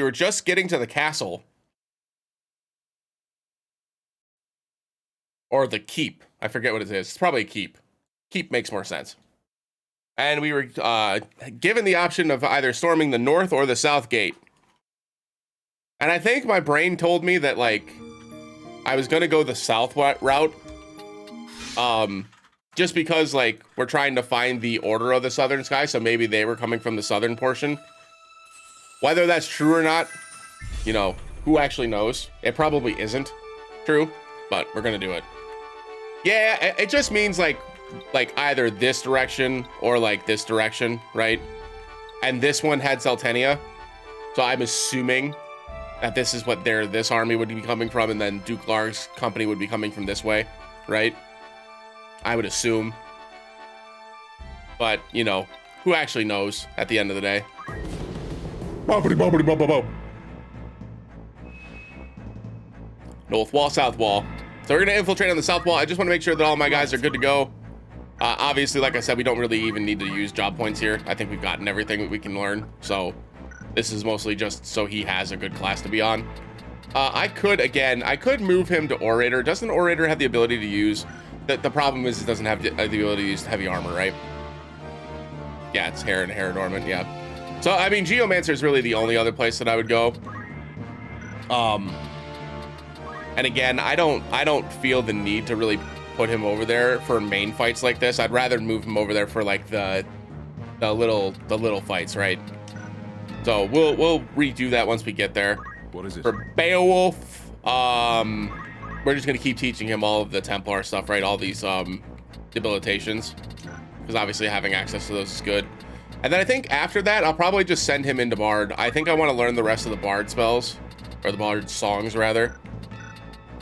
were just getting to the castle. Or the keep. I forget what it is. It's probably a keep. Keep makes more sense. And we were given the option of either storming the north or the south gate. And I think my brain told me that, like, I was going to go the south route. Just because, like, we're trying to find the Order of the Southern Sky, so maybe they were coming from the southern portion. Whether that's true or not, you know, who actually knows? It probably isn't true, but we're going to do it. Yeah, it just means like either this direction or like this direction, right? And this one had Zeltenia, so I'm assuming that this is what this army would be coming from, and then Duke Larg's company would be coming from this way, right? I would assume. But, you know, who actually knows at the end of the day? North wall, south wall. So we're gonna infiltrate on the south wall. I just want to make sure that all my guys are good to go. Obviously, like I said, we don't really even need to use job points here. I think we've gotten everything that we can learn. So this is mostly just so he has a good class to be on. I could move him to Orator. Doesn't Orator have the ability to use... The problem is it doesn't have the ability to use heavy armor, right? Yeah, it's Herod Ornament, yeah. So, I mean, Geomancer is really the only other place that I would go. And again, I don't feel the need to really put him over there for main fights like this. I'd rather move him over there for like the little fights, right? So we'll redo that once we get there. What is it? For Beowulf, we're just gonna keep teaching him all of the Templar stuff, right? All these debilitations, because obviously having access to those is good. And then I think after that, I'll probably just send him into Bard. I think I want to learn the rest of the Bard spells, or the Bard songs rather.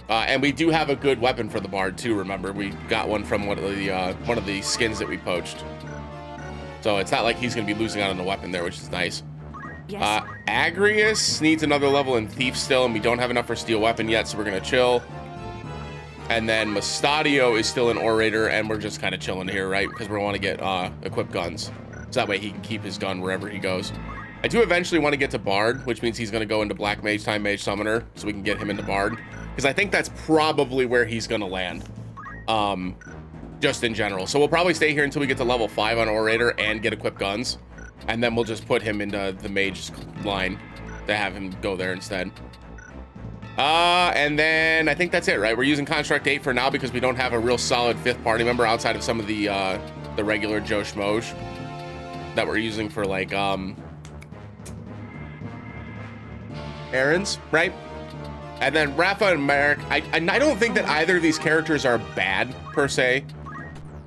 And we do have a good weapon for the Bard too. Remember, we got one from one of the skins that we poached. So it's not like he's gonna be losing out on the weapon there, which is nice. Yes. Agrius needs another level in Thief still, and we don't have enough for Steel Weapon yet, so we're gonna chill. And then Mustadio is still an Orator, and we're just kind of chilling here, right? Because we want to get equipped guns, so that way he can keep his gun wherever he goes. I do eventually want to get to Bard, which means he's gonna go into Black Mage, Time Mage, Summoner, so we can get him into Bard. Because I think that's probably where he's gonna land, just in general. So we'll probably stay here until we get to level 5 on Orator and get equipped guns, and then we'll just put him into the Mage line to have him go there instead. And then I think that's it, right? We're using Construct 8 for now because we don't have a real solid 5th party member outside of some of the regular Joe Schmoes that we're using for like errands, right? And then Rafa and Merrick, I don't think that either of these characters are bad, per se.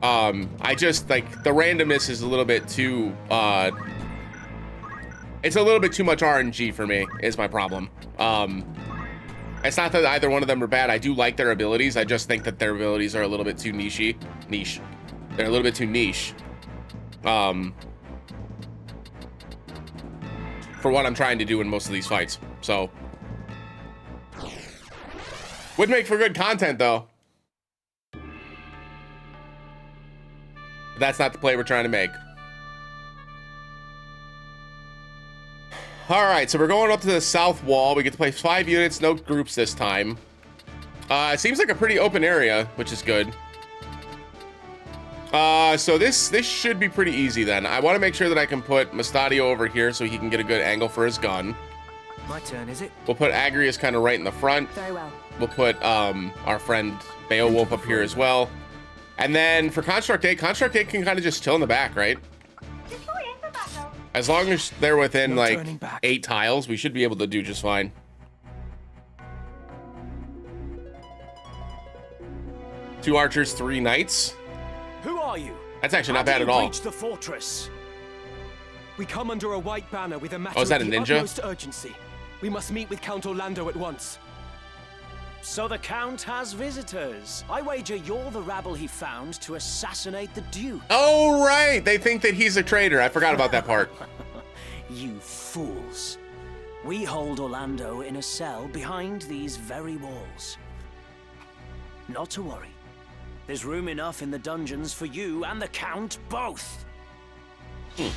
I just, like, the randomness is a little bit too, it's a little bit too much RNG for me, is my problem. It's not that either one of them are bad. I do like their abilities. I just think that their abilities are a little bit too niche. They're a little bit too niche. For what I'm trying to do in most of these fights, so. Would make for good content, though. But that's not the play we're trying to make. All right, so we're going up to the south wall. We get to place 5 units, no groups this time. It seems like a pretty open area, which is good. So this should be pretty easy then. I want to make sure that I can put Mustadio over here so he can get a good angle for his gun. My turn, is it? We'll put Agrius kind of right in the front. Very well. We'll put our friend Beowulf up here as well. And then for Construct 8 can kind of just chill in the back, right? As long as they're within like 8 tiles, we should be able to do just fine. Two archers, 3 knights. Who are you? That's actually not bad at all. Reach the fortress. We come under a white banner with a matter is that of a the ninja? utmost urgency. We must meet with Count Orlando at once. So the Count has visitors. I wager you're the rabble he found to assassinate the Duke. Oh, right. They think that he's a traitor. I forgot about that part. You fools. We hold Orlando in a cell behind these very walls. Not to worry. There's room enough in the dungeons for you and the Count both. I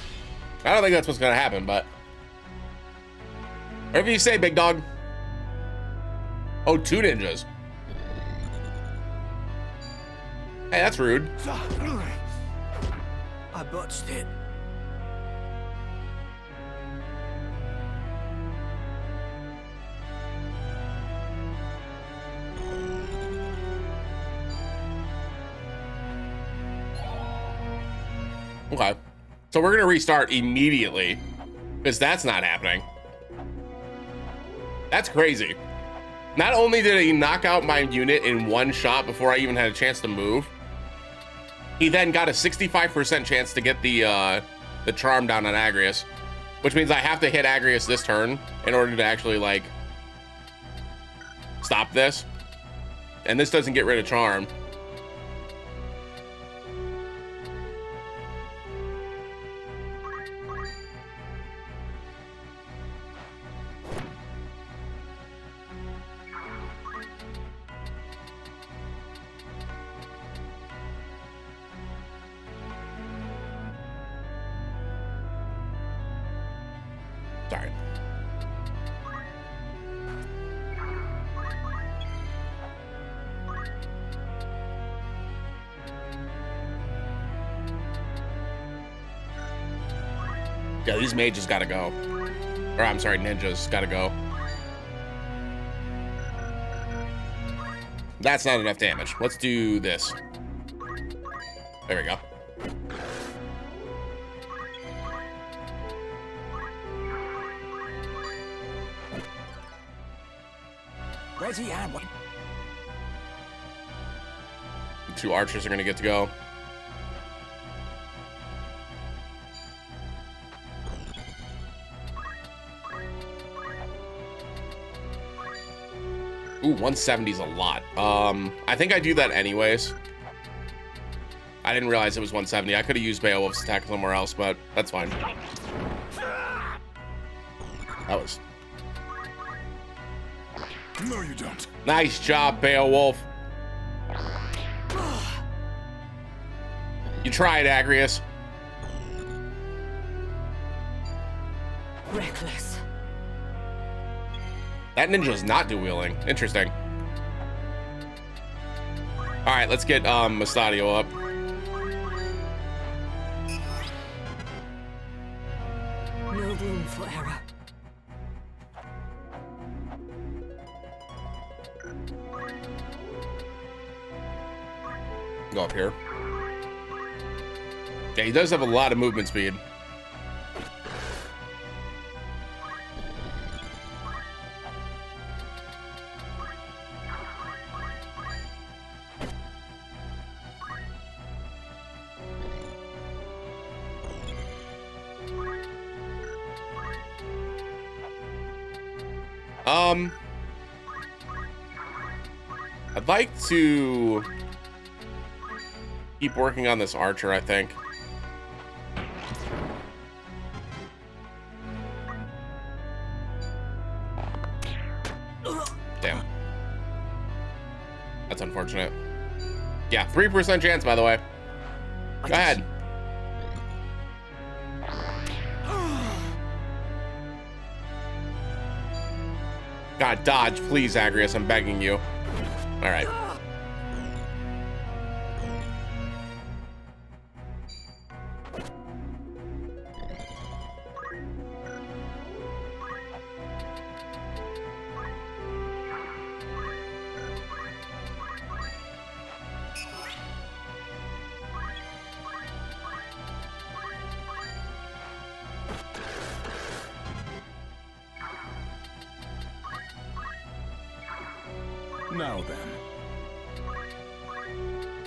don't think that's what's going to happen, but... Whatever you say, big dog. Oh, 2 ninjas. Hey, that's rude. I botched it. Okay. So we're gonna restart immediately because that's not happening. That's crazy. Not only did he knock out my unit in 1 shot before I even had a chance to move, he then got a 65% chance to get the charm down on Agrius, which means I have to hit Agrius this turn in order to actually like stop this. And this doesn't get rid of charm. Sorry. Yeah, these mages gotta go. Or I'm sorry, ninjas gotta go. That's not enough damage. Let's do this. There we go. Ready and wait. 2 archers are gonna get to go. Ooh, 170 is a lot. I think I do that anyways. I didn't realize it was 170. I could have used Beowulf's attack somewhere else, but that's fine. That was... No, you don't. Nice job, Beowulf. You tried, Agrius. Reckless. That ninja's not dueling. Interesting. All right, let's get Mustadio up. No room for error. Go up here. Yeah, he does have a lot of movement speed. I'd like to keep working on this archer, I think. Damn. That's unfortunate. Yeah, 3% chance, by the way. Go ahead. God, dodge, please, Agrius. I'm begging you. All right. Now then.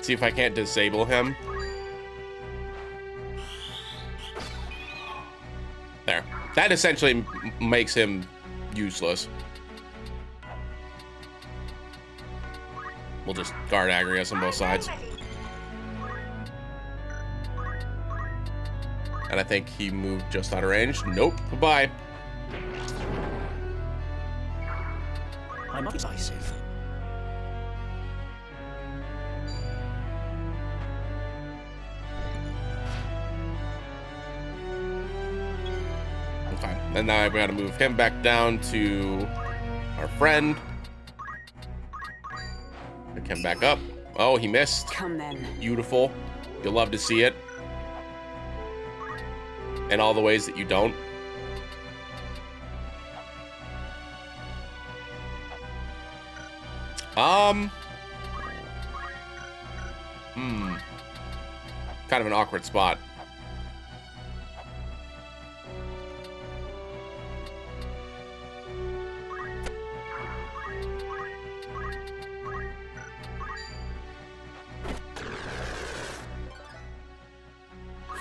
See if I can't disable him. There. That essentially makes him useless. We'll just guard Agrius on both sides. And I think he moved just out of range. Nope. Bye-bye. I'm decisive. Okay. And now I've got to move him back down to our friend. Pick him back up. Oh, he missed. Come then. Beautiful. You'll love to see it. And all the ways that you don't. Kind of an awkward spot.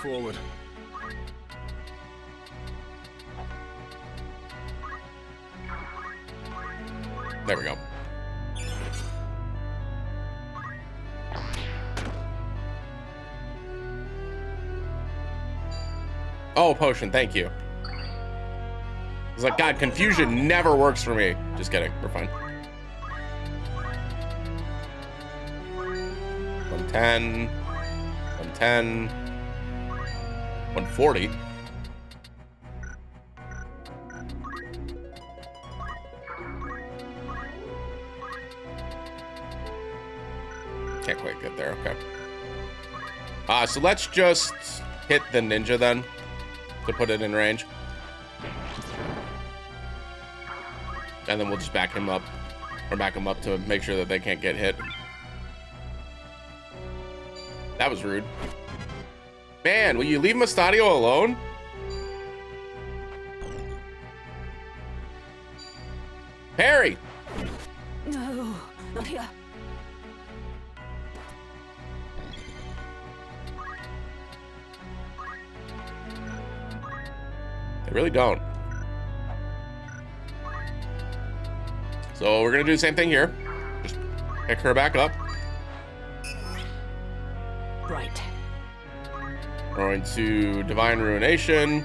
Forward. There we go. Oh, potion, thank you. It's like, God, confusion never works for me. Just kidding, we're fine. 110, 110, 140. Can't quite get there, okay. So let's just hit the ninja then, to put it in range. And then we'll just back him up, or back him up to make sure that they can't get hit. That was rude. Man, will you leave Mustadio alone? Harry! No, not here. They really don't. So we're gonna do the same thing here. Just pick her back up. Right. We're going to Divine Ruination.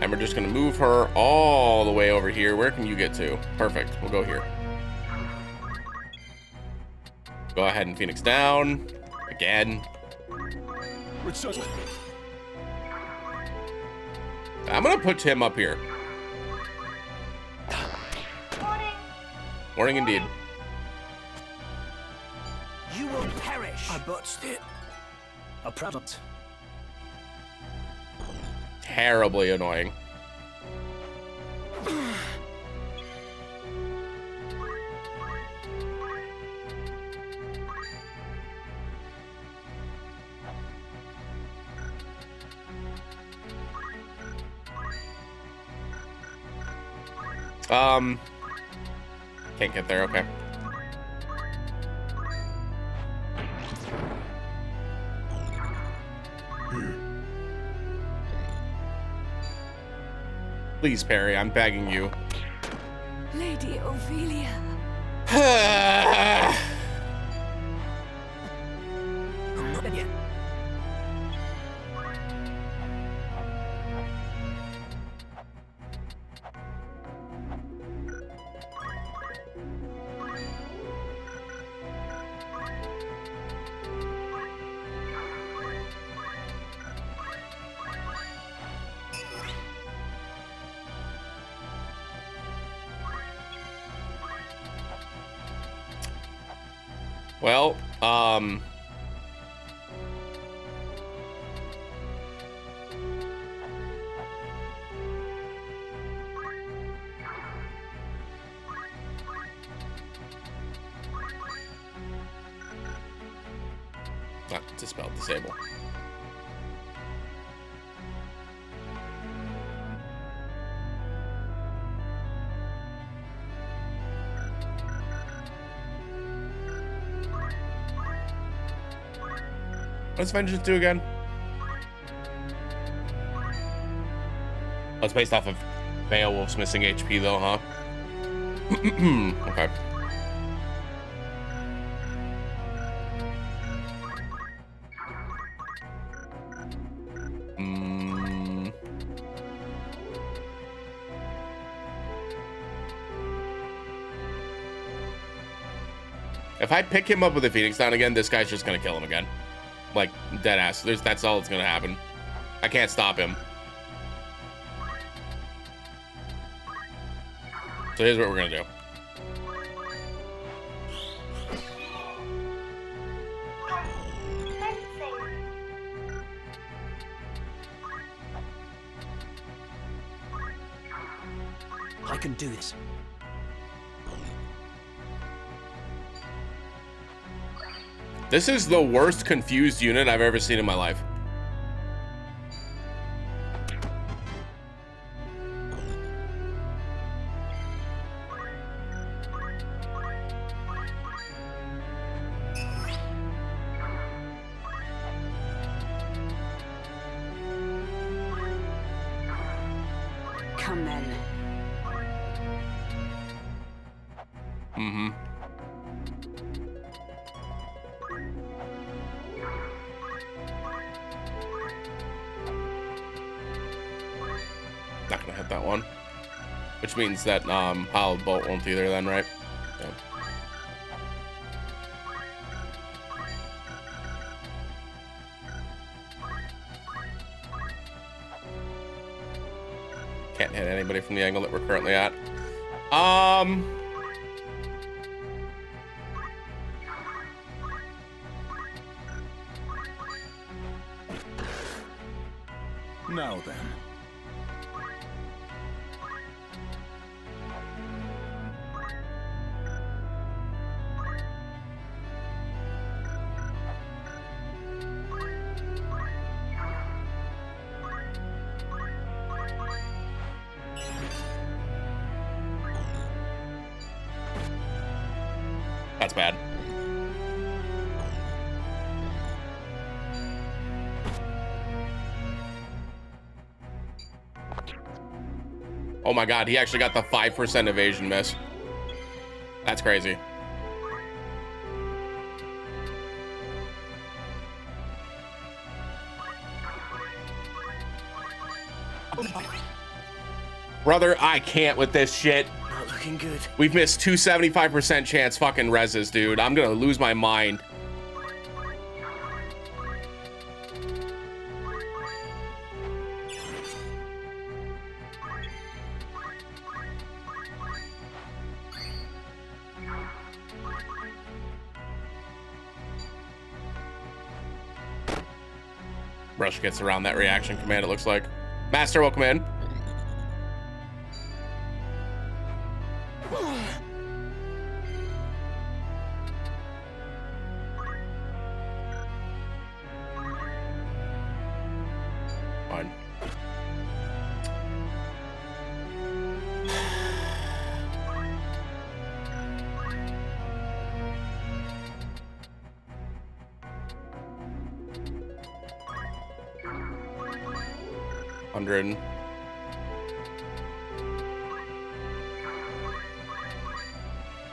And we're just gonna move her all the way over here. Where can you get to? Perfect, we'll go here. Go ahead and Phoenix down. Again. Return. I'm gonna put him up here. Warning indeed. You will perish. I botched it. A product. Terribly annoying. Can't get there, okay. Please, Perry, I'm begging you. Lady Ophelia. I'm not dead yet. Well, not dispel, disable. What does Vengeance do again? Oh, it's based off of Beowulf's missing HP though, huh? Okay. If I pick him up with a Phoenix down again, this guy's just gonna kill him again. Like, dead ass. That's all that's gonna happen. I can't stop him. So here's what we're gonna do. I can do this. This is the worst confused unit I've ever seen in my life. Come then. Mm-hmm. Not gonna hit that one. Which means that Hollow Bolt won't either then, right? Yeah. Can't hit anybody from the angle that we're currently at. Now then. That's bad. Oh my god, he actually got the 5% evasion miss. That's crazy. Brother, I can't with this shit. Not looking good. We've missed 275% chance fucking reses, dude. I'm gonna lose my mind. Rush gets around that reaction command, it looks like. Master, welcome in. Fine. Hundred.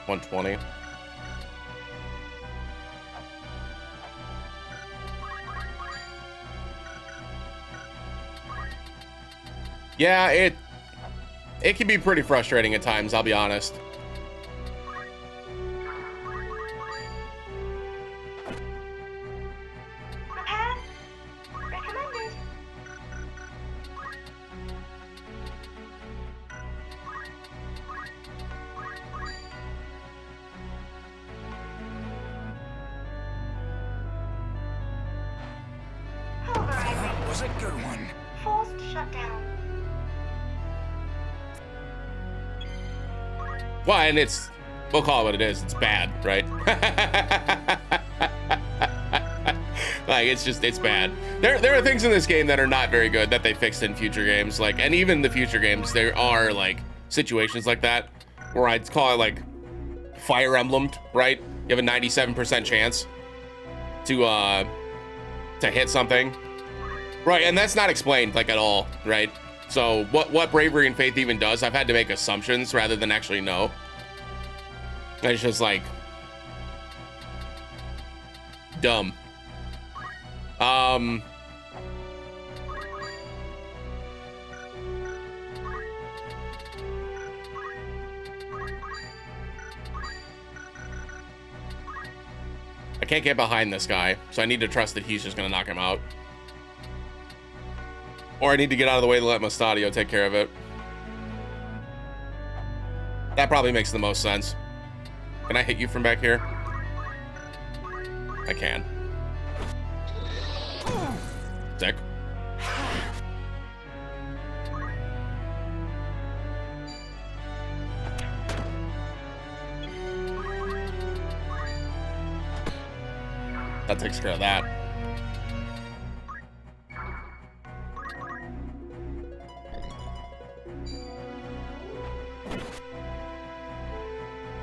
$120. Yeah, it can be pretty frustrating at times, I'll be honest. That was a good one. Forced shutdown. Well, and we'll call it what it is. It's bad, right? Like, it's bad. There are things in this game that are not very good that they fixed in future games. Like, and even the future games, there are like situations like that where I'd call it like Fire Emblemed, right? You have a 97% chance to hit something, right? And that's not explained like at all, right? So what Bravery and Faith even does, I've had to make assumptions rather than actually know. It's just like dumb. I can't get behind this guy, so I need to trust that he's just gonna knock him out. Or I need to get out of the way to let Mustadio take care of it. That probably makes the most sense. Can I hit you from back here? I can. Sick. That takes care of that.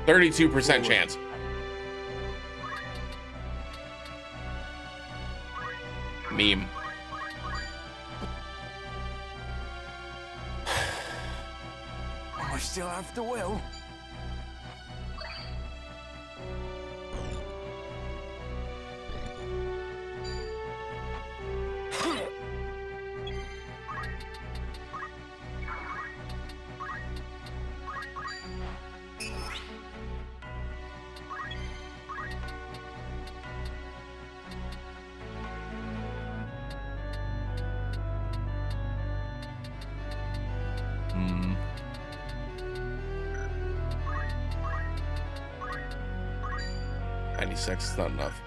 %32 chance. Meme. I still have the will. Hmm. $96 is not enough.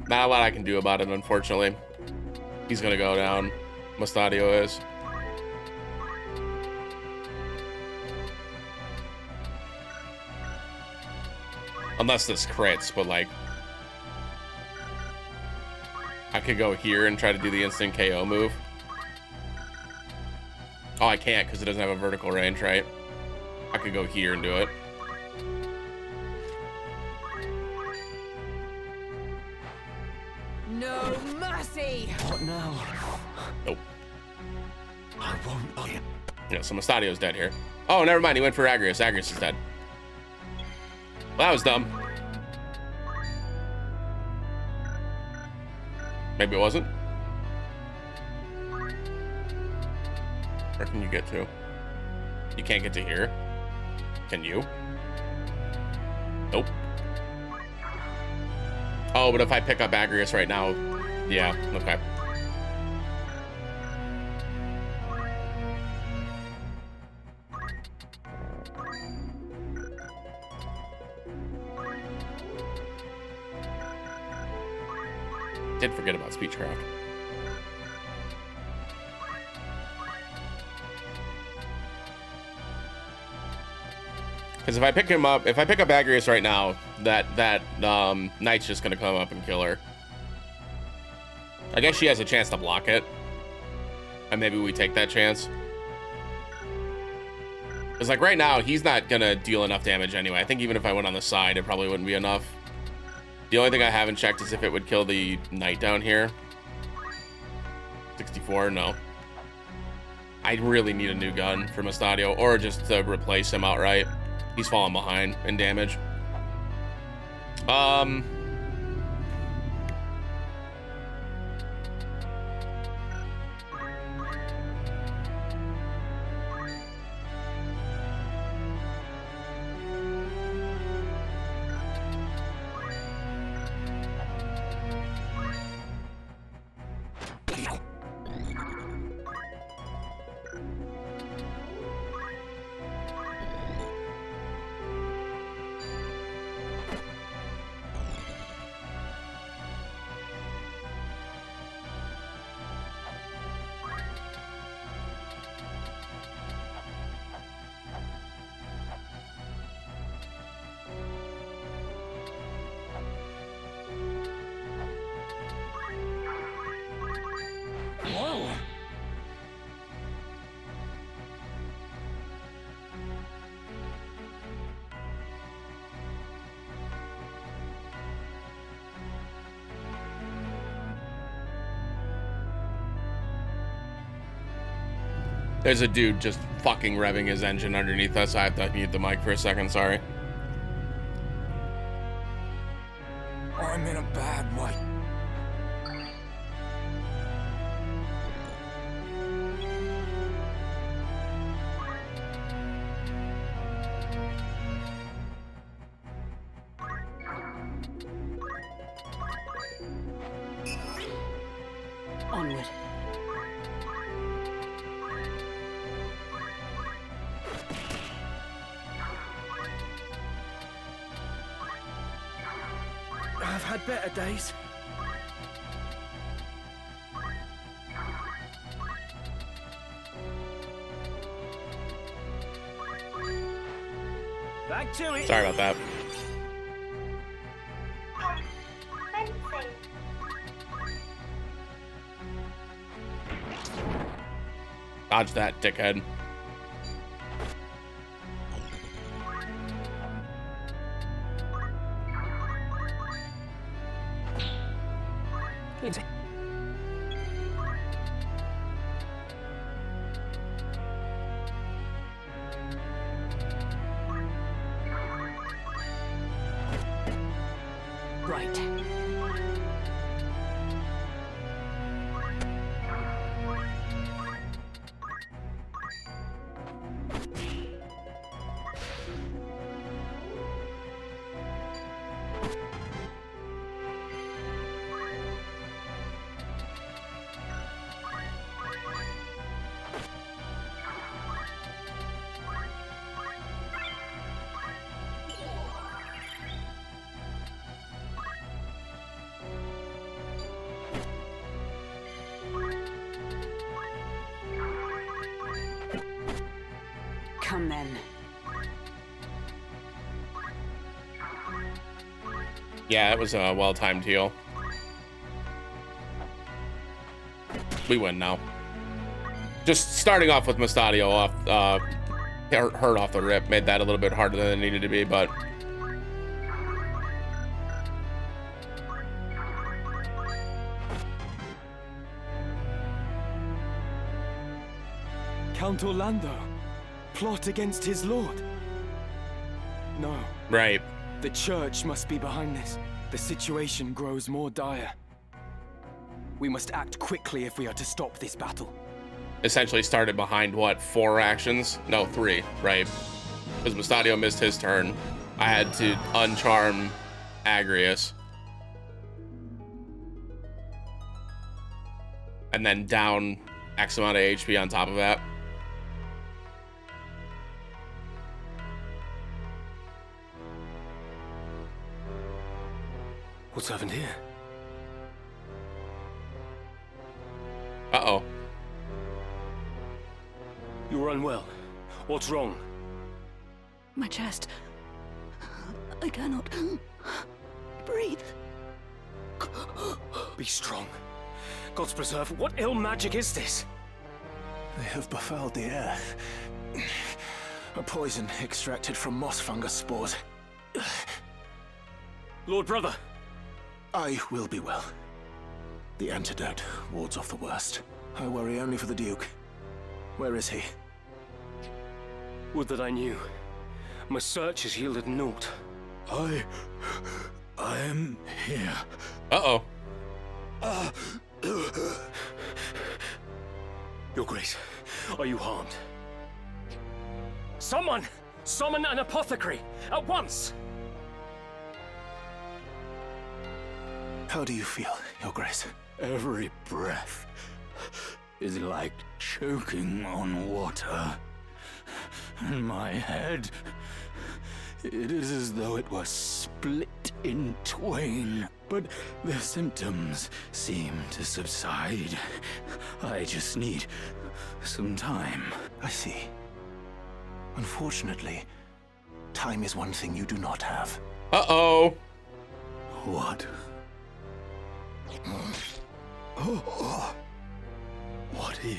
Not a lot I can do about it, unfortunately. He's gonna go down. Mustadio is. Unless this crits, but like, I could go here and try to do the instant KO move. Oh, I can't because it doesn't have a vertical range, right? I could go here and do it. No mercy! What now? Nope. I won't. Yeah, so Mustadio's dead here. Oh, never mind. He went for Agrius. Agrius is dead. Well, that was dumb. Maybe it wasn't. Where can you get to? You can't get to here. Can you? Nope. Oh, but if I pick up Agrius right now, yeah, okay. Did forget about Speechcraft. Because if I pick him up, if I pick up Agrius right now, that Knight's just gonna come up and kill her. I guess she has a chance to block it, and maybe we take that chance. Because like right now, he's not gonna deal enough damage anyway. I think even if I went on the side, it probably wouldn't be enough. The only thing I haven't checked is if it would kill the Knight down here. 64, no. I really need a new gun for Mustadio, or just to replace him outright. He's falling behind in damage. There's a dude just fucking revving his engine underneath us. I have to mute the mic for a second, sorry. I'm in a bad way. Onward. I've had better days. Back to it. Sorry about that. Dodge that, dickhead. Right. Come then. Yeah, it was a well-timed heal. We win now. Just starting off with Mustadio off, hurt off the rip made that a little bit harder than it needed to be, but Count Orlando. Plot against his lord. No, right. the church must be behind this. The situation grows more dire. We must act quickly if we are to stop this battle. Essentially started behind what, 4 actions? No, 3, right? Because Mustadio missed his turn. I had to uncharm Agrius. And then down X amount of HP on top of that. What's happened here? Uh-oh. You were unwell. What's wrong? My chest. I cannot breathe. Be strong. God's preserve, what ill magic is this? They have befouled the air. A poison extracted from moss fungus spores. Lord Brother! I will be well. The antidote wards off the worst. I worry only for the Duke. Where is he? Would that I knew. My search has yielded naught. I am here. Uh-oh. Your Grace, are you harmed? Someone! Summon an apothecary! At once! How do you feel, Your Grace? Every breath is like choking on water. And my head, it is as though it was split in twain. But the symptoms seem to subside. I just need some time. I see. Unfortunately, time is one thing you do not have. Uh-oh. What? What are you?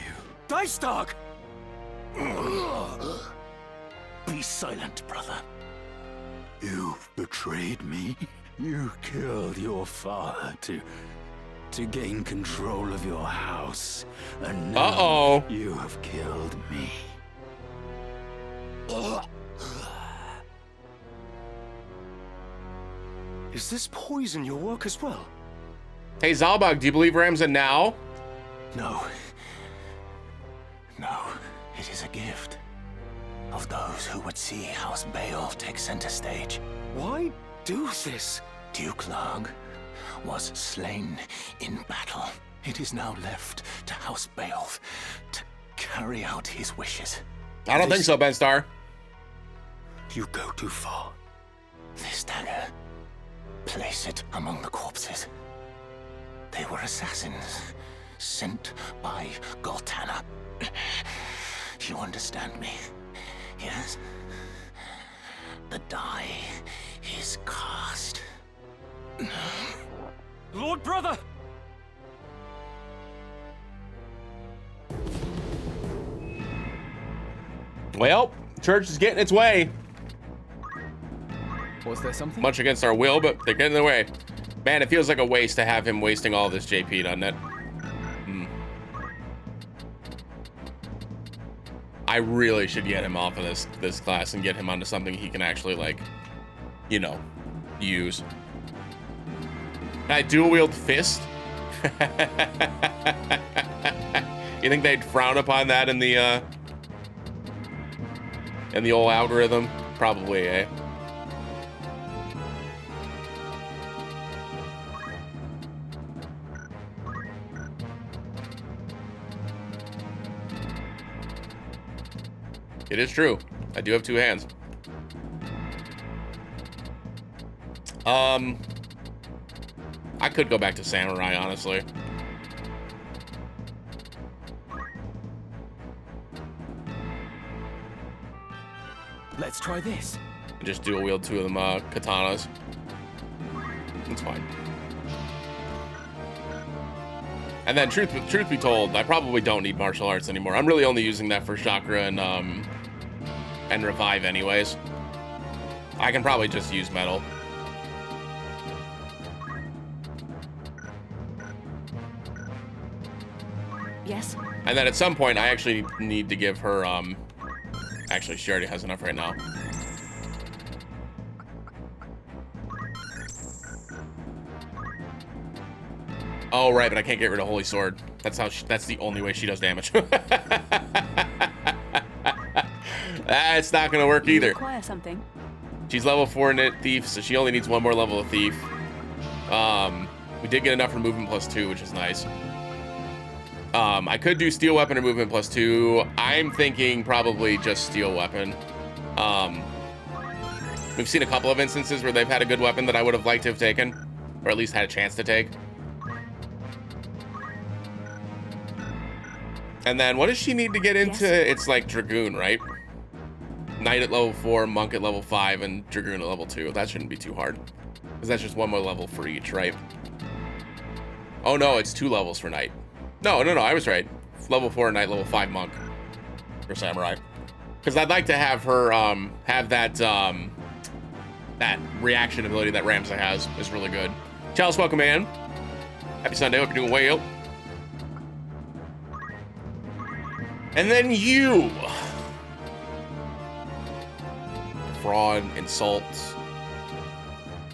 Dice Dog! Be silent, brother. You've betrayed me. You killed your father to gain control of your house. And now Uh-oh. you have killed me. Is this poison your work as well? Hey, Zalbog, do you believe Ramza now? No. No, it is a gift. Of those who would see House Bael take center stage. Why do this? Duke Larg was slain in battle. It is now left to House Beowulf to carry out his wishes. I don't think so, Ben Starr. You go too far. This dagger, place it among the corpses. They were assassins sent by Goltana. You understand me? Yes? The die is cast. Lord Brother! Well, church is getting its way. Was there something? Much against our will, but they're getting in the way. Man, it feels like a waste to have him wasting all this JP, doesn't it? I really should get him off of this class and get him onto something he can actually, like, you know, use. Can I dual wield fist? You think they'd frown upon that in the old algorithm? Probably, eh? It is true. I do have two hands. I could go back to Samurai, honestly. Let's try this. Just dual wield two of them katanas. It's fine. And then truth be told, I probably don't need martial arts anymore. I'm really only using that for chakra and revive anyways. I can probably just use metal. Yes? And then at some point I actually need to give her actually she already has enough right now. Oh right, but I can't get rid of Holy Sword. That's how that's the only way she does damage. That's not gonna work either. Require something. She's level 4 Knit Thief, so she only needs one more level of Thief. We did get enough for movement +2, which is nice. I could do Steel Weapon or movement +2. I'm thinking probably just Steel Weapon. We've seen a couple of instances where they've had a good weapon that I would have liked to have taken, or at least had a chance to take. And then what does she need to get into? Yes. It's like Dragoon, right? Knight at level 4, Monk at level 5, and Dragoon at level 2. That shouldn't be too hard, because that's just one more level for each, right? Oh no, it's 2 levels for Knight. No, I was right. Level 4 Knight, level 5 Monk for Samurai. Because I'd like to have her have that that reaction ability that Ramsay has is really good. Chalice, welcome in. Happy Sunday, hope you're doing well. And then you. Fraud, insult.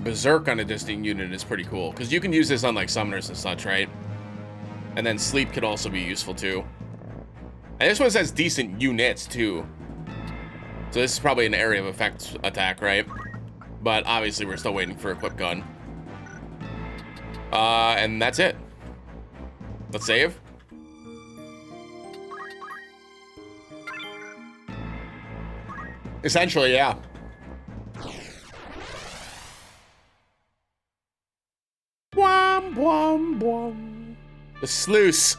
Berserk on a distinct unit is pretty cool, because you can use this on like summoners and such, right? And then sleep could also be useful too. And this one says decent units too. So this is probably an area of effect attack, right? But obviously we're still waiting for equip gun. And that's it. Let's save. Essentially, yeah. Bwom, bwom, bwom. The sluice.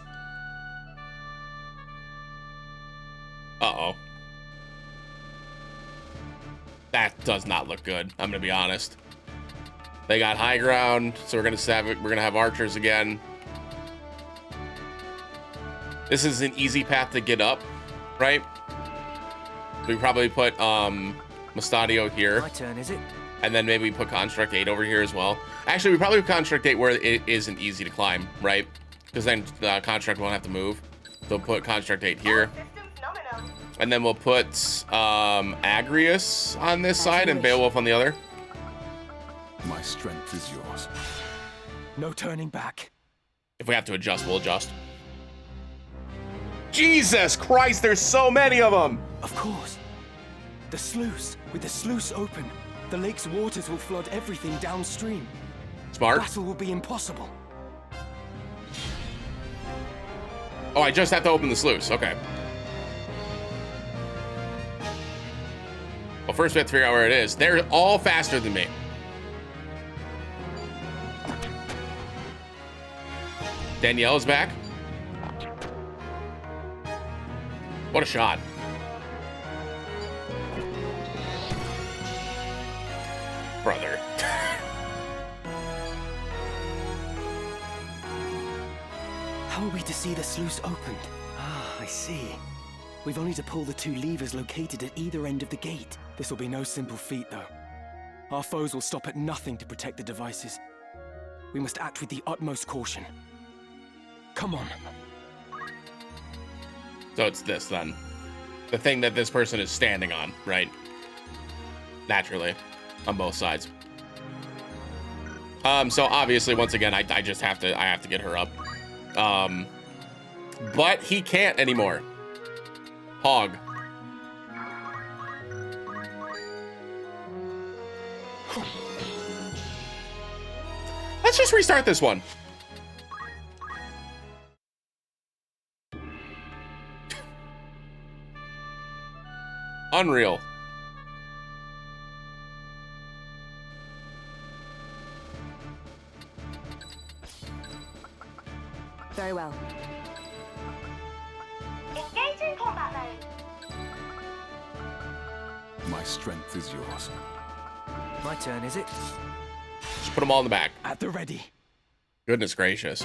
Uh-oh. That does not look good. I'm gonna be honest. They got high ground, so we're gonna have archers again. This is an easy path to get up, right? We probably put Mustadio here. My turn, is it? And then maybe we put Construct 8 over here as well. Actually, we probably put Construct 8 where it isn't easy to climb, right? Because then Construct won't have to move. So we'll put Construct 8 here. And then we'll put Agrius on this side and Beowulf on the other. My strength is yours. No turning back. If we have to adjust, we'll adjust. Jesus Christ, there's so many of them! Of course. The sluice. With the sluice open, the lake's waters will flood everything downstream. Smart. Battle will be impossible. Oh, I just have to open the sluice. Okay. Well, first we have to figure out where it is. They're all faster than me. Danielle's back. What a shot. Brother. How are we to see the sluice opened? Ah, I see. We've only to pull the 2 levers located at either end of the gate. This will be no simple feat, though. Our foes will stop at nothing to protect the devices. We must act with the utmost caution. Come on. So it's this then. The thing that this person is standing on, right? Naturally. On both sides. So obviously, once again, I just have to get her up. But he can't anymore. Hog. Let's just restart this one. Unreal. Very well. Engaging combat mode. My strength is yours. My turn, is it? Just put them all in the back. At the ready. Goodness gracious.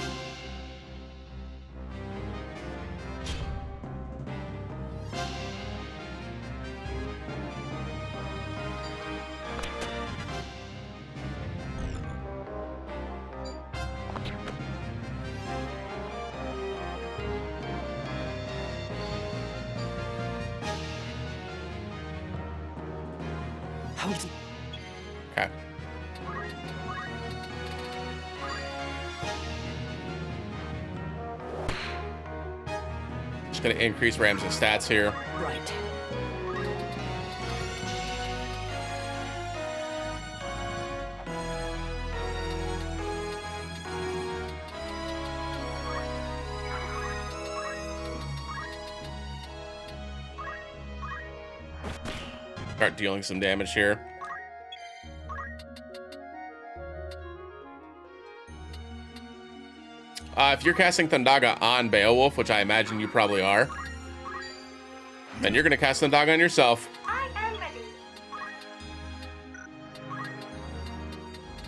How did he... Okay. Just gonna increase Rams's stats here. Right. Start dealing some damage here. If you're casting Thundaga on Beowulf, which I imagine you probably are, then you're gonna cast Thundaga on yourself. I am ready.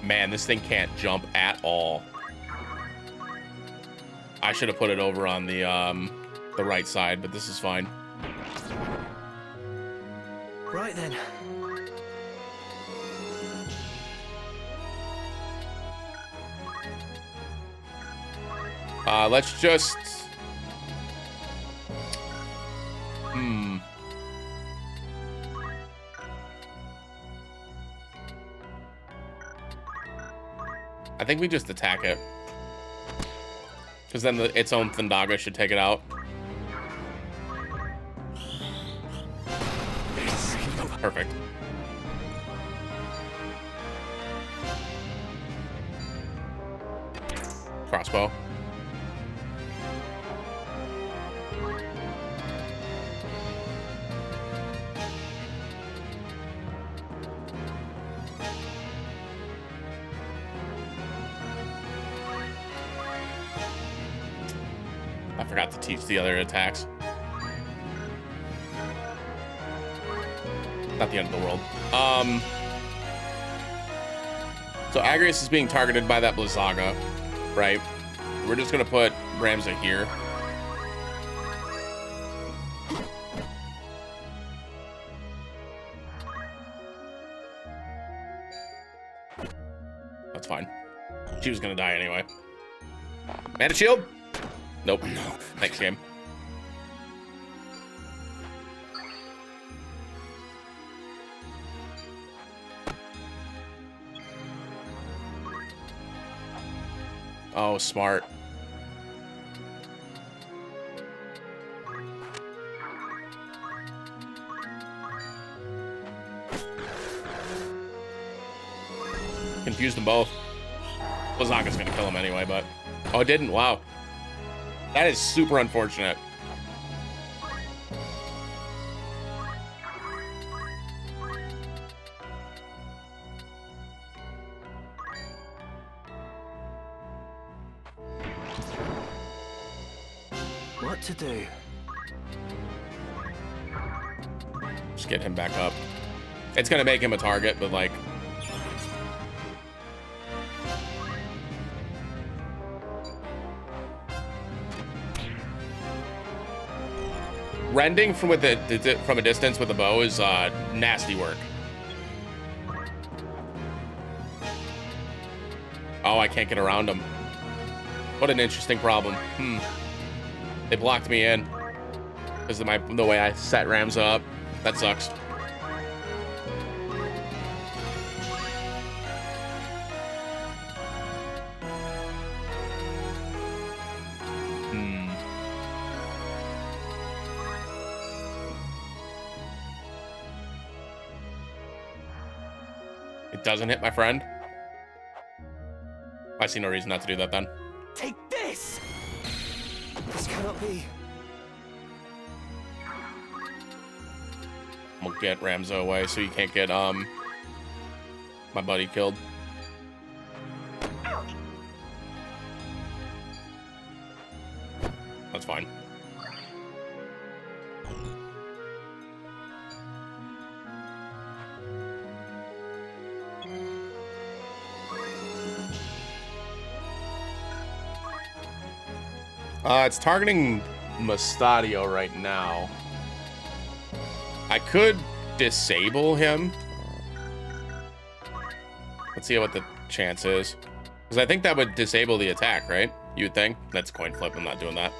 Man, this thing can't jump at all. I should have put it over on the right side, but this is fine. Right then. Let's just... I think we just attack it. Because then its own Thundaga should take it out. Perfect. Crossbow. I forgot to teach the other attacks. Not the end of the world. So Agrius is being targeted by that Blizzaga, right? We're just gonna put Ramza here. That's fine. She was gonna die anyway. Mana shield? Nope. No. Thanks, game. Oh, smart. Confused them both. Blizzaga's gonna kill him anyway, but... Oh, it didn't? Wow. That is super unfortunate. What to do? Just get him back up. It's gonna make him a target, but like... Rending from with from a distance with a bow is nasty work. Oh, I can't get around them. What an interesting problem. They blocked me in because of the way I set Ramza up. That sucks. It doesn't hit my friend. I see no reason not to do that then. Take this! This cannot be. We'll get Ramza away so you can't get my buddy killed. That's fine. It's targeting Mustadio right now. I could disable him. Let's see what the chance is. Because I think that would disable the attack, right? You would think? That's coin flip. I'm not doing that.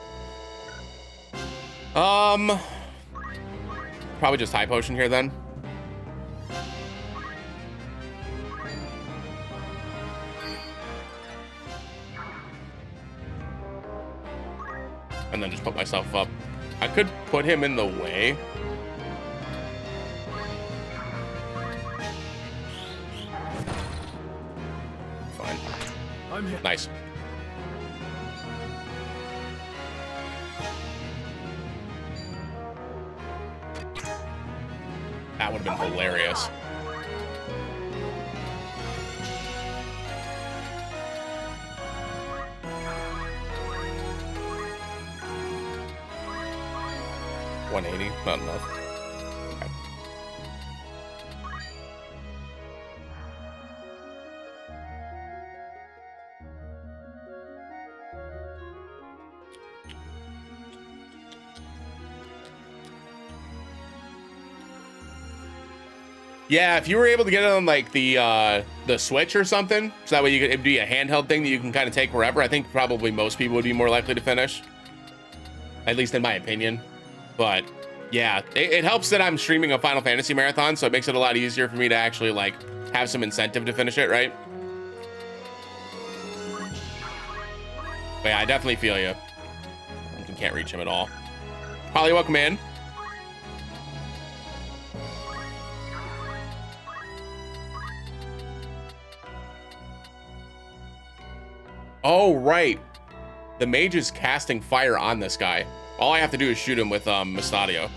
Probably just high potion here then. And then just put myself up. I could put him in the way. Fine. I'm here. Nice. That would have been hilarious. $180, not enough. Okay. Yeah, if you were able to get it on like the Switch or something, so that way it'd be a handheld thing that you can kind of take wherever. I think probably most people would be more likely to finish, at least in my opinion. But yeah, it helps that I'm streaming a Final Fantasy marathon, so it makes it a lot easier for me to actually like have some incentive to finish it, right? But yeah, I definitely feel you. You can't reach him at all. Holly, welcome in. Oh, right. The mage is casting fire on this guy. All I have to do is shoot him with Mustadio.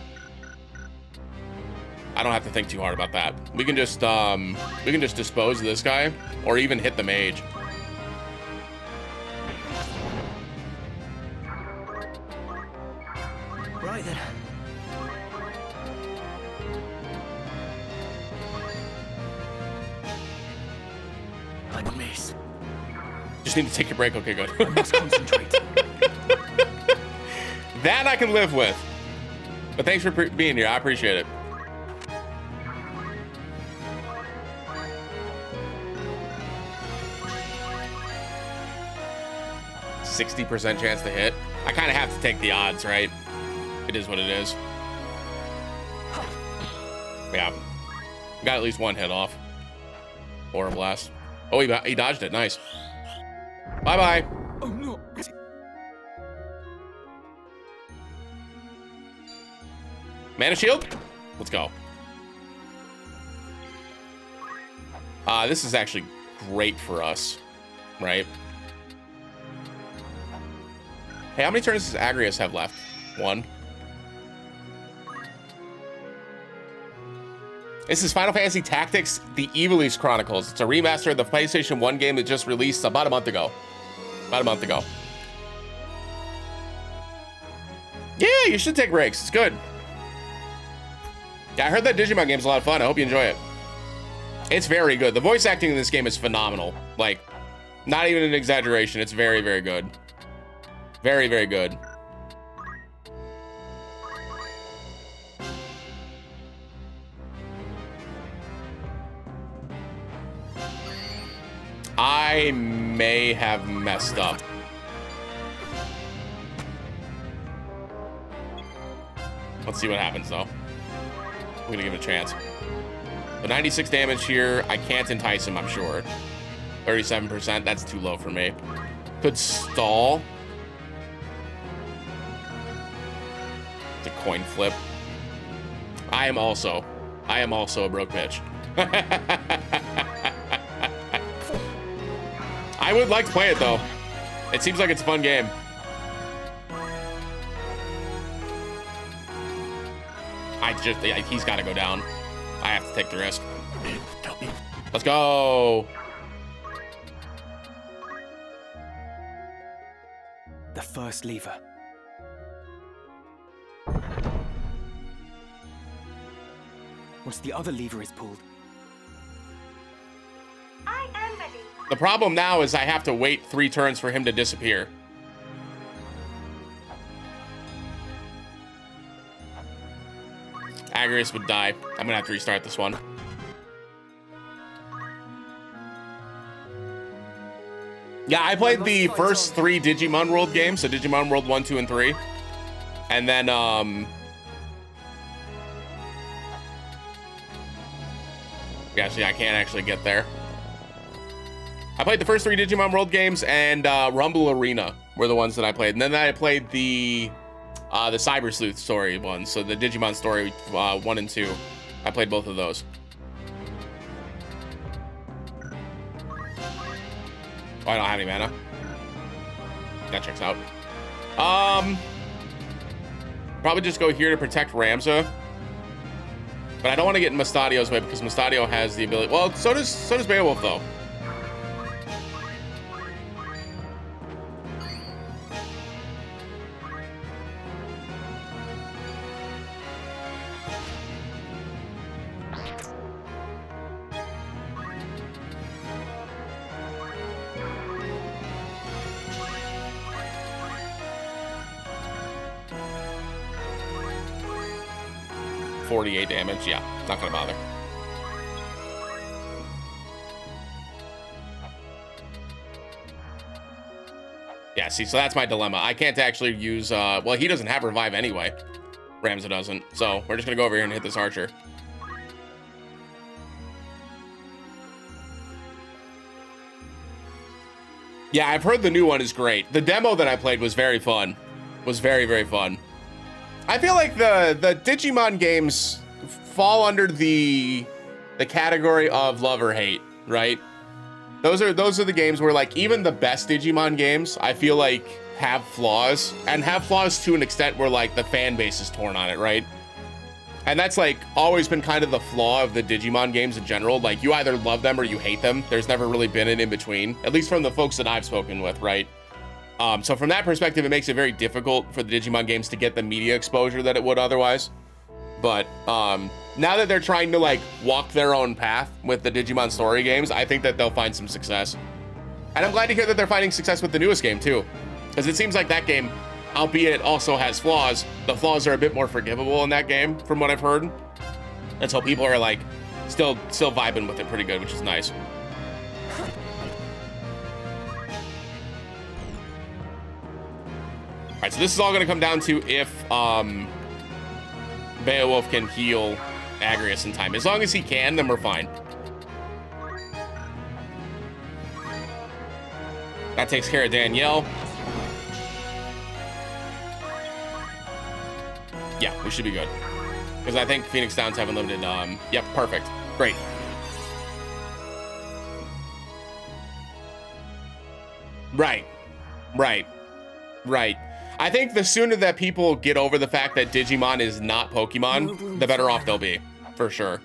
I don't have to think too hard about that. We can just dispose of this guy, or even hit the mage. Right then. I miss. Just need to take a break. Okay, good. I must concentrate. That I can live with. But thanks for being here. I appreciate it. %60 chance to hit. I kind of have to take the odds, right? It is what it is. Yeah. Got at least one hit off. Or a blast. Oh, he dodged it. Nice. Bye-bye. Oh no. Mana shield? Let's go. This is actually great for us, right? Hey, how many turns does Agrius have left? 1. This is Final Fantasy Tactics: The Evilise Chronicles. It's a remaster of the PlayStation 1 game that just released about a month ago. Yeah, you should take breaks. It's good. Yeah, I heard that Digimon game's a lot of fun. I hope you enjoy it. It's very good. The voice acting in this game is phenomenal. Like, not even an exaggeration. It's very, very good. Very, very good. I may have messed up. Let's see what happens, though. I'm gonna give it a chance. The 96 damage here. I can't entice him, I'm sure. 37%. That's too low for me. Could stall. It's a coin flip. I am also a broke bitch. I would like to play it, though. It seems like it's a fun game. He's got to go down. I have to take the risk. Let's go. The first lever. Once the other lever is pulled, I am ready. The problem now is I have to wait 3 turns for him to disappear. Agrius would die. I'm gonna have to restart this one. Yeah, I played the first 3 Digimon World games, so Digimon World 1, 2, and 3. And then, yeah, see, I can't actually get there. I played the first 3 Digimon World games, and Rumble Arena were the ones that I played. And then I played the Cyber Sleuth story ones, so the Digimon story 1 and 2. I played both of those. Oh, I don't have any mana. That checks out. Probably just go here to protect Ramza. But I don't want to get in Mustadio's way because Mustadio has the ability. Well, so does Beowulf though. .48 damage. Yeah, not gonna bother. Yeah, see, so that's my dilemma. I can't actually use, well, he doesn't have revive anyway. Ramza doesn't. So we're just gonna go over here and hit this archer. Yeah, I've heard the new one is great. The demo that I played was very fun. Was very, very fun. I feel like the Digimon games fall under the category of love or hate, right? Those are the games where, like, even the best Digimon games, I feel like have flaws, and have flaws to an extent where, like, the fan base is torn on it, right? And that's, like, always been kind of the flaw of the Digimon games in general. Like, you either love them or you hate them. There's never really been an in-between, at least from the folks that I've spoken with, right? So from that perspective, it makes it very difficult for the Digimon games to get the media exposure that it would otherwise. But now that they're trying to, like, walk their own path with the Digimon story games, I think that they'll find some success. And I'm glad to hear that they're finding success with the newest game too, because it seems like that game, albeit it also has flaws, the flaws are a bit more forgivable in that game from what I've heard. And so people are, like, still vibing with it pretty good, which is nice. All right, so this is all going to come down to if Beowulf can heal Agrius in time. As long as he can, then we're fine. That takes care of Danielle. Yeah, we should be good. Because I think Phoenix Downs have unlimited. Yep, perfect. Great. Right. I think the sooner that people get over the fact that Digimon is not Pokemon, the better off they'll be, for sure.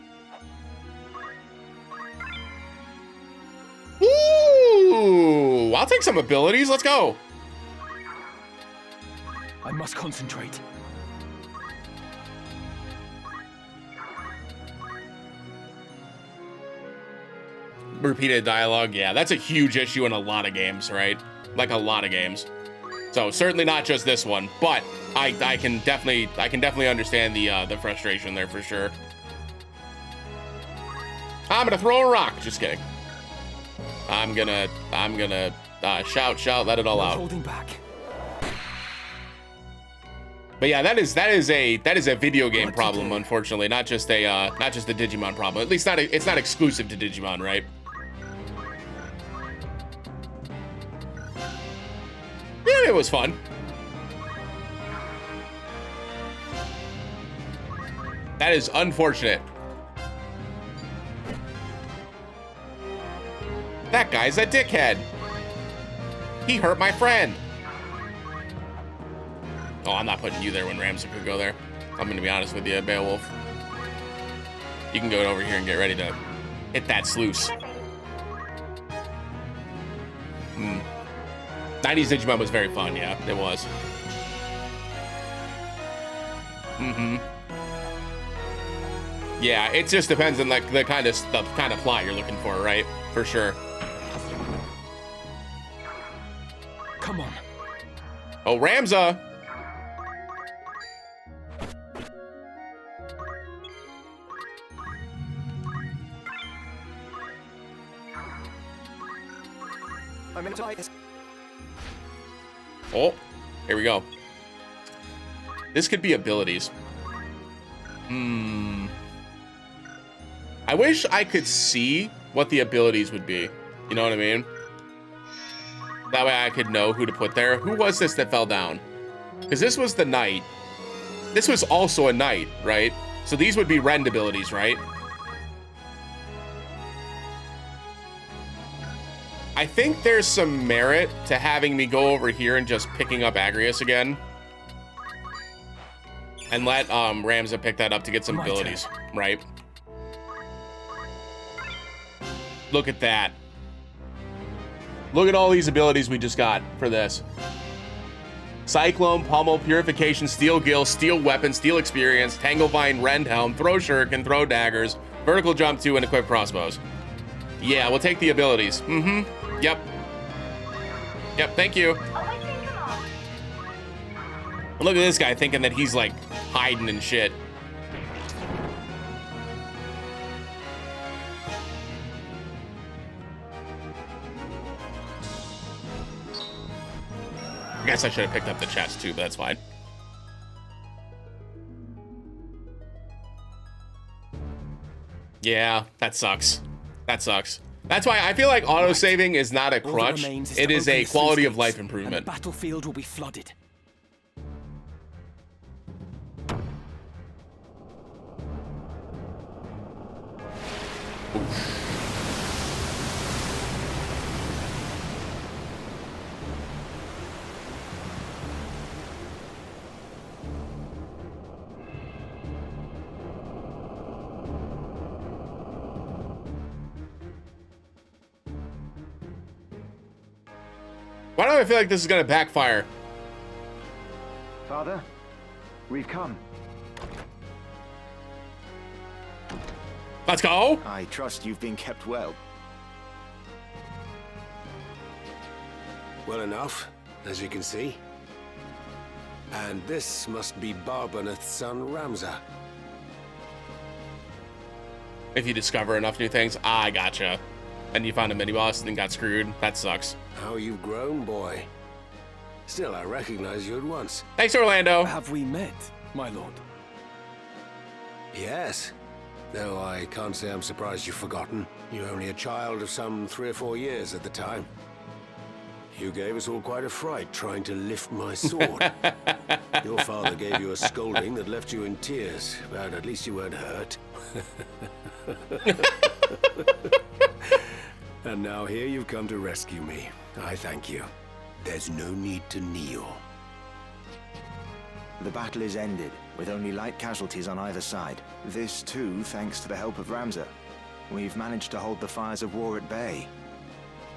Ooh, I'll take some abilities. Let's go. I must concentrate. Repeated dialogue, yeah, that's a huge issue in a lot of games, right? Like a lot of games. So certainly not just this one, but I can definitely understand the frustration there for sure. I'm gonna throw a rock. Just kidding. I'm gonna shout, let it all out. Holding back. But yeah, that is a video game problem, unfortunately, not just a Digimon problem. At least it's not exclusive to Digimon, right? Yeah, it was fun. That is unfortunate. That guy's a dickhead. He hurt my friend. Oh, I'm not putting you there when Ramza could go there. I'm gonna be honest with you, Beowulf. You can go over here and get ready to hit that sluice. 90s Digimon was very fun, yeah, it was. Yeah, it just depends on like the kind of plot you're looking for, right? For sure. Come on. Oh, Ramza. I'm gonna try this. Oh, here we go. This could be abilities. I wish I could see what the abilities would be. You know what I mean? That way I could know who to put there. Who was this that fell down? Because this was the knight. This was also a knight, right? So these would be rend abilities, right? I think there's some merit to having me go over here and just picking up Agrius again. And let Ramza pick that up to get some abilities, right? Look at that. Look at all these abilities we just got for this. Cyclone, Pummel, Purification, Steel Gill, Steel Weapon, Steel Experience, Tanglevine, Rend Helm, Throw Shuriken, Throw Daggers, Vertical Jump 2, and Equip Crossbows. Yeah, we'll take the abilities. Yep. Yep, thank you. Look at this guy thinking that he's like hiding and shit. I guess I should have picked up the chest too, but that's fine. Yeah, that sucks. That sucks. That's why I feel like autosaving is not a crutch. It is a quality of life improvement. The battlefield will be flooded. Why do I feel like this is gonna backfire? Father, we've come. Let's go. I trust you've been kept well. Well enough, as you can see. And this must be Barbaneth's son, Ramza. If you discover enough new things, I gotcha. And you found a mini-boss and then got screwed. That sucks. How you've grown, boy. Still, I recognize you at once. Thanks, Orlando. Have we met, my lord? Yes. Though I can't say I'm surprised you've forgotten. You were only a child of some 3 or 4 years at the time. You gave us all quite a fright trying to lift my sword. Your father gave you a scolding that left you in tears, but at least you weren't hurt. And now here you've come to rescue me. I thank you. There's no need to kneel. The battle is ended, with only light casualties on either side. This too, thanks to the help of Ramza. We've managed to hold the fires of war at bay.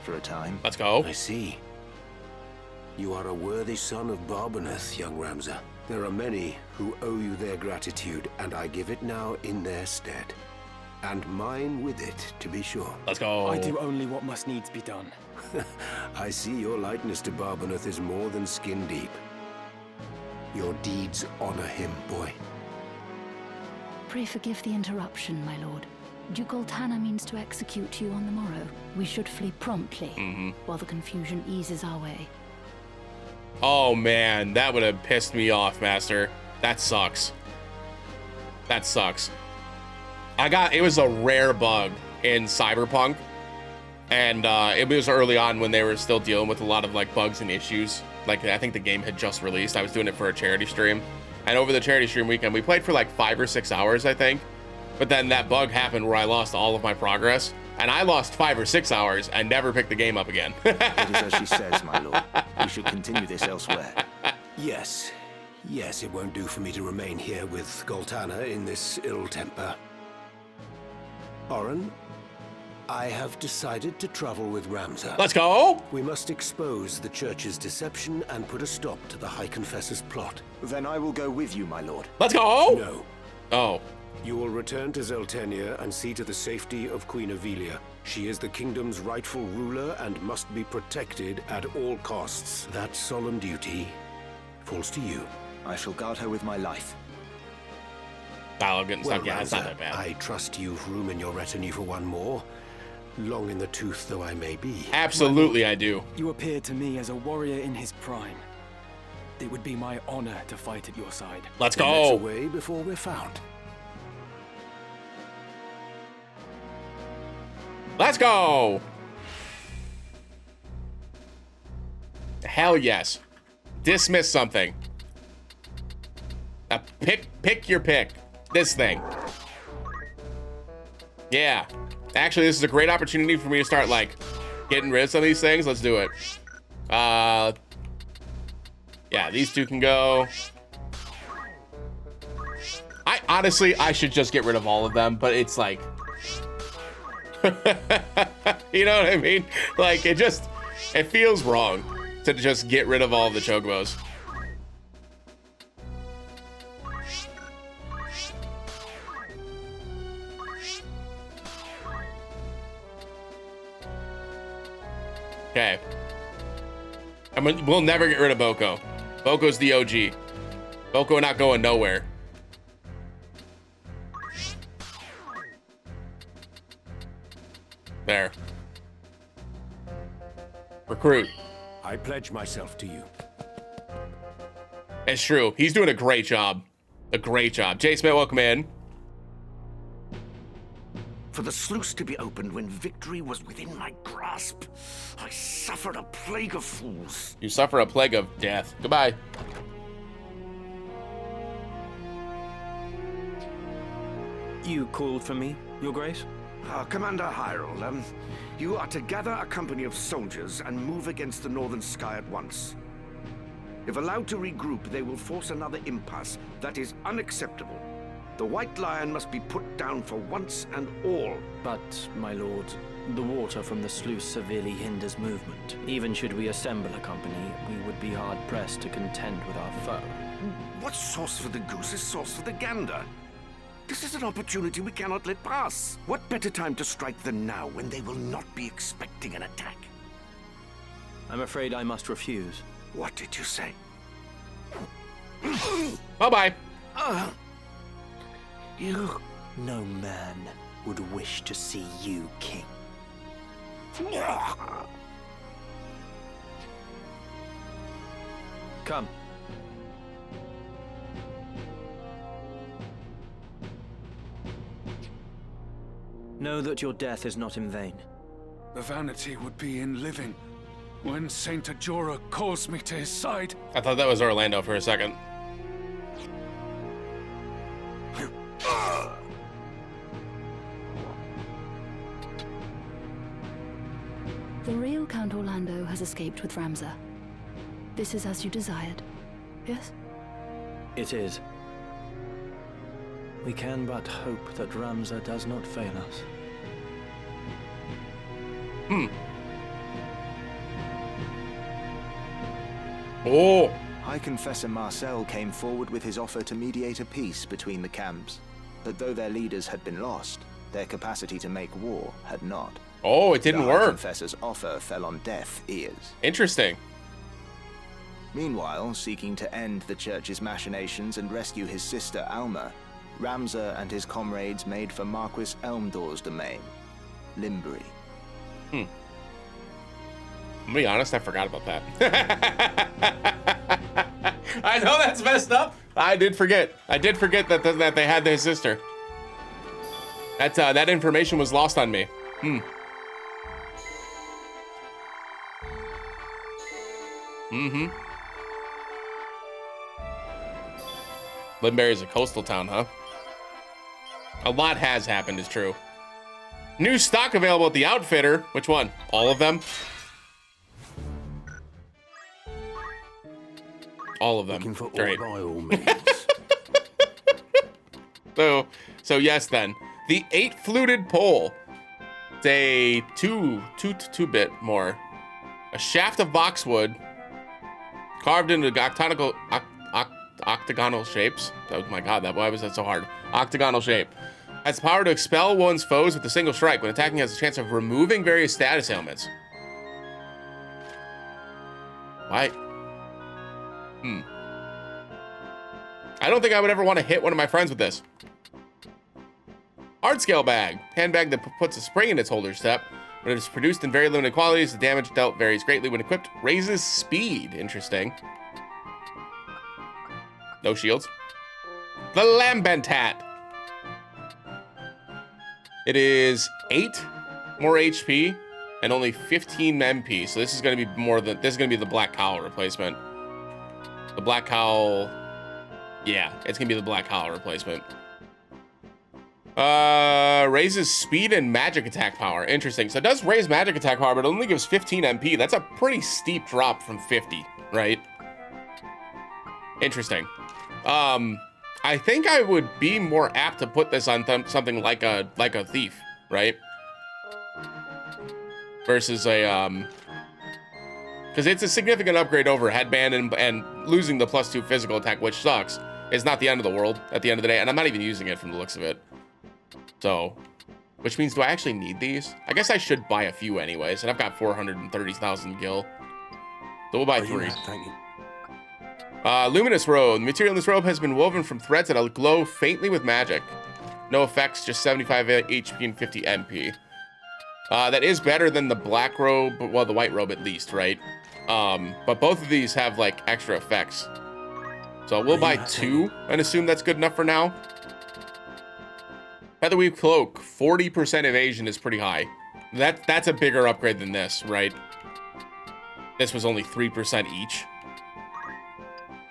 For a time. Let's go. I see. You are a worthy son of Barbaneth, young Ramza. There are many who owe you their gratitude, and I give it now in their stead. And mine with it, to be sure. Let's go. I do only what must needs be done. I see your likeness to Barbaneth is more than skin deep. Your deeds honor him, boy. Pray forgive the interruption, my lord. Duke Goltana means to execute you on the morrow. We should flee promptly, while the confusion eases our way. Oh man, that would have pissed me off, Master. That sucks. That sucks. It was a rare bug in Cyberpunk, and it was early on when they were still dealing with a lot of like bugs and issues. Like, I think the game had just released. I was doing it for a charity stream, and over the charity stream weekend, we played for like 5 or 6 hours, I think. But then that bug happened where I lost all of my progress, and I lost 5 or 6 hours and never picked the game up again. It is as she says, my lord. We should continue this elsewhere. Yes. Yes, it won't do for me to remain here with Goltana in this ill temper. Oren, I have decided to travel with Ramza. Let's go! We must expose the church's deception and put a stop to the High Confessor's plot. Then I will go with you, my lord. Let's go! No. Oh. You will return to Zeltenia and see to the safety of Queen Avelia. She is the kingdom's rightful ruler and must be protected at all costs. That solemn duty falls to you. I shall guard her with my life. Paladin stuff, yeah, it's not Ramza, that bad. I trust you've room in your retinue for one more. Long in the tooth though I may be. Absolutely, I do. You appear to me as a warrior in his prime. It would be my honor to fight at your side. Let's Then go! let's away before we're found. Let's go! Hell yes. Dismiss something. Pick your pick. This thing. Yeah. Actually, this is a great opportunity for me to start, like, getting rid of some of these things. Let's do it. Yeah, these two can go. Honestly, I should just get rid of all of them, but it's like... you know what I mean? Like, it feels wrong to just get rid of all of the chocobos. Okay. We'll never get rid of Boko. Boko's the OG. Boko not going nowhere. There. Recruit. I pledge myself to you. It's true. He's doing a great job. A great job. Jay Smith, welcome in. For the sluice to be opened when victory was within my grasp, I suffered a plague of fools. You suffer a plague of death. Goodbye. You called for me, Your Grace? Commander Hyrule, you are to gather a company of soldiers and move against the Northern Sky at once. If allowed to regroup, they will force another impasse. That is unacceptable. The White Lion must be put down for once and all. But, my lord, the water from the sluice severely hinders movement. Even should we assemble a company, we would be hard-pressed to contend with our foe. What's sauce for the goose is sauce for the gander. This is an opportunity we cannot let pass. What better time to strike than now, when they will not be expecting an attack? I'm afraid I must refuse. What did you say? Bye-bye. You... No man would wish to see you king. Come. Know that your death is not in vain. The vanity would be in living when Saint Ajora calls me to his side. I thought that was Orlando for a second. The real Count Orlando has escaped with Ramza. This is as you desired, yes? It is. We can but hope that Ramza does not fail us. Oh. High Confessor Marcel came forward with his offer to mediate a peace between the camps. But though their leaders had been lost, their capacity to make war had not. Oh, it didn't The High work. Confessor's offer fell on deaf ears. Interesting. Meanwhile, seeking to end the church's machinations and rescue his sister Alma, Ramza and his comrades made for Marquis Elmdor's domain, Limbury. I'm gonna be honest, I forgot about that. I know that's messed up. I did forget. I did forget that they had their sister. That information was lost on me. Limbury is a coastal town, huh? A lot has happened, is true. New stock available at the outfitter. Which one? All of them? All of them. Looking for Great. ore by all means. So yes then. The 8-fluted pole. It's a two bit more. A shaft of boxwood carved into octagonal shapes. Oh my god, why was that so hard? Octagonal shape. Has the power to expel one's foes with a single strike. When attacking, has a chance of removing various status ailments. Why? I don't think I would ever want to hit one of my friends with this. Hardscale bag. Handbag that puts a spring in its holder step. When it is produced in very limited quantities, the damage dealt varies greatly. When equipped, raises speed. Interesting. No shields. The Lambent hat. It is 8 more HP and only 15 MP. So this is going to be this is going to be the Black Cowl replacement. The Black Cowl. Yeah, it's going to be the Black Cowl replacement. Raises speed and magic attack power. Interesting. So it does raise magic attack power, but it only gives 15 MP. That's a pretty steep drop from 50, right? Interesting. I think I would be more apt to put this on something like a thief, right? Versus a because it's a significant upgrade over headband and losing the +2 physical attack, which sucks. It's not the end of the world at the end of the day, and I'm not even using it from the looks of it. So, which means, do I actually need these? I guess I should buy a few anyways, and I've got 430,000 gil. So we'll buy 3. Thank you. Luminous robe. The material in this robe has been woven from threads that glow faintly with magic. No effects, just 75 HP and 50 MP. That is better than the black robe, well, the white robe at least, right? But both of these have like extra effects. So we'll buy 2 and assume that's good enough for now. Featherweave cloak, 40% evasion is pretty high. That's a bigger upgrade than this, right? This was only 3% each.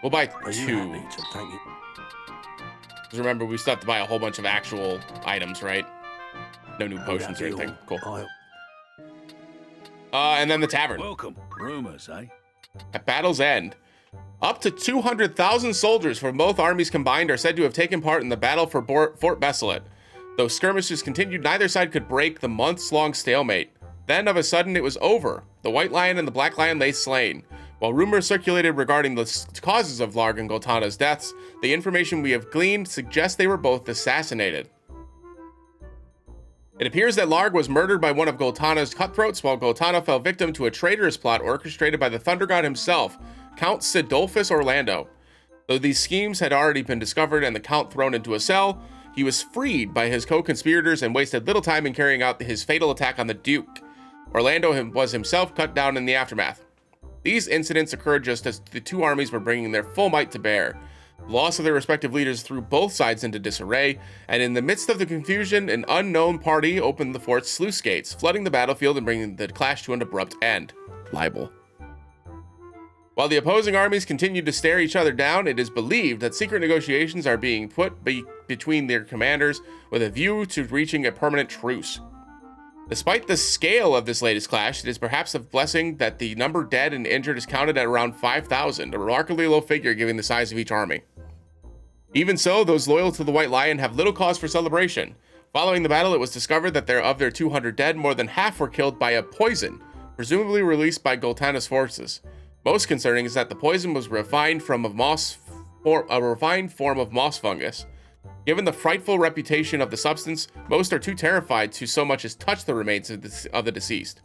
We'll buy 2. Thank you. Because remember, we still have to buy a whole bunch of actual items, right? No new potions or anything. Cool. And then the tavern. Welcome. Rumors, eh? At battle's end, up to 200,000 soldiers from both armies combined are said to have taken part in the battle for Fort Besselet. Though skirmishes continued, neither side could break the months-long stalemate. Then, of a sudden, it was over. The White Lion and the Black Lion lay slain. While rumors circulated regarding the causes of Larg and Goltana's deaths, the information we have gleaned suggests they were both assassinated. It appears that Larg was murdered by one of Goltana's cutthroats, while Goltana fell victim to a traitorous plot orchestrated by the Thunder God himself, Count Sidolphus Orlando. Though these schemes had already been discovered and the Count thrown into a cell, he was freed by his co-conspirators and wasted little time in carrying out his fatal attack on the Duke. Orlando was himself cut down in the aftermath. These incidents occurred just as the two armies were bringing their full might to bear. The loss of their respective leaders threw both sides into disarray, and in the midst of the confusion, an unknown party opened the fort's sluice gates, flooding the battlefield and bringing the clash to an abrupt end. Libel. While the opposing armies continued to stare each other down, it is believed that secret negotiations are being put between their commanders with a view to reaching a permanent truce. Despite the scale of this latest clash, it is perhaps a blessing that the number dead and injured is counted at around 5,000, a remarkably low figure given the size of each army. Even so, those loyal to the White Lion have little cause for celebration. Following the battle, it was discovered that of their 200 dead, more than half were killed by a poison, presumably released by Goltana's forces. Most concerning is that the poison was refined from a refined form of moss fungus. Given the frightful reputation of the substance, most are too terrified to so much as touch the remains of the deceased.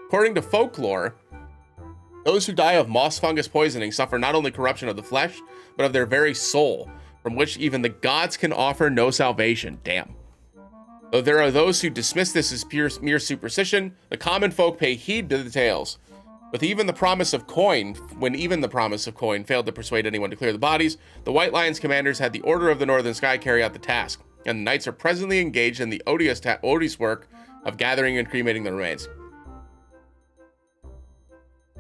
According to folklore, those who die of moss fungus poisoning suffer not only corruption of the flesh, but of their very soul, from which even the gods can offer no salvation. Damn. Though there are those who dismiss this as mere superstition, the common folk pay heed to the tales. When even the promise of coin failed to persuade anyone to clear the bodies, the White Lion's commanders had the Order of the Northern Sky carry out the task, and the knights are presently engaged in the odious work of gathering and cremating the remains.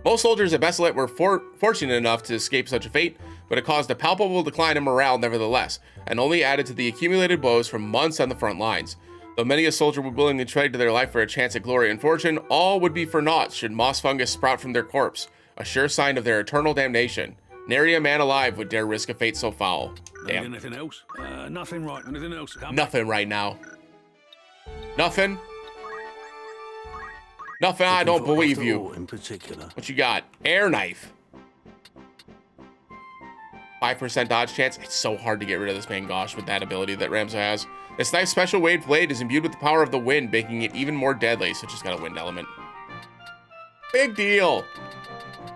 Most soldiers at Besselet were fortunate enough to escape such a fate, but it caused a palpable decline in morale nevertheless, and only added to the accumulated blows from months on the front lines. Though many a soldier would willingly trade to their life for a chance at glory and fortune, all would be for naught should moss fungus sprout from their corpse, a sure sign of their eternal damnation. Nary a man alive would dare risk a fate so foul. Damn. Anything else? Nothing right. Anything else? Nothing right now. Nothing? Nothing, I don't believe you. In particular. What you got? Air knife. 5% dodge chance. It's so hard to get rid of this main gosh with that ability that Ramza has. This knife's special wave blade is imbued with the power of the wind, making it even more deadly, so it's just got a wind element. Big deal.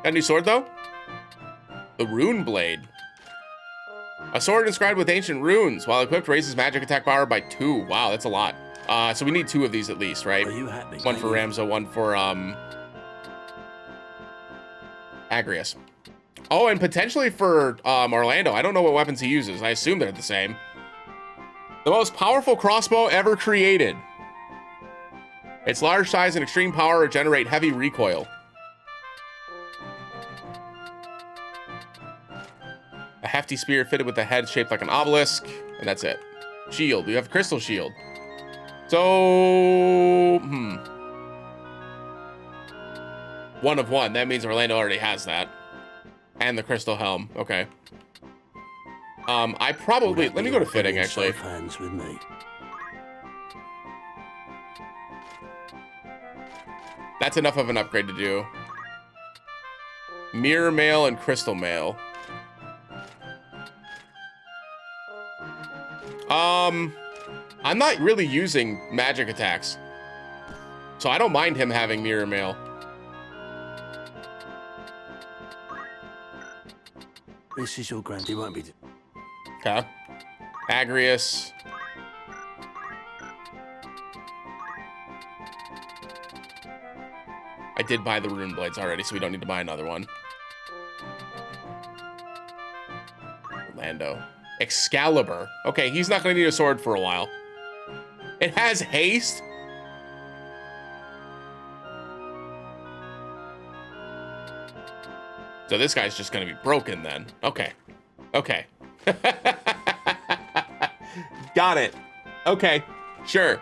Got a new sword, though? The Rune Blade. A sword inscribed with ancient runes. While equipped, raises magic attack power by 2. Wow, that's a lot. So we need 2 of these at least, right? Are you happy? One for Ramza, one for, Agrius. Oh, and potentially for, Orlando. I don't know what weapons he uses. I assume they're the same. The most powerful crossbow ever created. Its large size and extreme power generate heavy recoil. A hefty spear fitted with a head shaped like an obelisk, and that's it. Shield. We have a crystal shield. So, 1 of 1. That means Orlando already has that. And the crystal helm. Okay. I probably... Let me go to fitting, actually. Hands with me. That's enough of an upgrade to do. Mirror mail and crystal mail. I'm not really using magic attacks, so I don't mind him having mirror mail. This is your grand. He won't be. Okay. Agrius. I did buy the rune blades already, so we don't need to buy another one. Orlando. Excalibur. Okay, he's not going to need a sword for a while. It has haste? So this guy's just going to be broken then. Okay. Okay. Got it. Okay. Sure.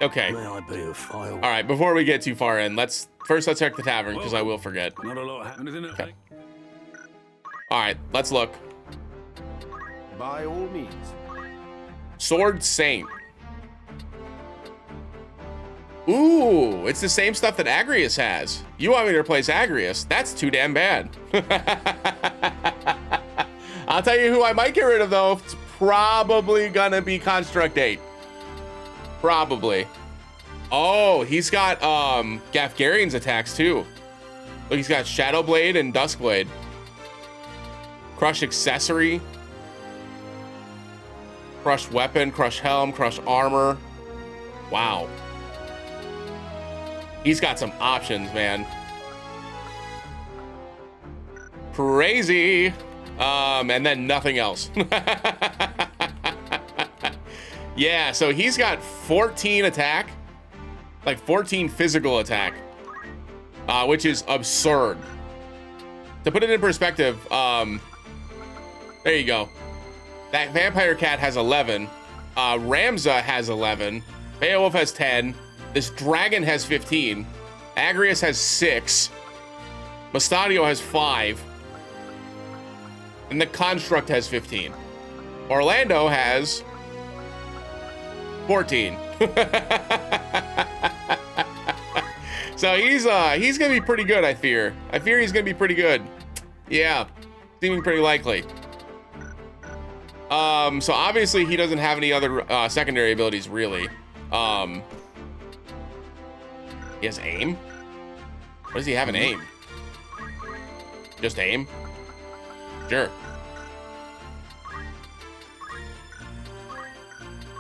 Okay. May I be a file? All right, before we get too far in, let's check the tavern, because I will forget. Not a lot happening, okay. All right, let's look. By all means. Sword Saint. Ooh, it's the same stuff that Agrius has. You want me to replace Agrius? That's too damn bad. I'll tell you who I might get rid of, though. It's probably gonna be Construct 8. Probably. Oh, he's got Gafgarian's attacks, too. Look, he's got Shadow Blade and Dusk Blade. Crush Accessory. Crush Weapon, Crush Helm, Crush Armor. Wow. He's got some options, man. Crazy. And then nothing else. Yeah, so he's got 14 attack. Like 14 physical attack. Which is absurd. To put it in perspective, there you go. That Vampire Cat has 11. Ramza has 11. Beowulf has 10. This dragon has 15. Agrius has 6. Mustadio has 5. And the Construct has 15. Orlando has 14. So he's gonna be pretty good, I fear. I fear he's gonna be pretty good. Yeah, seeming pretty likely. So obviously he doesn't have any other secondary abilities really. He has aim? What does he have in aim? Just aim? Sure.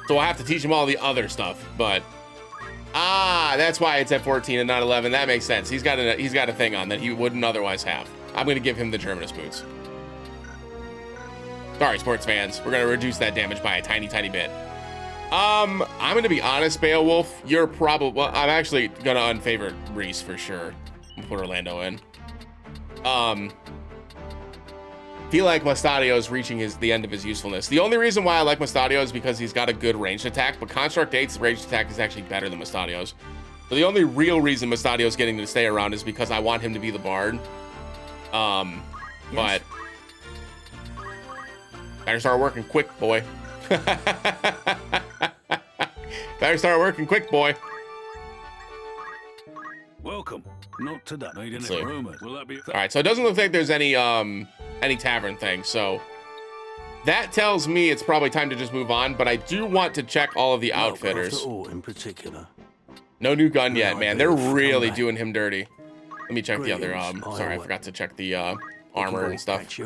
So we'll have to teach him all the other stuff, but that's why it's at 14 and not 11. That makes sense. He's got a thing on that he wouldn't otherwise have. I'm gonna give him the Terminus boots. Sorry, sports fans. We're gonna reduce that damage by a tiny, tiny bit. I'm gonna be honest, Beowulf. You're probably. Well, I'm actually gonna unfavor Reese for sure. I'll put Orlando in. Feel like Mustadio is reaching the end of his usefulness. The only reason why I like Mustadio is because he's got a good ranged attack, but Construct 8's ranged attack is actually better than Mustadio's. So the only real reason Mustadio's getting to stay around is because I want him to be the Bard. But better start working quick, boy. Better start working quick, boy. Welcome. Not today. Need any rumors. Will that be? All right, so it doesn't look like there's any tavern thing. So that tells me it's probably time to just move on. But I do want to check all of the outfitters. In particular. No new gun yet, man. They're really doing him dirty. Let me check the other. Sorry, I forgot to check the armor and stuff.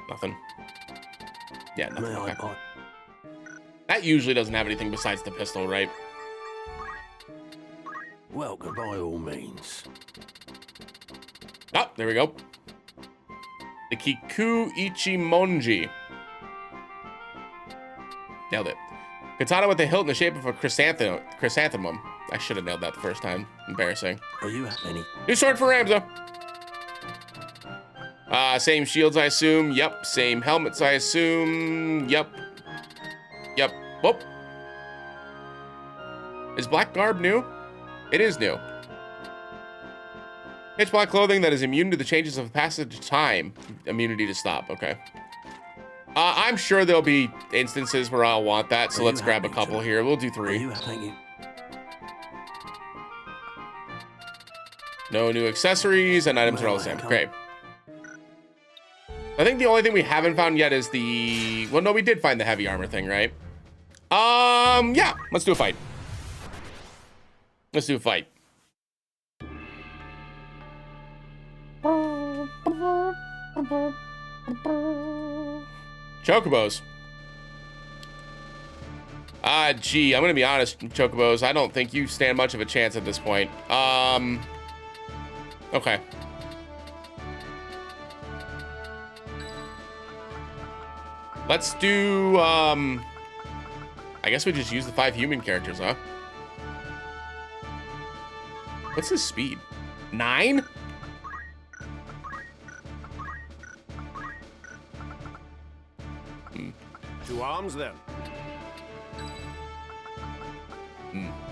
Nothing. Yeah, nothing. Okay. That usually doesn't have anything besides the pistol, right? Welcome by all means. Oh, there we go. The Kiku Ichimonji. Nailed it. Katana with a hilt in the shape of a chrysanthemum. I should have nailed that the first time. Embarrassing. Are you any? New sword for Ramza. Same shields, I assume. Yep. Same helmets, I assume. Yep. Yep. Whoop. Is black garb new? It is new. Pitch black clothing that is immune to the changes of passage of time. Immunity to stop. Okay. I'm sure there'll be instances where I'll want that, so let's grab a couple here. We'll do 3. No new accessories, and items are all the same. Great. I think the only thing we haven't found yet is the... Well, no, we did find the heavy armor thing, right? Yeah. Let's do a fight. Let's do a fight. Chocobos. Gee, I'm gonna be honest, Chocobos. I don't think you stand much of a chance at this point. Okay. Let's do, I guess we just use the 5 human characters, huh? What's his speed? 9? To arms, then.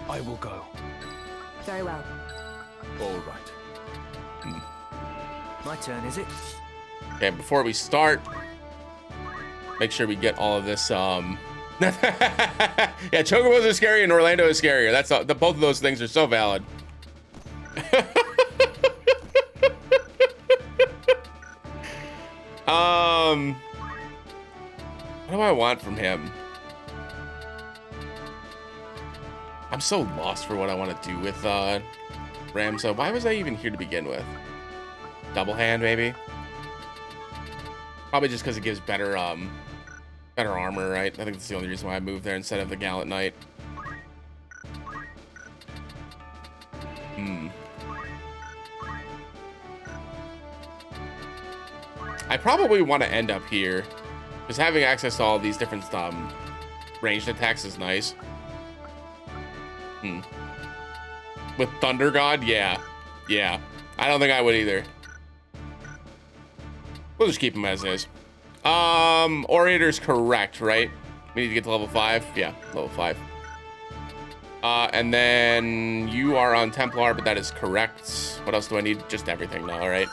I will go. Very well. All right. My turn, is it? Okay, before we start, make sure we get all of this, Yeah, Chocobos are scary and Orlando is scarier. That's all, both of those things are so valid. What do I want from him? I'm so lost for what I want to do with Ramza. Why was I even here to begin with? Double hand, maybe? Probably just because it gives better better armor, right? I think that's the only reason why I moved there instead of the Gallant Knight. I probably want to end up here, because having access to all these different ranged attacks is nice. With Thunder God, yeah. I don't think I would either. We'll just keep him as is. Orator's correct, right? We need to get to level 5. Yeah, level 5. And then you are on Templar, but that is correct. What else do I need? Just everything now, all right?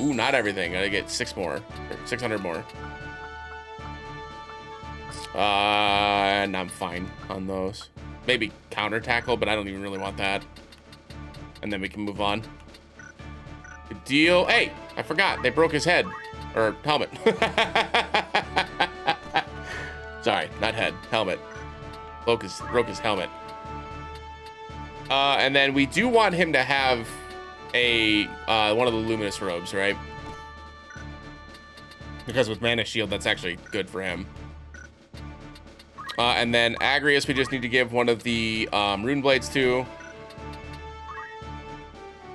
Ooh, not everything. I gotta get 6 more, or 600 more. And I'm fine on those. Maybe counter tackle, but I don't even really want that. And then we can move on. Good deal. Hey, I forgot. They broke his head. Or helmet. Sorry, not head. Helmet. Broke his helmet. And then we do want him to have a one of the luminous robes, right? Because with Mana Shield, that's actually good for him. And then Agrius, we just need to give one of the rune blades to.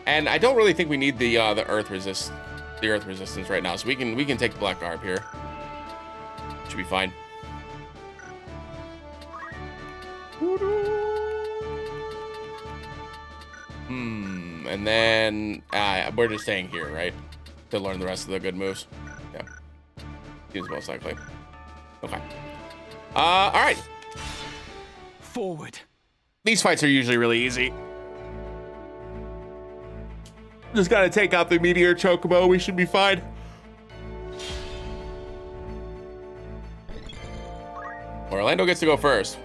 And I don't really think we need the earth resistance right now, so we can take the black garb here. Should be fine. And then we're just staying here, right? To learn the rest of the good moves. Yeah. Seems most likely. Okay. All right. Forward. These fights are usually really easy. Just gotta take out the meteor chocobo. We should be fine. Orlando gets to go first.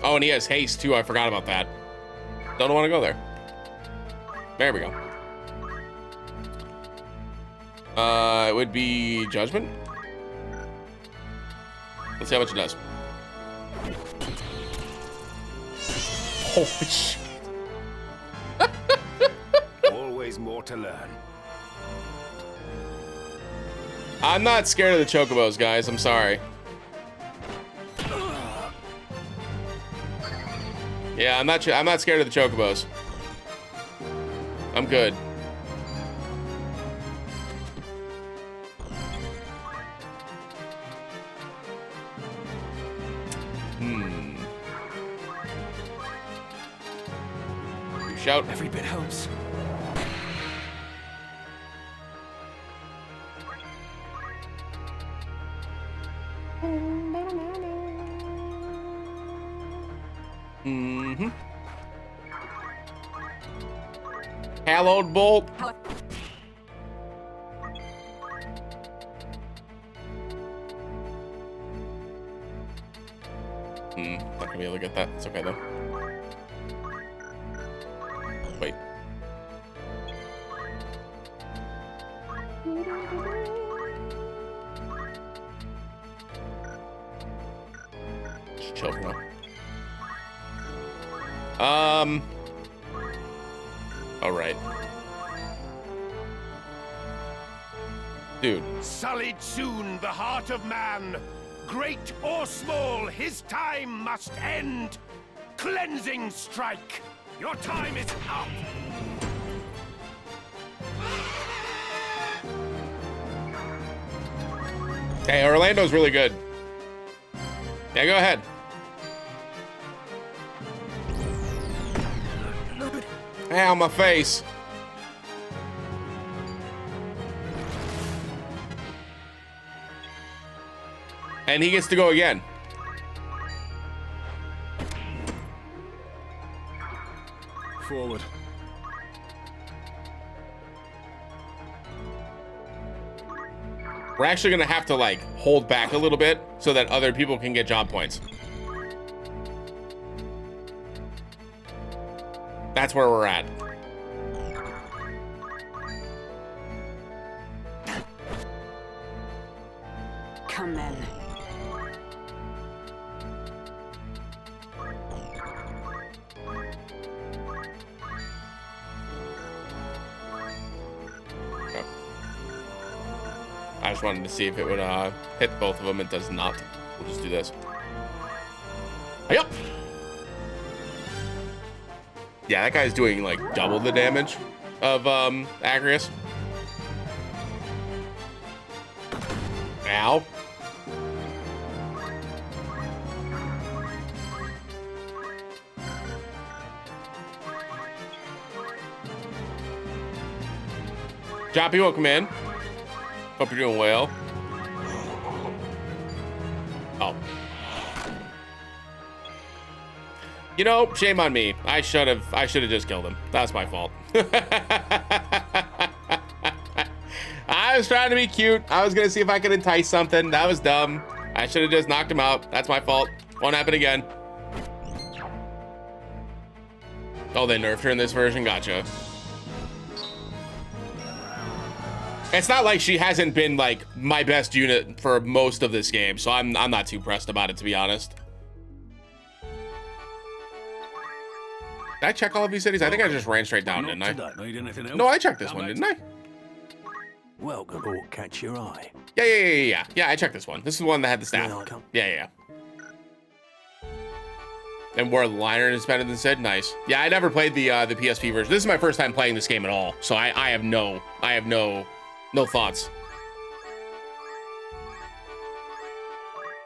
Oh, and he has haste too. I forgot about that. Don't want to go there. There we go. It would be Judgment. Let's see how much it does. Holy shit. Always more to learn. I'm not scared of the chocobos, guys. I'm sorry. Yeah, I'm not scared of the chocobos. I'm good. You shout. Every bit helps. Hallowed bolt. Not gonna be able to get that. It's okay though. Wait. Just chill for now. All right. Dude. Sullied soon the heart of man. Great or small, his time must end. Cleansing strike. Your time is up. Hey, Orlando's really good. Yeah, go ahead. Ow, my face. And he gets to go again. Forward. We're actually gonna have to like hold back a little bit so that other people can get job points. That's where we're at. Come then. Okay. I just wanted to see if it would hit both of them. It does not. We'll just do this. Yep. Yeah, that guy's doing like double the damage of Agrius. Ow. Joppy, welcome in. Hope you're doing well. Oh. You know, shame on me. I should have just killed him. That's my fault. I was trying to be cute. I was gonna see if I could entice something. That was dumb. I should have just knocked him out. That's my fault. Won't happen again. Oh, they nerfed her in this version? Gotcha. It's not like she hasn't been like my best unit for most of this game, so I'm not too pressed about it, to be honest. Did I check all of these cities? I think I just ran straight down, didn't I? No, I checked this one, didn't I? Welcome. Or catch your eye. Yeah. I checked this one. This is the one that had the staff. Yeah. And where the liner is better than Sid. Nice. Yeah, I never played the PSP version. This is my first time playing this game at all, so I have no thoughts.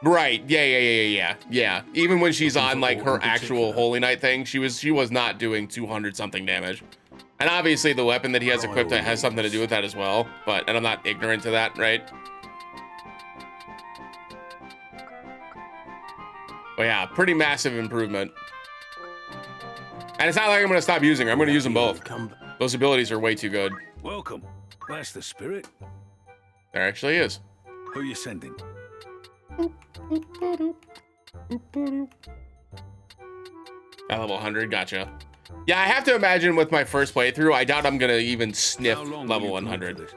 Right. Yeah. Even when she's on like her actual Holy Knight thing, she was not doing 200 something damage. And obviously the weapon that he has equipped has something to do with that as well. And I'm not ignorant to that, right? But yeah, pretty massive improvement. And it's not like I'm gonna stop using her. I'm gonna use them both. Those abilities are way too good. Welcome. That's the spirit. There actually is. Who are you sending? At level 100, gotcha. Yeah, I have to imagine with my first playthrough, I doubt I'm gonna even sniff level 100.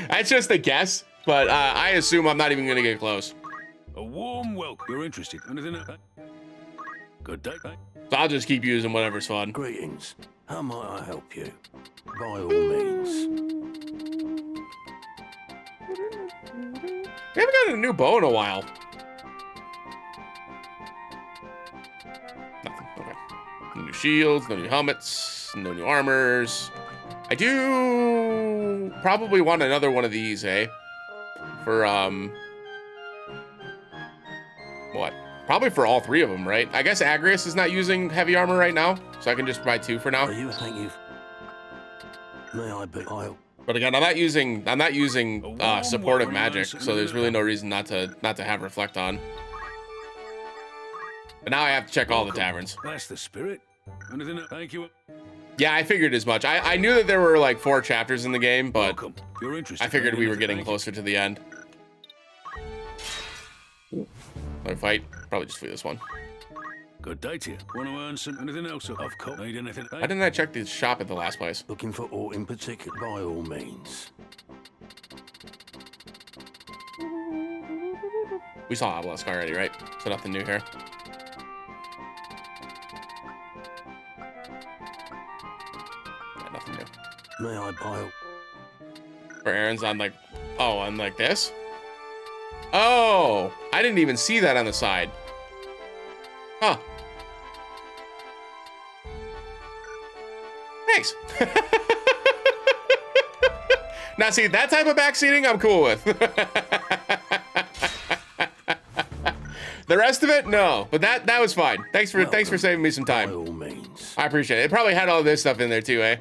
That's just a guess, but I assume I'm not even gonna get close. A warm welcome. You're interested? Anything? Good day. So I'll just keep using whatever's fun. Greetings. How might I help you? By all means. We haven't gotten a new bow in a while. Nothing. Okay. No new shields, no new helmets, no new armors. I do probably want another one of these, eh? For what? Probably for all three of them, right? I guess Agrius is not using heavy armor right now, so I can just buy two for now. Thank you. May I be? But again, I'm not using supportive magic, so there's really no reason not to have reflect on. But now I have to check all the taverns. That's the spirit. Anything? Thank you. Yeah, I figured as much. I knew that there were like 4 chapters in the game, but You're interested. I figured we were getting closer to the end. Another fight. Probably just flee this one. Good day to you. Want to earn some? Anything else? Of course. Need anything? Why didn't I check the shop at the last place? Looking for aught in particular? By all means. We saw Obelisk already, right? So nothing new here. Yeah, nothing new. May I buy? For Aaron's on like, oh, on like this? Oh, I didn't even see that on the side. Huh. Thanks. Now see, that type of backseating I'm cool with. The rest of it, no. But that was fine. Thanks for saving me some time. By all means. I appreciate it. It probably had all this stuff in there too, eh?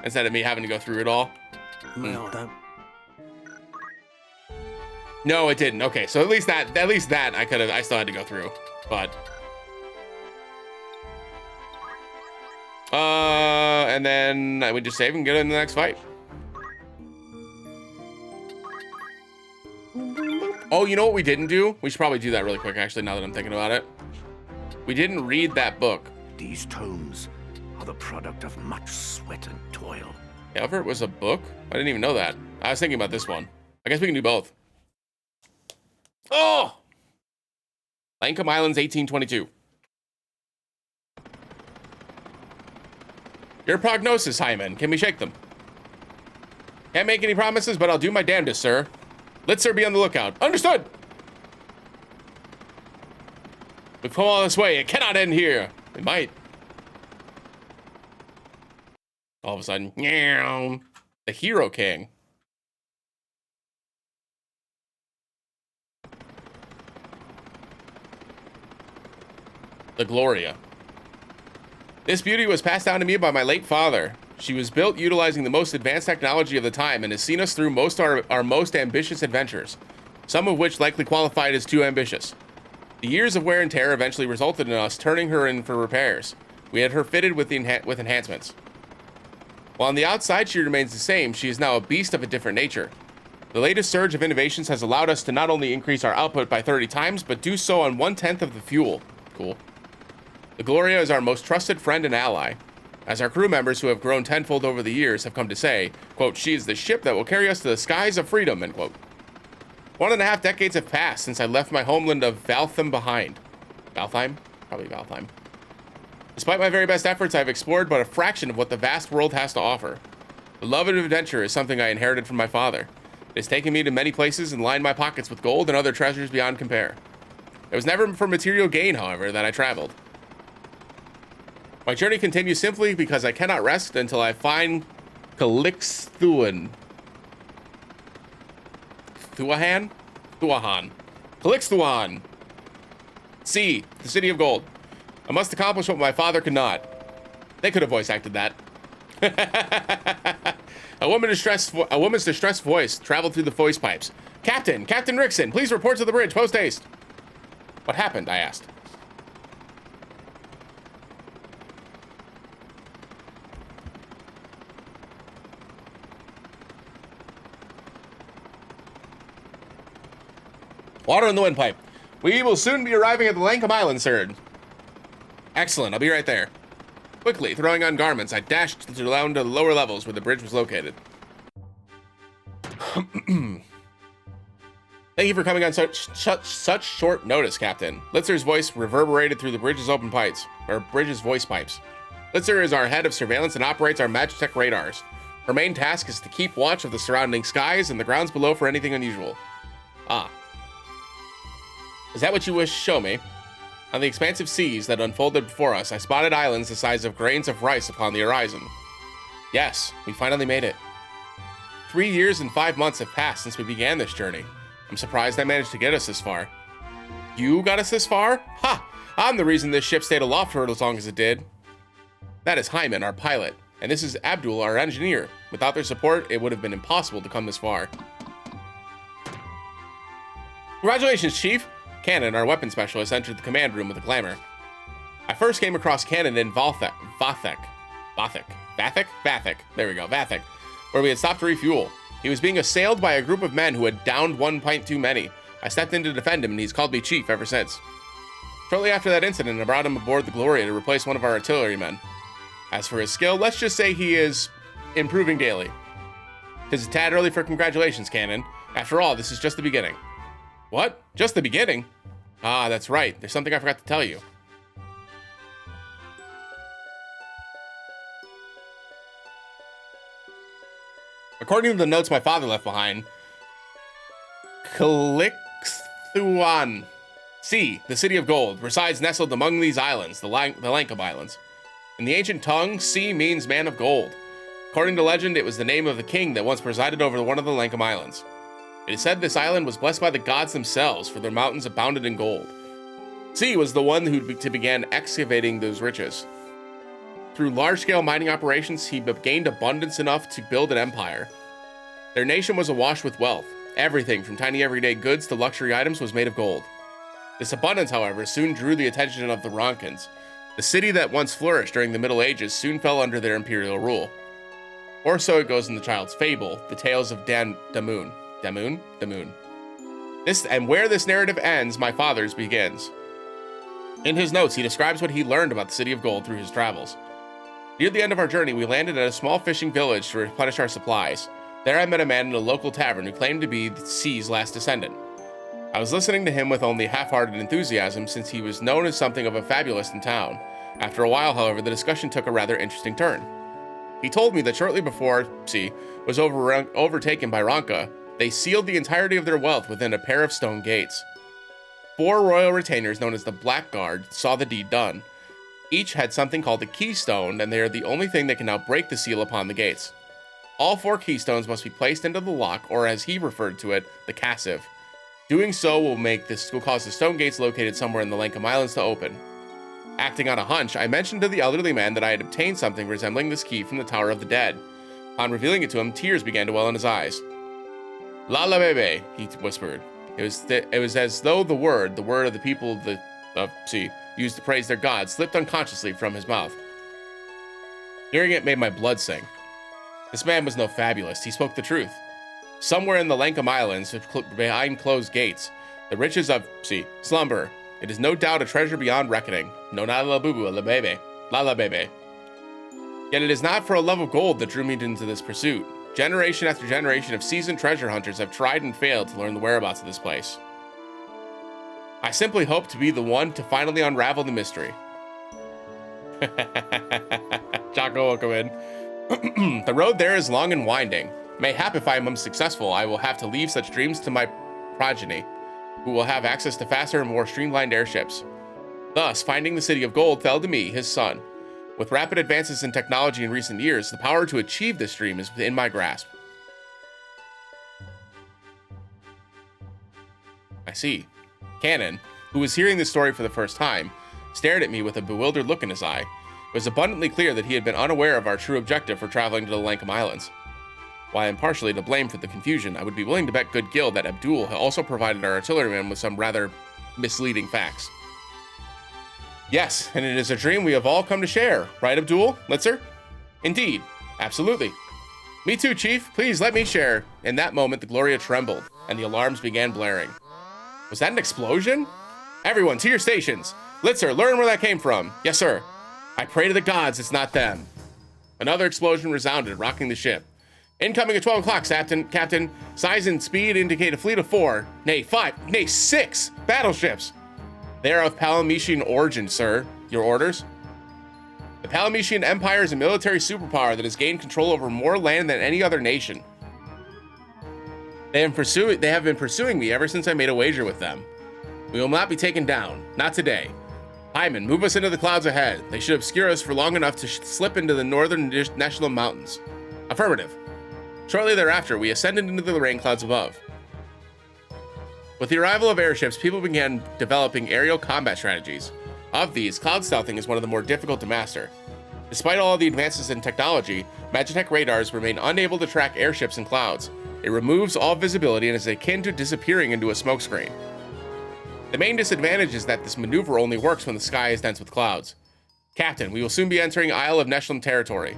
Instead of me having to go through it all. No, it didn't. Okay, so at least that I still had to go through. But and then I would just save and get in the next fight. Oh, you know what we didn't do? We should probably do that really quick, actually, now that I'm thinking about it. We didn't read that book. These tomes are the product of much sweat and toil. Everett was a book? I didn't even know that. I was thinking about this one. I guess we can do both. Oh! Lankham Islands, 1822. Your prognosis, Hyman. Can we shake them? Can't make any promises, but I'll do my damnedest, sir. Let sir be on the lookout. Understood! We've come all this way. It cannot end here. It might. All of a sudden, meow. The Hero King. The Gloria. This beauty was passed down to me by my late father. She was built utilizing the most advanced technology of the time and has seen us through most our most ambitious adventures, some of which likely qualified as too ambitious. The years of wear and tear eventually resulted in us turning her in for repairs. We had her fitted with enhancements. While on the outside she remains the same, she is now a beast of a different nature. The latest surge of innovations has allowed us to not only increase our output by 30 times, but do so on 1/10 of the fuel. Cool. The Gloria is our most trusted friend and ally. As our crew members who have grown tenfold over the years have come to say, quote, she is the ship that will carry us to the skies of freedom, end quote. 1.5 decades have passed since I left my homeland of Valtham behind. Valtheim? Probably Valtheim. Despite my very best efforts, I've explored but a fraction of what the vast world has to offer. The love of adventure is something I inherited from my father. It has taken me to many places and lined my pockets with gold and other treasures beyond compare. It was never for material gain, however, that I traveled. My journey continues simply because I cannot rest until I find Calixthuan. Thuahan? Thuahan. Calixthuan. C, the City of Gold. I must accomplish what my father could not. They could have voice acted that. A woman's distressed voice traveled through the voice pipes. Captain Rickson, please report to the bridge, post haste. What happened? I asked. Water in the windpipe. We will soon be arriving at the Lankham Island, sir. Excellent, I'll be right there. Quickly, throwing on garments, I dashed down to the lower levels where the bridge was located. Thank you for coming on such short notice, Captain. Litzer's voice reverberated through the bridge's open pipes, or bridge's voice pipes. Litzer is our head of surveillance and operates our Magitech radars. Her main task is to keep watch of the surrounding skies and the grounds below for anything unusual. Ah. Is that what you wish to show me? On the expansive seas that unfolded before us, I spotted islands the size of grains of rice upon the horizon. Yes, we finally made it. 3 years and 5 months have passed since we began this journey. I'm surprised I managed to get us this far. You got us this far? Ha! I'm the reason this ship stayed aloft for as long as it did. That is Hyman, our pilot, and this is Abdul, our engineer. Without their support, it would have been impossible to come this far. Congratulations, Chief! Cannon, our weapon specialist, entered the command room with a clamor. I first came across Cannon in Vathek. There we go, Vathek, where we had stopped to refuel. He was being assailed by a group of men who had downed 1 pint too many. I stepped in to defend him, and he's called me Chief ever since. Shortly after that incident, I brought him aboard the Gloria to replace one of our artillerymen. As for his skill, let's just say he is improving daily. 'Tis a tad early for congratulations, Cannon. After all, this is just the beginning. What? Just the beginning? Ah, that's right. There's something I forgot to tell you. According to the notes my father left behind, Calixthuan C, the City of Gold, resides nestled among these islands, the Lankham Islands. In the ancient tongue, C means man of gold. According to legend, it was the name of the king that once presided over one of the Lankham Islands. It is said this island was blessed by the gods themselves, for their mountains abounded in gold. C was the one who began excavating those riches. Through large-scale mining operations, he gained abundance enough to build an empire. Their nation was awash with wealth. Everything from tiny everyday goods to luxury items was made of gold. This abundance, however, soon drew the attention of the Ronkins. The city that once flourished during the Middle Ages soon fell under their imperial rule. Or so it goes in the child's fable, The Tales of Damoon. Damoon. And where this narrative ends, my father's begins. In his notes, he describes what he learned about the City of Gold through his travels. Near the end of our journey, we landed at a small fishing village to replenish our supplies. There I met a man in a local tavern who claimed to be the C's last descendant. I was listening to him with only half-hearted enthusiasm since he was known as something of a fabulist in town. After a while, however, the discussion took a rather interesting turn. He told me that shortly before C was overtaken by Ronka, they sealed the entirety of their wealth within a pair of stone gates. 4 royal retainers known as the Black Guard saw the deed done. Each had something called a keystone, and they are the only thing that can now break the seal upon the gates. All 4 keystones must be placed into the lock, or as he referred to it, the cassive. Doing so will cause the stone gates located somewhere in the Lankham Islands to open. Acting on a hunch, I mentioned to the elderly man that I had obtained something resembling this key from the Tower of the Dead. Upon revealing it to him, tears began to well in his eyes. La la bebe, he whispered. It was as though the word of the people used to praise their god, slipped unconsciously from his mouth. Hearing it made my blood sing. This man was no fabulist, he spoke the truth. Somewhere in the Lankum Islands, behind closed gates, the riches of, slumber. It is no doubt a treasure beyond reckoning. No, not la boo la bebe. La la bebe. Yet it is not for a love of gold that drew me into this pursuit. Generation after generation of seasoned treasure hunters have tried and failed to learn the whereabouts of this place. I simply hope to be the one to finally unravel the mystery. Jocko will come in. The road there is long and winding. Mayhap if I am unsuccessful, I will have to leave such dreams to my progeny, who will have access to faster and more streamlined airships. Thus, finding the City of Gold fell to me, his son. With rapid advances in technology in recent years, the power to achieve this dream is within my grasp. I see. Cannon, who was hearing this story for the first time, stared at me with a bewildered look in his eye. It was abundantly clear that he had been unaware of our true objective for traveling to the Lankum Islands. While I am partially to blame for the confusion, I would be willing to bet good gill that Abdul had also provided our artilleryman with some rather misleading facts. Yes, and it is a dream we have all come to share, right, Abdul? Litzer? Indeed, absolutely. Me too, Chief. Please let me share. In that moment, the Gloria trembled, and the alarms began blaring. Was that an explosion? Everyone, to your stations. Litzer, learn where that came from. Yes, sir. I pray to the gods it's not them. Another explosion resounded, rocking the ship. Incoming at 12 o'clock, Captain. Size and speed indicate a fleet of 4, nay 5, nay 6 battleships. They are of Palametian origin, sir. Your orders? The Palametian Empire is a military superpower that has gained control over more land than any other nation. They have been pursuing me ever since I made a wager with them. We will not be taken down. Not today. Hyman, move us into the clouds ahead. They should obscure us for long enough to slip into the northern national mountains. Affirmative. Shortly thereafter, we ascended into the rain clouds above. With the arrival of airships, people began developing aerial combat strategies. Of these, cloud stealthing is one of the more difficult to master. Despite all of the advances in technology, Magitech radars remain unable to track airships in clouds. It removes all visibility and is akin to disappearing into a smokescreen. The main disadvantage is that this maneuver only works when the sky is dense with clouds. Captain, we will soon be entering Isle of Neshlum territory.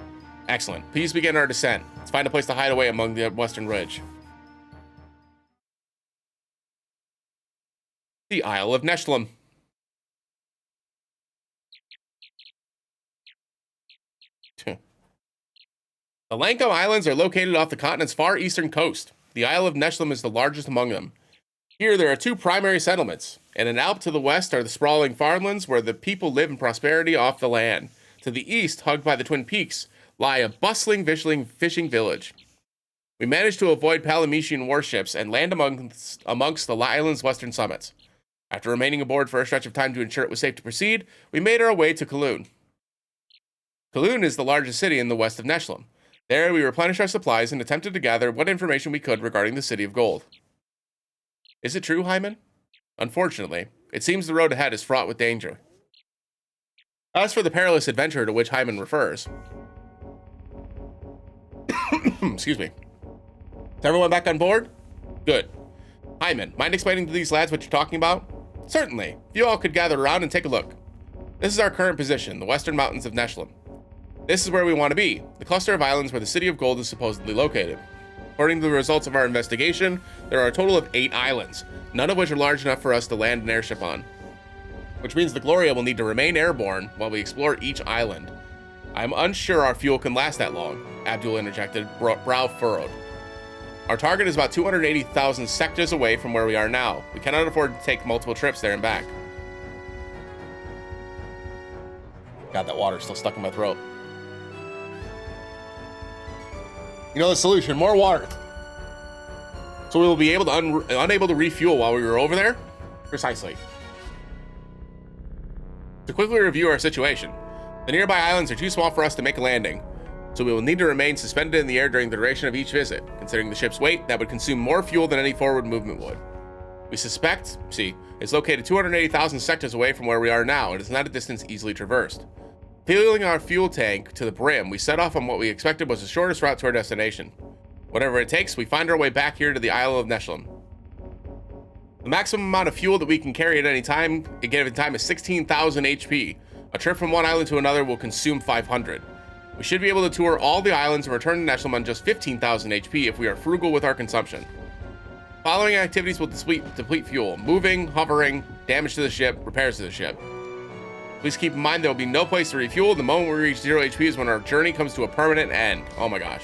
Excellent. Please begin our descent. Let's find a place to hide away among the western ridge. The Isle of Neshlum. The Lankum Islands are located off the continent's far eastern coast. The Isle of Neshlum is the largest among them. Here there are 2 primary settlements. In an alp to the west are the sprawling farmlands where the people live in prosperity off the land. To the east, hugged by the Twin Peaks, lie a bustling fishing village. We managed to avoid Palametian warships and land amongst the island's western summits. After remaining aboard for a stretch of time to ensure it was safe to proceed, we made our way to Kowloon. Kowloon is the largest city in the west of Neshlum. There we replenished our supplies and attempted to gather what information we could regarding the City of Gold. Is it true, Hyman? Unfortunately, it seems the road ahead is fraught with danger. As for the perilous adventure to which Hyman refers... Excuse me. Is everyone back on board? Good. Hyman, mind explaining to these lads what you're talking about? Certainly. If you all could gather around and take a look. This is our current position, the western mountains of Neshlum. This is where we want to be, the cluster of islands where the City of Gold is supposedly located. According to the results of our investigation, there are a total of 8 islands, none of which are large enough for us to land an airship on. Which means the Gloria will need to remain airborne while we explore each island. I'm unsure our fuel can last that long, Abdul interjected, brow furrowed. Our target is about 280,000 sectas away from where we are now. We cannot afford to take multiple trips there and back. God, that water's still stuck in my throat. You know the solution, more water. So we will be able to unable to refuel while we were over there? Precisely. To quickly review our situation, the nearby islands are too small for us to make a landing, so we will need to remain suspended in the air during the duration of each visit. Considering the ship's weight, that would consume more fuel than any forward movement would. We suspect, see, it's located 280,000 sectors away from where we are now. It is not a distance easily traversed. Filling our fuel tank to the brim, we set off on what we expected was the shortest route to our destination. Whatever it takes, we find our way back here to the Isle of Neshlum. The maximum amount of fuel that we can carry at any time, at given time, is 16,000 HP. A trip from one island to another will consume 500. We should be able to tour all the islands and return to Neshlum on just 15,000 HP if we are frugal with our consumption. Following activities will deplete fuel: moving, hovering, damage to the ship, repairs to the ship. Please keep in mind there will be no place to refuel. The moment we reach 0 HP is when our journey comes to a permanent end. Oh my gosh.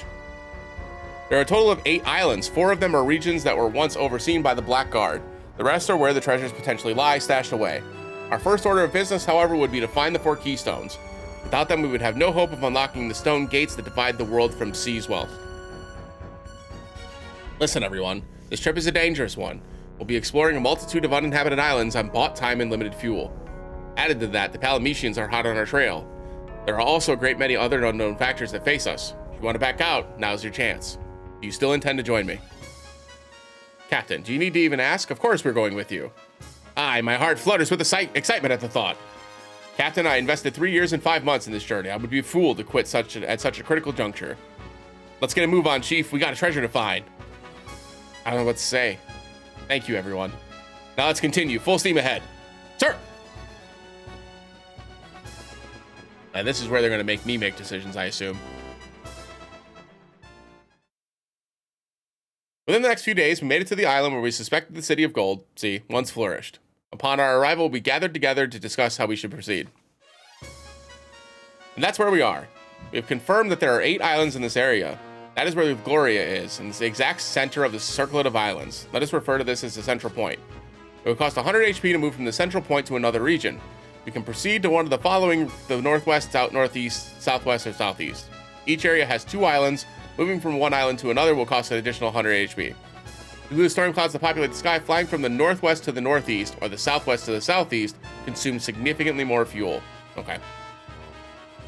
There are a total of 8 islands. 4 of them are regions that were once overseen by the Black Guard. The rest are where the treasures potentially lie, stashed away. Our first order of business, however, would be to find the 4 keystones. Without them, we would have no hope of unlocking the stone gates that divide the world from sea's wealth. Listen, everyone. This trip is a dangerous one. We'll be exploring a multitude of uninhabited islands on bought time and limited fuel. Added to that, the Palametians are hot on our trail. There are also a great many other unknown factors that face us. If you want to back out, now's your chance. Do you still intend to join me? Captain, do you need to even ask? Of course we're going with you. Aye, my heart flutters with excitement at the thought. Captain, I invested 3 years and 5 months in this journey. I would be a fool to quit at such a critical juncture. Let's get a move on, Chief. We got a treasure to find. I don't know what to say. Thank you, everyone. Now let's continue. Full steam ahead. Sir! And this is where they're going to make me make decisions, I assume. Within the next few days, we made it to the island where we suspected the city of gold, see, once flourished. Upon our arrival, we gathered together to discuss how we should proceed. And that's where we are. We have confirmed that there are 8 islands in this area. That is where Gloria is, and it's the exact center of the circlet of islands. Let us refer to this as the central point. It will cost 100 HP to move from the central point to another region. We can proceed to one of the following: the northwest, south, northeast, southwest, or southeast. Each area has 2 islands. Moving from one island to another will cost an additional 100 HP. We lose storm clouds to populate the sky. Flying from the northwest to the northeast or the southwest to the southeast consumes significantly more fuel. Okay.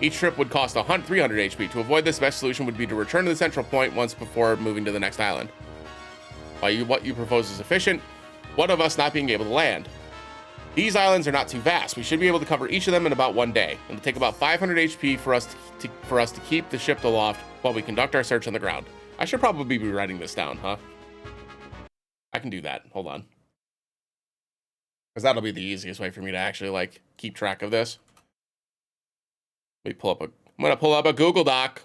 Each trip would cost 300 HP. To avoid this, the best solution would be to return to the central point once before moving to the next island. While what you propose is efficient, what of us not being able to land? These islands are not too vast. We should be able to cover each of them in about 1 day. It'll take about 500 HP for us to keep the ship aloft while we conduct our search on the ground. I should probably be writing this down, huh? I can do that. Hold on. Because that'll be the easiest way for me to actually, like, keep track of this. Let me pull up I'm going to pull up a Google Doc.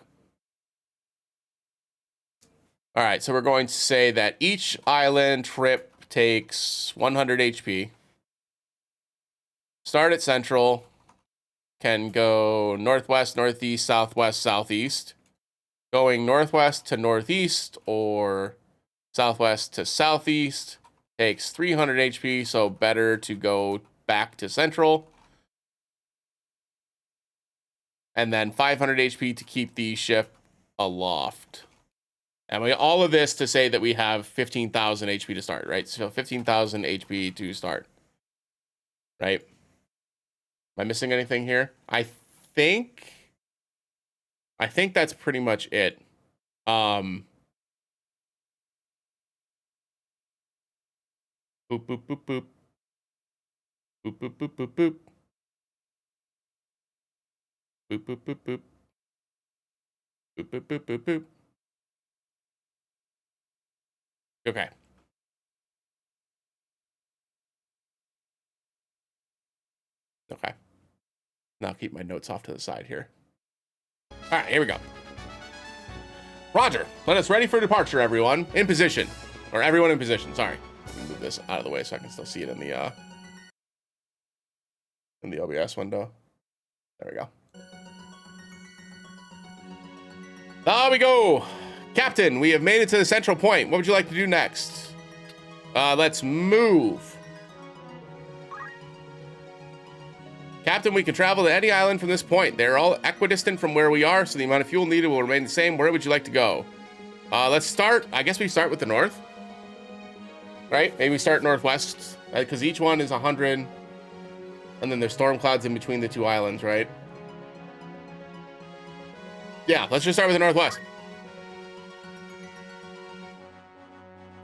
All right, so we're going to say that each island trip takes 100 HP. Start at central. Can go northwest, northeast, southwest, southeast. Going northwest to northeast or southwest to southeast takes 300 HP, so better to go back to central. And then 500 HP to keep the ship aloft. And all of this to say that we have 15,000 HP to start, right? So 15,000 HP to start, right? Am I missing anything here? I think that's pretty much it. Boop, boop, boop, boop. Boop, boop, boop, boop, boop. Boop, boop, boop, boop. Boop, boop, boop, boop, boop. Okay. Okay. Now keep my notes off to the side here. All right, here we go. Roger. Let us ready for departure, everyone. In position. Or everyone in position, sorry. Let me move this out of the way so I can still see it in the OBS window. There we go. There we go. Captain, we have made it to the central point. What would you like to do next? Let's move. Captain, we can travel to any island from this point. They're all equidistant from where we are, so the amount of fuel needed will remain the same. Where would you like to go? Let's start. I guess we start with the north. Right? Maybe we start northwest, because each one is 100. And then there's storm clouds in between the 2 islands, right? Yeah, let's just start with the northwest.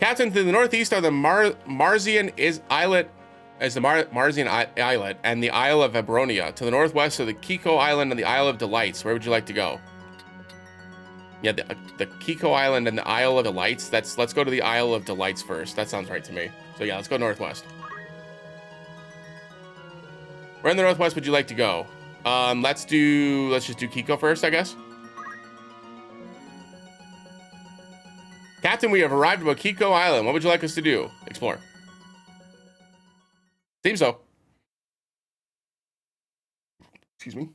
Captain, to the northeast are the Marzian Islet, Marzian Islet and the Isle of Abronia. To the northwest are the Kiko Island and the Isle of Delights. Where would you like to go? Yeah, the Kiko Island and the Isle of Delights. Let's go to the Isle of Delights first. That sounds right to me. So yeah, let's go northwest. Where in the northwest would you like to go? Let's just do Kiko first, I guess. Captain, we have arrived at Kiko Island. What would you like us to do? Explore. Seems so. Excuse me.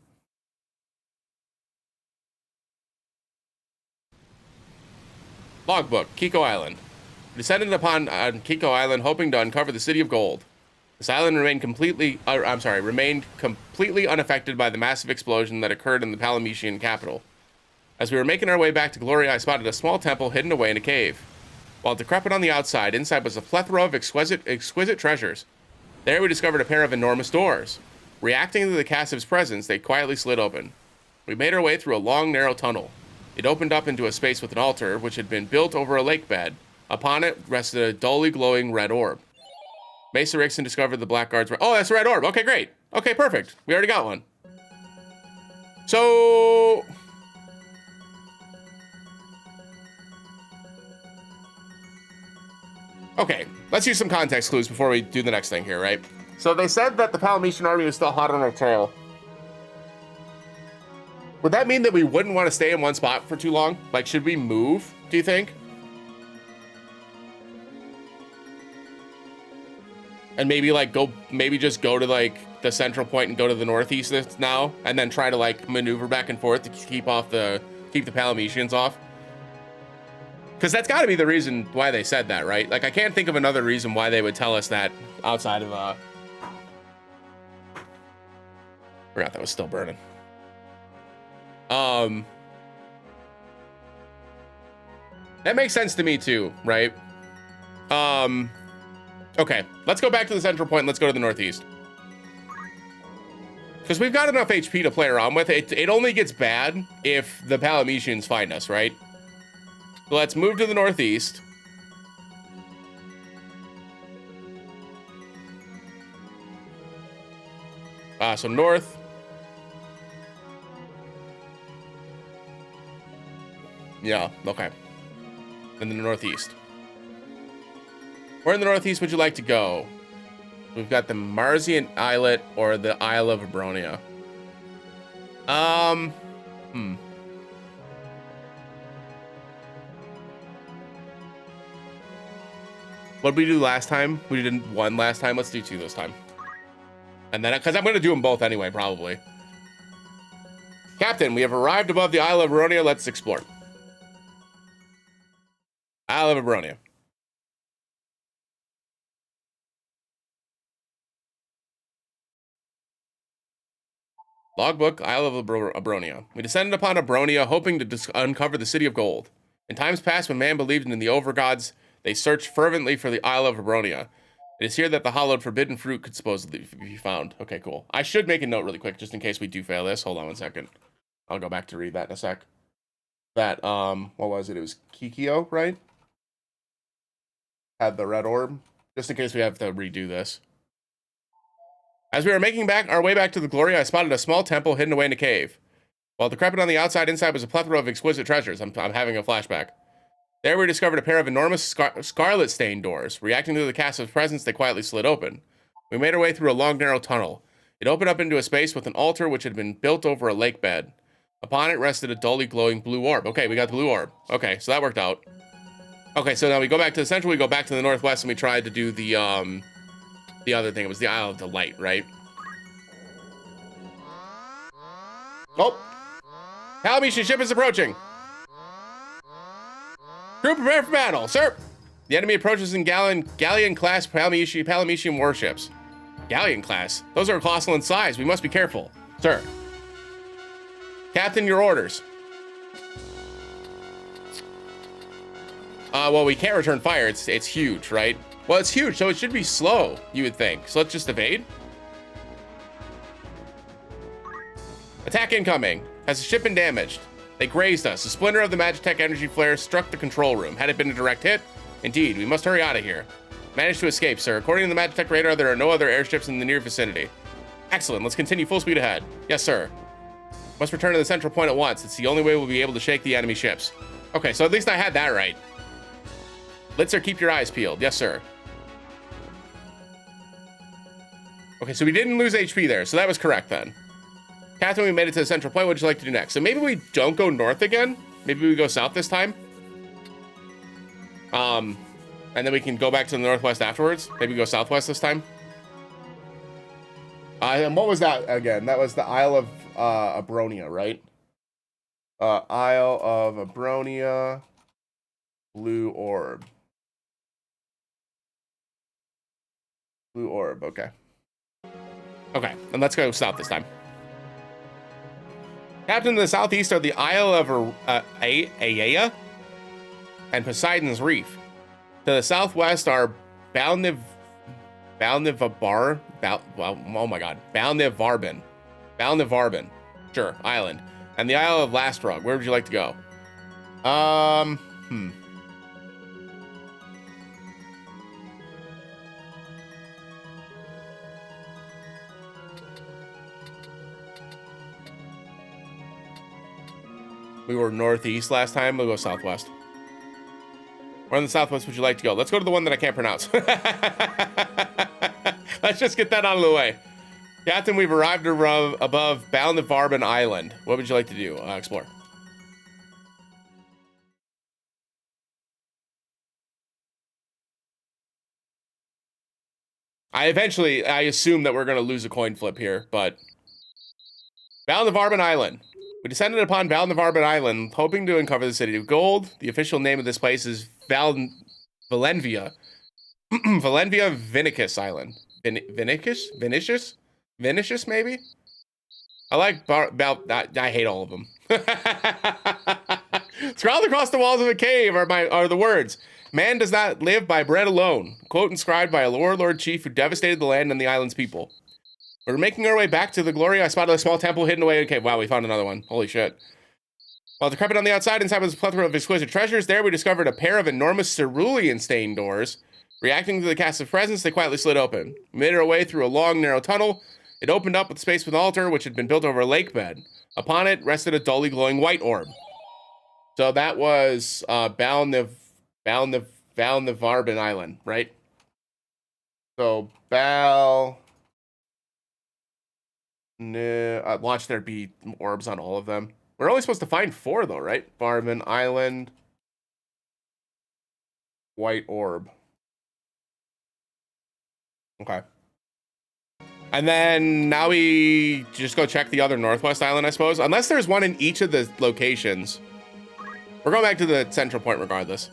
Logbook, Kiko Island. We descended upon Kiko Island, hoping to uncover the city of gold. This island remained completely unaffected by the massive explosion that occurred in the Palametian capital. As we were making our way back to Gloria, I spotted a small temple hidden away in a cave. While decrepit on the outside, inside was a plethora of exquisite treasures. There we discovered a pair of enormous doors. Reacting to the Cassiv's presence, they quietly slid open. We made our way through a long, narrow tunnel. It opened up into a space with an altar, which had been built over a lake bed. Upon it rested a dully glowing red orb. Mesa Rickson discovered the Blackguard's... Oh, that's a red orb. Okay, great. Okay, perfect. We already got one. So... Okay, let's use some context clues before we do the next thing here, right? So they said that the Palametian army was still hot on our trail. Would that mean that we wouldn't want to stay in one spot for too long? Like, should we move, do you think? And maybe like just go to like the central point and go to the northeast now, and then try to like maneuver back and forth to keep the Palametians off. Because that's got to be the reason why they said that, right? Like, I can't think of another reason why they would tell us that outside of forgot that was still burning. That makes sense to me too, right? Okay, let's go back to the central point and let's go to the northeast. Because we've got enough HP to play around with. It only gets bad if the Palametians find us, right? So let's move to the northeast. So north. Yeah, okay. And then the northeast. Where in the northeast would you like to go? We've got the Marzian Islet or the Isle of Abronia. What did we do last time? We did 1 last time. Let's do 2 this time. And then, because I'm going to do them both anyway, probably. Captain, we have arrived above the Isle of Abronia. Let's explore. Isle of Abronia. Logbook, Isle of Abronia. We descended upon Abronia, hoping to uncover the city of gold. In times past, when man believed in the overgods, they searched fervently for the Isle of Abronia. It is here that the hallowed forbidden fruit could supposedly be found. Okay, cool. I should make a note really quick, just in case we do fail this. Hold on 1 second. I'll go back to read that in a sec. That, what was it? It was Kikyo, right? Had the red orb. Just in case we have to redo this. As we were making our way back to the Gloria, I spotted a small temple hidden away in a cave. While decrepit on the outside, inside was a plethora of exquisite treasures. I'm having a flashback. There we discovered a pair of enormous scarlet-stained doors. Reacting to the Cassiv's presence, they quietly slid open. We made our way through a long, narrow tunnel. It opened up into a space with an altar which had been built over a lake bed. Upon it rested a dully glowing blue orb. Okay, we got the blue orb. Okay, so that worked out. Okay, so now we go back to the central, we go back to the northwest, and we tried to do the other thing. It was the Isle of Delight, right? Oh! Palametian ship is approaching! Crew, prepare for battle, sir! The enemy approaches in galleon-class Palametian warships. Galleon class? Those are colossal in size. We must be careful. Sir. Captain, your orders. Well, we can't return fire. It's huge, right? Well, it's huge, so it should be slow, you would think. So let's just evade. Attack incoming. Has the ship been damaged? They grazed us. A splinter of the Magitech energy flare struck the control room. Had it been a direct hit, Indeed, we must hurry out of here. Managed to escape, sir. According to the map detect radar, there are no other airships in the near vicinity. Excellent. Let's continue full speed ahead. Yes, sir. Must return to the central point at once. It's the only way we'll be able to shake the enemy ships. Okay, so at least I had that right. Litzer, keep your eyes peeled. Yes, sir. Okay, so we didn't lose HP there, so that was correct then. Catherine, we made it to the central point. What would you like to do next? So maybe we don't go north again. Maybe we go south this time. And then we can go back to the northwest afterwards. Maybe go southwest this time. And what was that again? That was the Isle of Abronia, right? Isle of Abronia. Blue orb. Blue orb, okay. Okay, and let's go south this time. Captain, to the southeast are the Isle of Aea and Poseidon's Reef. To the southwest are Balnivarben. Balnivarben. Sure, island. And the Isle of Lastrug. Where would you like to go? We were northeast last time. We'll go southwest. Where in the southwest would you like to go? Let's go to the one that I can't pronounce. Let's just get that out of the way. Captain, we've arrived above Balnivarben Island. What would you like to do? Explore. I assume that we're going to lose a coin flip here, but... Balnivarben Island. We descended upon Balnivarben Island, hoping to uncover the city of gold. The official name of this place is Valenvia. Valenvia Vinicus Island. Vinicius, maybe? I like I hate all of them. Scrawled across the walls of a cave are the words. Man does not live by bread alone. Quote inscribed by a warlord chief who devastated the land and the island's people. We're making our way back to the Gloria. I spotted a small temple hidden away. Okay, wow, we found another one. Holy shit. While decrepit on the outside, inside was a plethora of exquisite treasures. There we discovered a pair of enormous cerulean stained doors. Reacting to the cast's presence, they quietly slid open. We made our way through a long, narrow tunnel. It opened up with space with an altar, which had been built over a lake bed. Upon it rested a dully glowing white orb. So that was Balnivarben Island, right? So watch there be orbs on all of them. We're only supposed to find 4 though, right? Varben Island, white orb. Okay. And then now we just go check the other northwest island, I suppose. Unless there's one in each of the locations. We're going back to the central point regardless.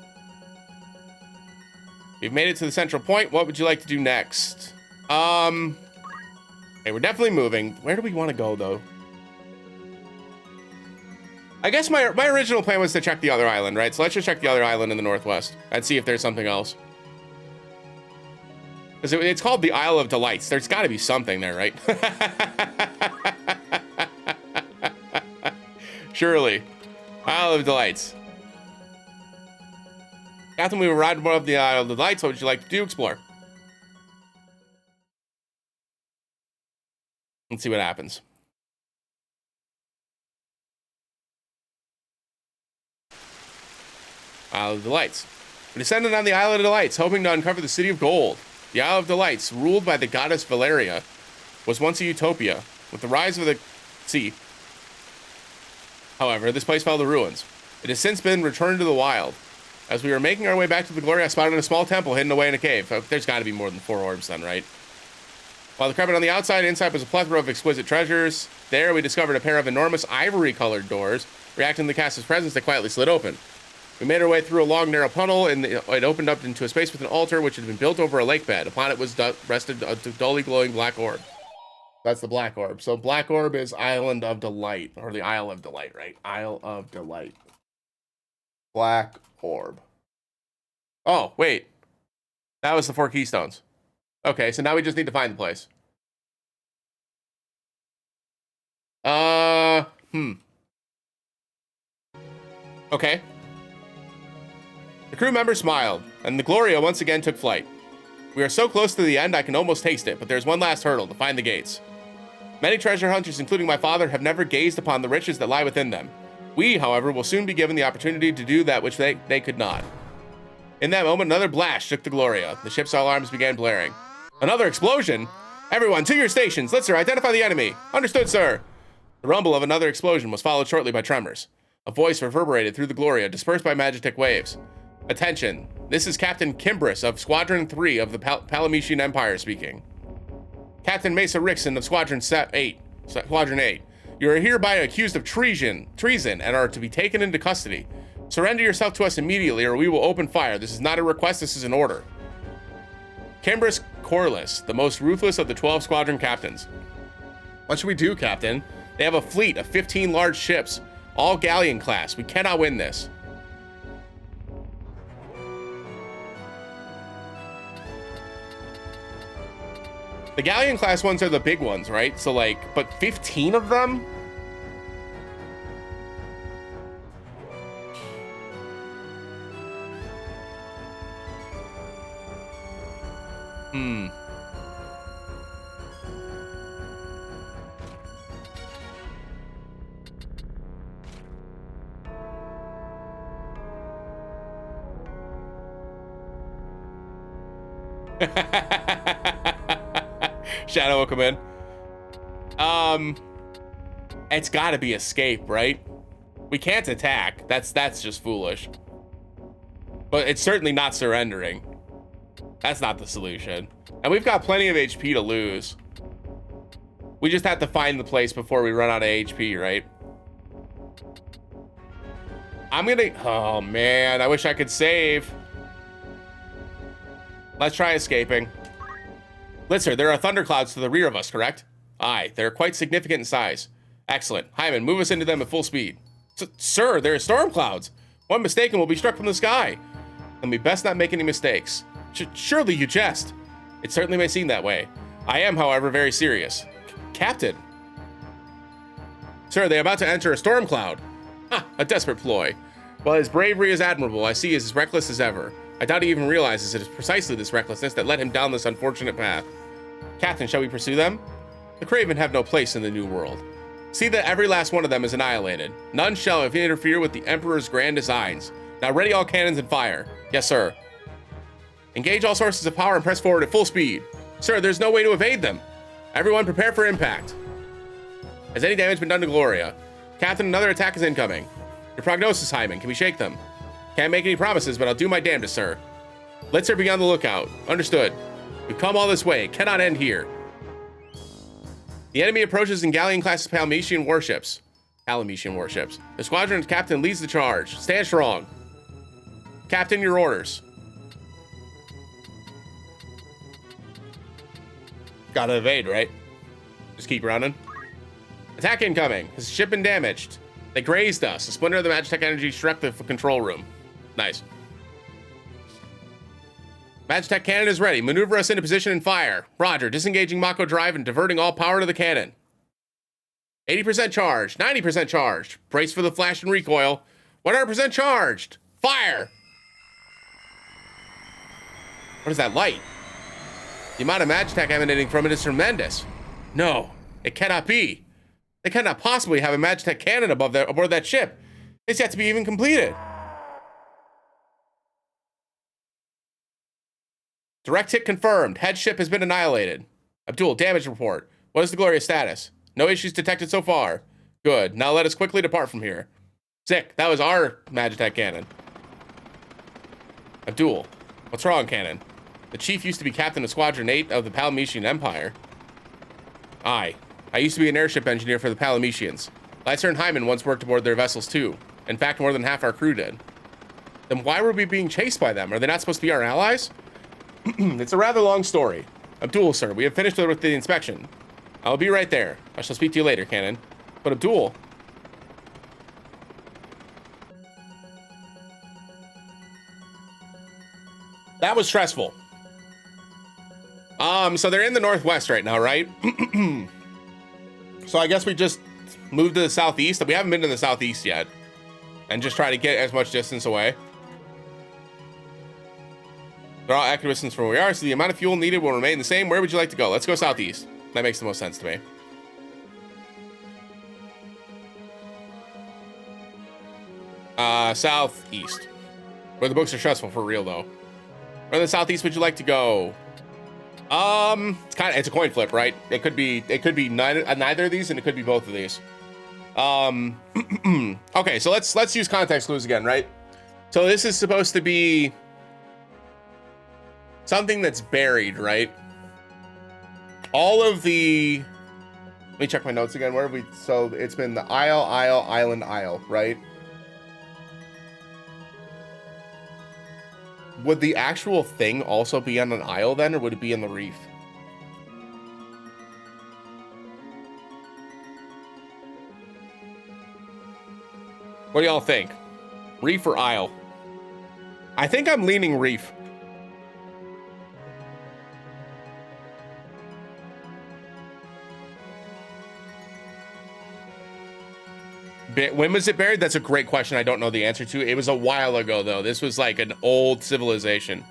We've made it to the central point. What would you like to do next? Okay, we're definitely moving. Where do we want to go, though? I guess my original plan was to check the other island, right? So let's just check the other island in the northwest and see if there's something else. Because it's called the Isle of Delights. There's got to be something there, right? Surely. Isle of Delights. Captain, we arrived above the Isle of Delights. What would you like to do? Explore. Let's see what happens. Isle of Delights. We descended on the Isle of Delights, hoping to uncover the city of gold. The Isle of Delights, ruled by the goddess Valeria, was once a utopia. With the rise of the sea, however, this place fell to ruins. It has since been returned to the wild. As we were making our way back to the Gloria, I spotted a small temple hidden away in a cave. There's got to be more than 4 orbs then, right? While decrepit on the outside, inside was a plethora of exquisite treasures. There, we discovered a pair of enormous ivory-colored doors. Reacting to the cast's presence, they quietly slid open. We made our way through a long, narrow tunnel, and it opened up into a space with an altar which had been built over a lake bed. Upon it rested a dully glowing black orb. That's the black orb. So black orb is Island of Delight, or the Isle of Delight, right? Isle of Delight. Black orb. Oh, wait. That was the 4 keystones. Okay, so now we just need to find the place. Okay. The crew member smiled, and the Gloria once again took flight. We are so close to the end I can almost taste it, but there's one last hurdle to find the gates. Many treasure hunters, including my father, have never gazed upon the riches that lie within them. We, however, will soon be given the opportunity to do that which they could not. In that moment, another blast shook the Gloria. The ship's alarms began blaring. Another explosion? Everyone, to your stations. Let's, sir, identify the enemy. Understood, sir. The rumble of another explosion was followed shortly by tremors. A voice reverberated through the Gloria, dispersed by Magitek waves. Attention. This is Captain Kimbrus of Squadron 3 of the Palametian Empire speaking. Captain Mesa Rickson of Squadron 8. You are hereby accused of treason and are to be taken into custody. Surrender yourself to us immediately or we will open fire. This is not a request, this is an order. Kimbrus Corliss, the most ruthless of the 12 squadron captains. What should we do, Captain? They have a fleet of 15 large ships, all galleon class. We cannot win this. The galleon class ones are the big ones, right? So like, but 15 of them? Shadow will come in. It's gotta be escape, right? We can't attack. That's just foolish. But it's certainly not surrendering. That's not the solution. And we've got plenty of HP to lose. We just have to find the place before we run out of HP, right? Oh man, I wish I could save. Let's try escaping. Blitzer, there are thunderclouds to the rear of us, correct? Aye, they're quite significant in size. Excellent. Hyman, move us into them at full speed. Sir, there are storm clouds. One mistake and we'll be struck from the sky. And we best not make any mistakes. Surely you jest. It certainly may seem that way. I am, however, very serious. Captain. Sir, they are about to enter a storm cloud. Ha, a desperate ploy. While his bravery is admirable, I see he is as reckless as ever. I doubt he even realizes it is precisely this recklessness that led him down this unfortunate path. Captain, shall we pursue them? The Craven have no place in the New World. See that every last one of them is annihilated. None shall interfere with the Emperor's grand designs. Now ready all cannons and fire. Yes, sir. Engage all sources of power and press forward at full speed. Sir, there's no way to evade them. Everyone prepare for impact. Has any damage been done to Gloria? Captain, another attack is incoming. Your prognosis, Hyman. Can we shake them? Can't make any promises, but I'll do my damnedest, sir. Let's be on the lookout. Understood. We've come all this way. It cannot end here. The enemy approaches in galleon-class Palametian warships. The squadron's captain leads the charge. Stand strong. Captain, your orders. Gotta evade, right? Just keep running. Attack incoming. Has the ship been damaged? They grazed us. A splinter of the Magitek energy struck the control room. Nice. Magitek cannon is ready. Maneuver us into position and fire. Roger. Disengaging Mako drive and diverting all power to the cannon. 80% charged. 90% charged. Brace for the flash and recoil. 100% charged. Fire! What is that light? The amount of Magitek emanating from it is tremendous. No, it cannot be. They cannot possibly have a Magitek cannon aboard that ship. It's yet to be even completed. Direct hit confirmed. Head ship has been annihilated. Abdul, damage report. What is the Gloria status? No issues detected so far. Good. Now let us quickly depart from here. Sick. That was our Magitek cannon. Abdul, what's wrong, cannon? The chief used to be captain of Squadron 8 of the Palametian Empire. Aye. I used to be an airship engineer for the Palametians. Lyser and Hyman once worked aboard their vessels too. In fact, more than half our crew did. Then why were we being chased by them? Are they not supposed to be our allies? It's a rather long story. Abdul, sir, we have finished with the inspection. I'll be right there. I shall speak to you later, Cannon. But Abdul... That was stressful. So they're in the northwest right now, right? So I guess we just moved to the southeast. We haven't been to the southeast yet. And just try to get as much distance away. They're all accurate distance from where we are, so the amount of fuel needed will remain the same. Where would you like to go? Let's go southeast. That makes the most sense to me. Southeast. Where the books are stressful for real, though. Where in the southeast would you like to go? It's a coin flip, right? It could be neither of these, and it could be both of these. Okay, so let's use context clues again, right? So this is supposed to be something that's buried, right? All of the, let me check my notes again. Where have we? So it's been the isle, island, isle, right? Would the actual thing also be on an isle then, or would it be in the reef? What do y'all think? Reef or isle? I think I'm leaning reef. When was it buried? That's a great question. I don't know the answer to. It was a while ago, though. This was like an old civilization.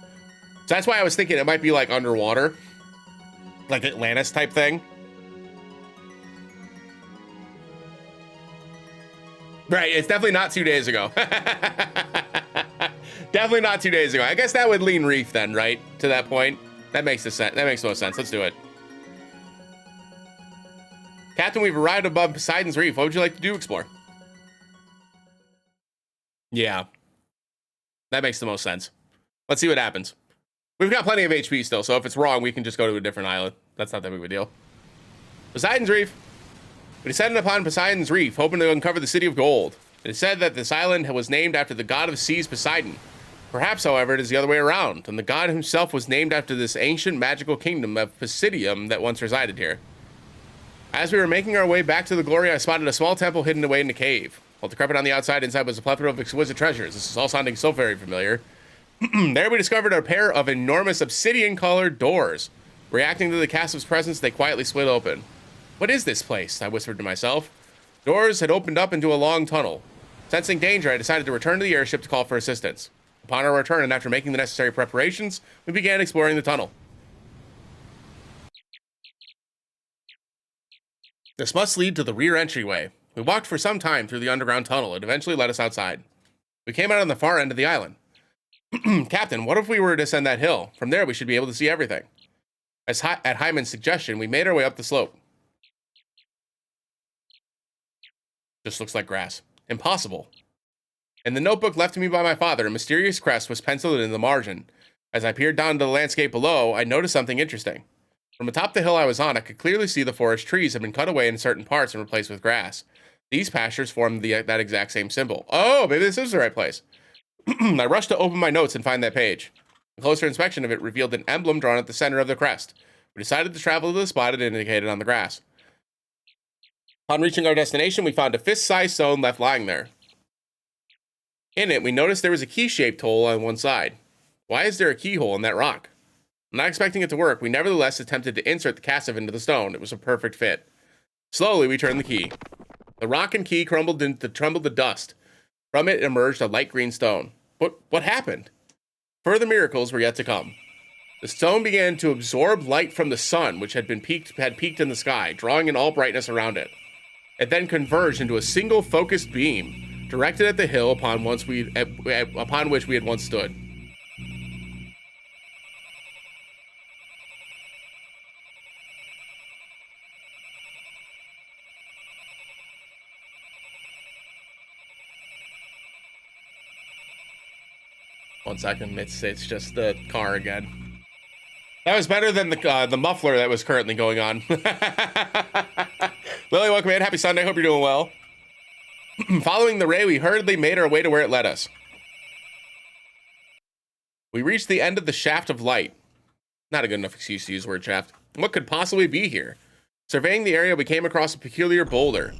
So that's why I was thinking it might be like underwater. Like Atlantis type thing. Right, it's definitely not 2 days ago. Definitely not 2 days ago. I guess that would lean reef then, right? To that point. That makes sense. That makes no sense. Let's do it. Captain, we've arrived above Poseidon's Reef. What would you like to do, explore? Yeah. That makes the most sense. Let's see what happens. We've got plenty of HP still, so if it's wrong, we can just go to a different island. That's not that big of a deal. Poseidon's Reef. We descended upon Poseidon's Reef, hoping to uncover the city of gold. It is said that this island was named after the god of seas, Poseidon. Perhaps, however, it is the other way around, and the god himself was named after this ancient magical kingdom of Pisidium that once resided here. As we were making our way back to the glory, I spotted a small temple hidden away in a cave. While decrepit on the outside, inside was a plethora of exquisite treasures. This is all sounding so very familiar. There we discovered a pair of enormous obsidian-colored doors. Reacting to the castle's presence, they quietly split open. What is this place? I whispered to myself. Doors had opened up into a long tunnel. Sensing danger, I decided to return to the airship to call for assistance. Upon our return, and after making the necessary preparations, we began exploring the tunnel. This must lead to the rear entryway. We walked for some time through the underground tunnel. It eventually led us outside. We came out on the far end of the island. Captain, what if we were to ascend that hill? From there, we should be able to see everything. At Hyman's suggestion, we made our way up the slope. Just looks like grass. Impossible. In the notebook left to me by my father, a mysterious crest was penciled in the margin. As I peered down into the landscape below, I noticed something interesting. From atop the hill I was on, I could clearly see the forest trees had been cut away in certain parts and replaced with grass. These pastures formed that exact same symbol. Oh, maybe this is the right place. I rushed to open my notes and find that page. A closer inspection of it revealed an emblem drawn at the center of the crest. We decided to travel to the spot it indicated on the grass. Upon reaching our destination, we found a fist-sized stone left lying there. In it, we noticed there was a key-shaped hole on one side. Why is there a keyhole in that rock? Not expecting it to work, we nevertheless attempted to insert the cassette into the stone. It was a perfect fit. Slowly, we turned the key. The rock and key crumbled to dust. From it emerged a light green stone. But what happened? Further miracles were yet to come. The stone began to absorb light from the sun, which had peaked in the sky, drawing in all brightness around it. It then converged into a single focused beam, directed at the hill upon which we had once stood. One second, it's just the car again. That was better than the muffler that was currently going on. Lily, welcome in. Happy Sunday. Hope you're doing well. Following the ray, we hurriedly made our way to where it led us. We reached the end of the shaft of light. Not a good enough excuse to use the word shaft. What could possibly be here? Surveying the area, we came across a peculiar boulder.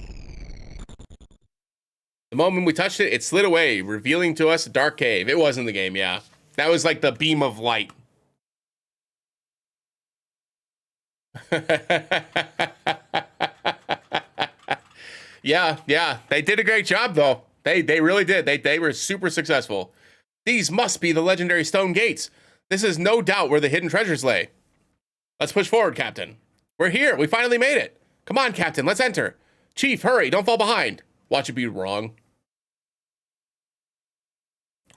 The moment we touched it, it slid away, revealing to us a dark cave. It was in the game, yeah. That was like the beam of light. Yeah. They did a great job, though. They really did. They were super successful. These must be the legendary stone gates. This is no doubt where the hidden treasures lay. Let's push forward, Captain. We're here. We finally made it. Come on, Captain. Let's enter. Chief, hurry. Don't fall behind. Watch it be wrong.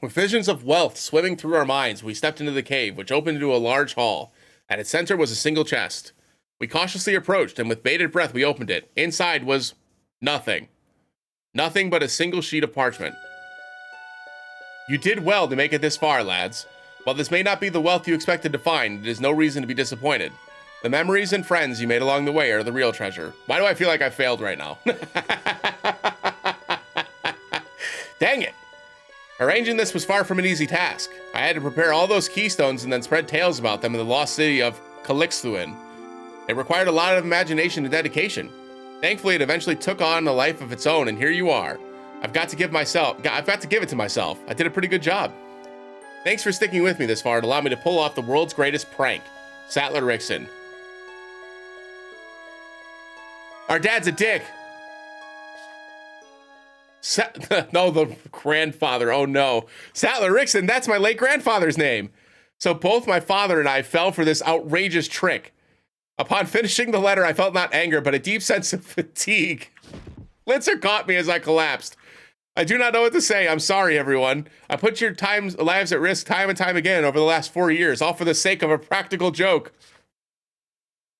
With visions of wealth swimming through our minds, we stepped into the cave, which opened into a large hall. At its center was a single chest. We cautiously approached, and with bated breath, we opened it. Inside was nothing. Nothing but a single sheet of parchment. You did well to make it this far, lads. While this may not be the wealth you expected to find, it is no reason to be disappointed. The memories and friends you made along the way are the real treasure. Why do I feel like I failed right now? Dang it. Arranging this was far from an easy task. I had to prepare all those keystones and then spread tales about them in the lost city of Calixthuin. It required a lot of imagination and dedication. Thankfully, it eventually took on a life of its own, and here you are. I've got to give it to myself. I did a pretty good job. Thanks for sticking with me this far and allow me to pull off the world's greatest prank. Sattler Rickson. Our dad's a dick. No, the grandfather. Oh no. Sattler Rickson, that's my late grandfather's name. So both my father and I fell for this outrageous trick. Upon finishing the letter, I felt not anger, but a deep sense of fatigue. Linzer caught me as I collapsed. I do not know what to say. I'm sorry, everyone. I put your lives at risk time and time again over the last 4 years, all for the sake of a practical joke.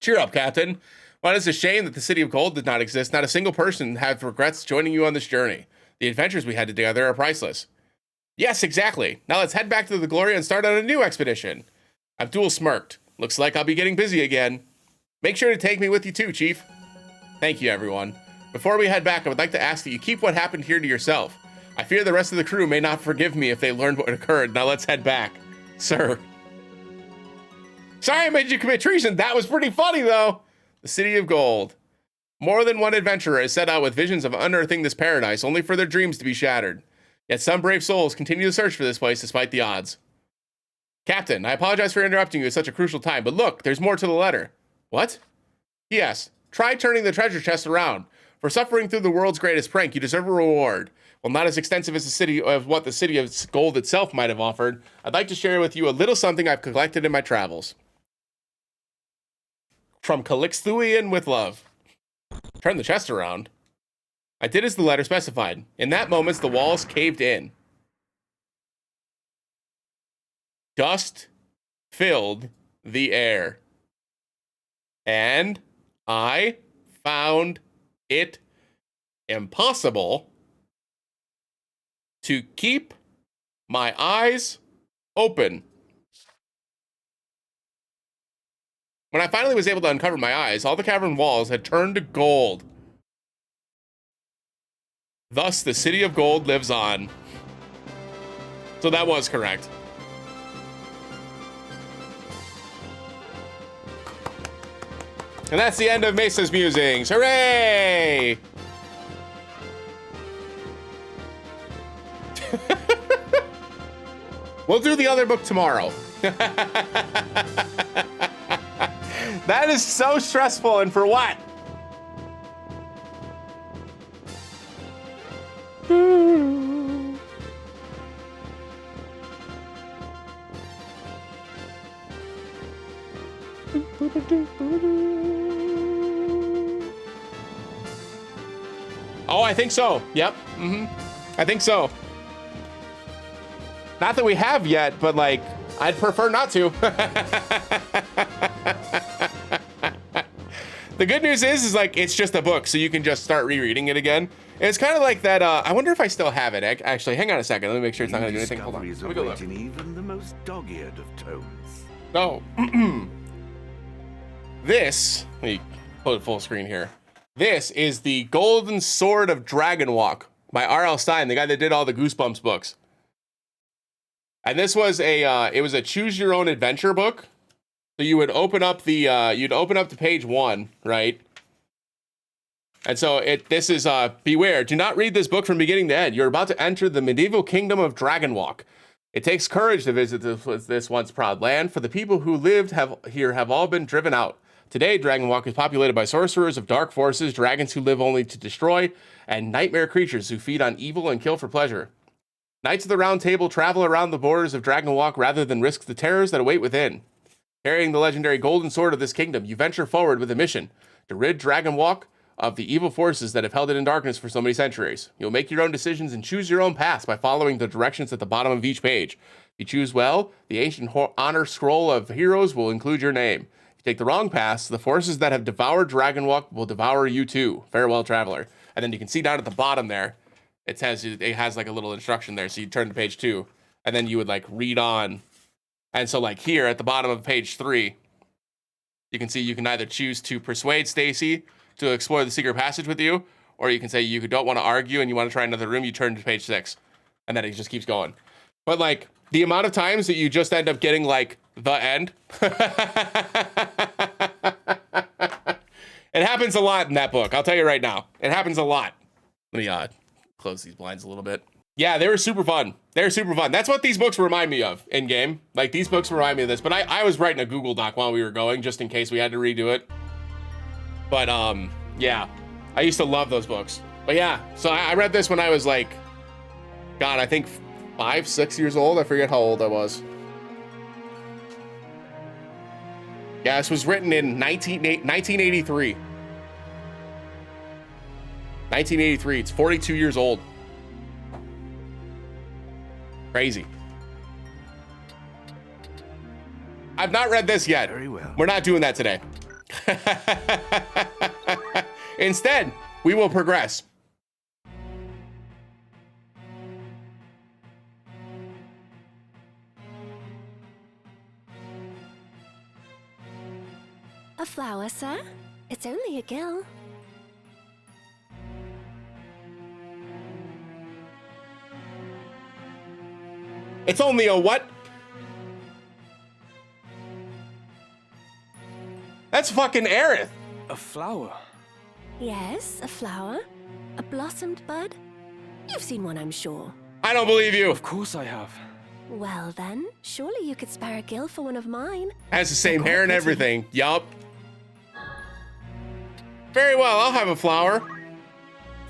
Cheer up, Captain. While it is a shame that the City of Gold did not exist, not a single person had regrets joining you on this journey. The adventures we had together are priceless. Yes, exactly. Now let's head back to the Gloria and start on a new expedition. Abdul smirked. Looks like I'll be getting busy again. Make sure to take me with you too, Chief. Thank you, everyone. Before we head back, I would like to ask that you keep what happened here to yourself. I fear the rest of the crew may not forgive me if they learn what occurred. Now let's head back. Sir. Sorry I made you commit treason. That was pretty funny, though. The City of Gold. More than one adventurer has set out with visions of unearthing this paradise, only for their dreams to be shattered. Yet some brave souls continue to search for this place despite the odds. Captain, I apologize for interrupting you at such a crucial time, but look, there's more to the letter. What? Yes. Try turning the treasure chest around. For suffering through the world's greatest prank, you deserve a reward. While not as extensive as what the City of Gold itself might have offered, I'd like to share with you a little something I've collected in my travels. From Calixthuian with love. Turn the chest around. I did as the letter specified. In that moment, the walls caved in. Dust filled the air. And I found it impossible to keep my eyes open. When I finally was able to uncover my eyes, all the cavern walls had turned to gold. Thus, the City of Gold lives on. So that was correct. And that's the end of Mesa's musings. Hooray! We'll do the other book tomorrow. That is so stressful, and for what? Oh, I think so. Yep. I think so. Not that we have yet, but like, I'd prefer not to. The good news is like, it's just a book, so you can just start rereading it again. And it's kind of like that, I wonder if I still have it. Actually, hang on a second. Let me make sure it's not gonna do anything. Hold on. Let me go look. Even the most dog-eared of tomes. No. This, let me put it full screen here. This is the Golden Sword of Dragon Walk by R.L. Stine, the guy that did all the Goosebumps books. And this was it was a choose your own adventure book. So you would open up to page 1, right? And so this is, beware, do not read this book from beginning to end. You're about to enter the medieval kingdom of Dragonwalk. It takes courage to visit this once proud land, for the people who lived here have all been driven out. Today, Dragonwalk is populated by sorcerers of dark forces, dragons who live only to destroy, and nightmare creatures who feed on evil and kill for pleasure. Knights of the Round Table travel around the borders of Dragon Walk rather than risk the terrors that await within. Carrying the legendary golden sword of this kingdom, you venture forward with a mission to rid Dragon Walk of the evil forces that have held it in darkness for so many centuries. You'll make your own decisions and choose your own path by following the directions at the bottom of each page. If you choose well, the ancient honor scroll of heroes will include your name. If you take the wrong path, the forces that have devoured Dragon Walk will devour you too. Farewell, traveler. And then you can see down at the bottom there, it has like a little instruction there. So you turn to page 2, and then you would like read on. And so like here at the bottom of page 3, you can see you can either choose to persuade Stacy to explore the secret passage with you, or you can say you don't want to argue and you want to try another room, you turn to page 6. And then it just keeps going. But like the amount of times that you just end up getting like the end. It happens a lot in that book. I'll tell you right now. It happens a lot. Let me close these blinds a little bit. Yeah, they were super fun. They're super fun. That's what these books remind me of in game. Like these books remind me of this, but I was writing a Google Doc while we were going just in case we had to redo it. But yeah, I used to love those books. But yeah, so I read this when I was like, God, I think 5, 6 years old. I forget how old I was. Yeah, this was written in 1983. 1983. It's 42 years old. Crazy. I've not read this yet. Very well. We're not doing that today. Instead, we will progress. A flower, sir? It's only a gill. It's only a what? That's fucking Aerith. A flower? Yes, a flower. A blossomed bud. You've seen one, I'm sure. I don't believe you. Of course I have. Well then, surely you could spare a gill for one of mine. Has the same hair and everything. Yup. Very well, I'll have a flower.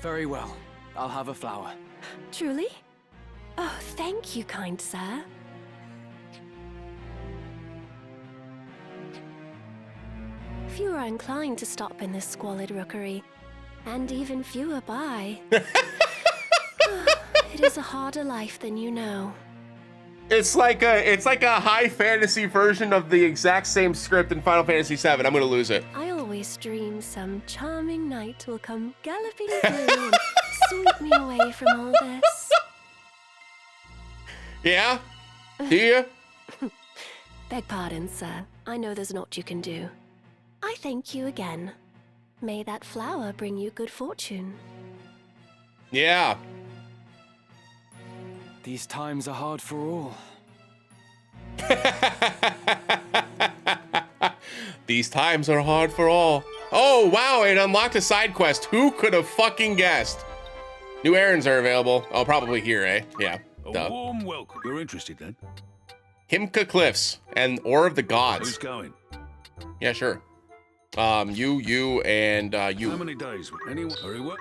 Very well. I'll have a flower. Truly? Oh, thank you, kind sir. Few are inclined to stop in this squalid rookery, and even fewer buy. It is a harder life than you know. It's like a high fantasy version of the exact same script in Final Fantasy VII. I'm gonna lose it. I always dream some charming knight will come galloping through and sweep me away from all this. Yeah? Do you? Beg pardon, sir. I know there's naught you can do. I thank you again. May that flower bring you good fortune. Yeah. These times are hard for all. These times are hard for all. Oh, wow, it unlocked a side quest. Who could have fucking guessed? New errands are available. Oh, probably here, eh? Yeah. A warm welcome. You're interested then? Himka Cliffs and Ore of the Gods. Who's going? Yeah, sure. You, and you. How many days? Anyone? Very well.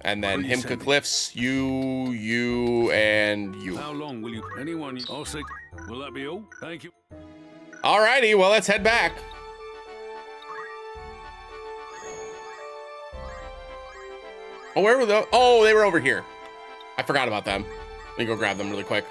And then Himka Cliffs, you, and you. How long will you? Anyone? I'll say. Will that be all? Thank you. Alrighty, well, let's head back. Oh, where were those? Oh, they were over here. I forgot about them. Let me go grab them really quick.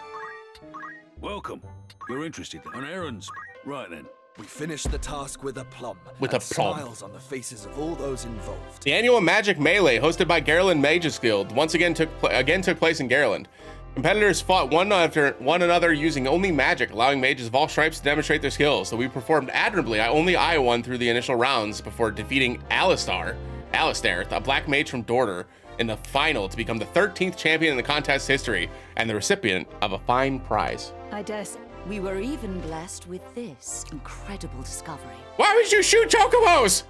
Welcome. You're interested on errands. Right then. We finished the task with aplomb. With and aplomb. Smiles on the faces of all those involved. The annual Magic Melee, hosted by Garland Mages Guild, once again took place in Garland. Competitors fought one another using only magic, allowing mages of all stripes to demonstrate their skills. So we performed admirably. Only I won through the initial rounds before defeating Alistair, a black mage from Dorder, in the final to become the 13th champion in the contest's history and the recipient of a fine prize. I dare say we were even blessed with this incredible discovery. Why would you shoot chocobos?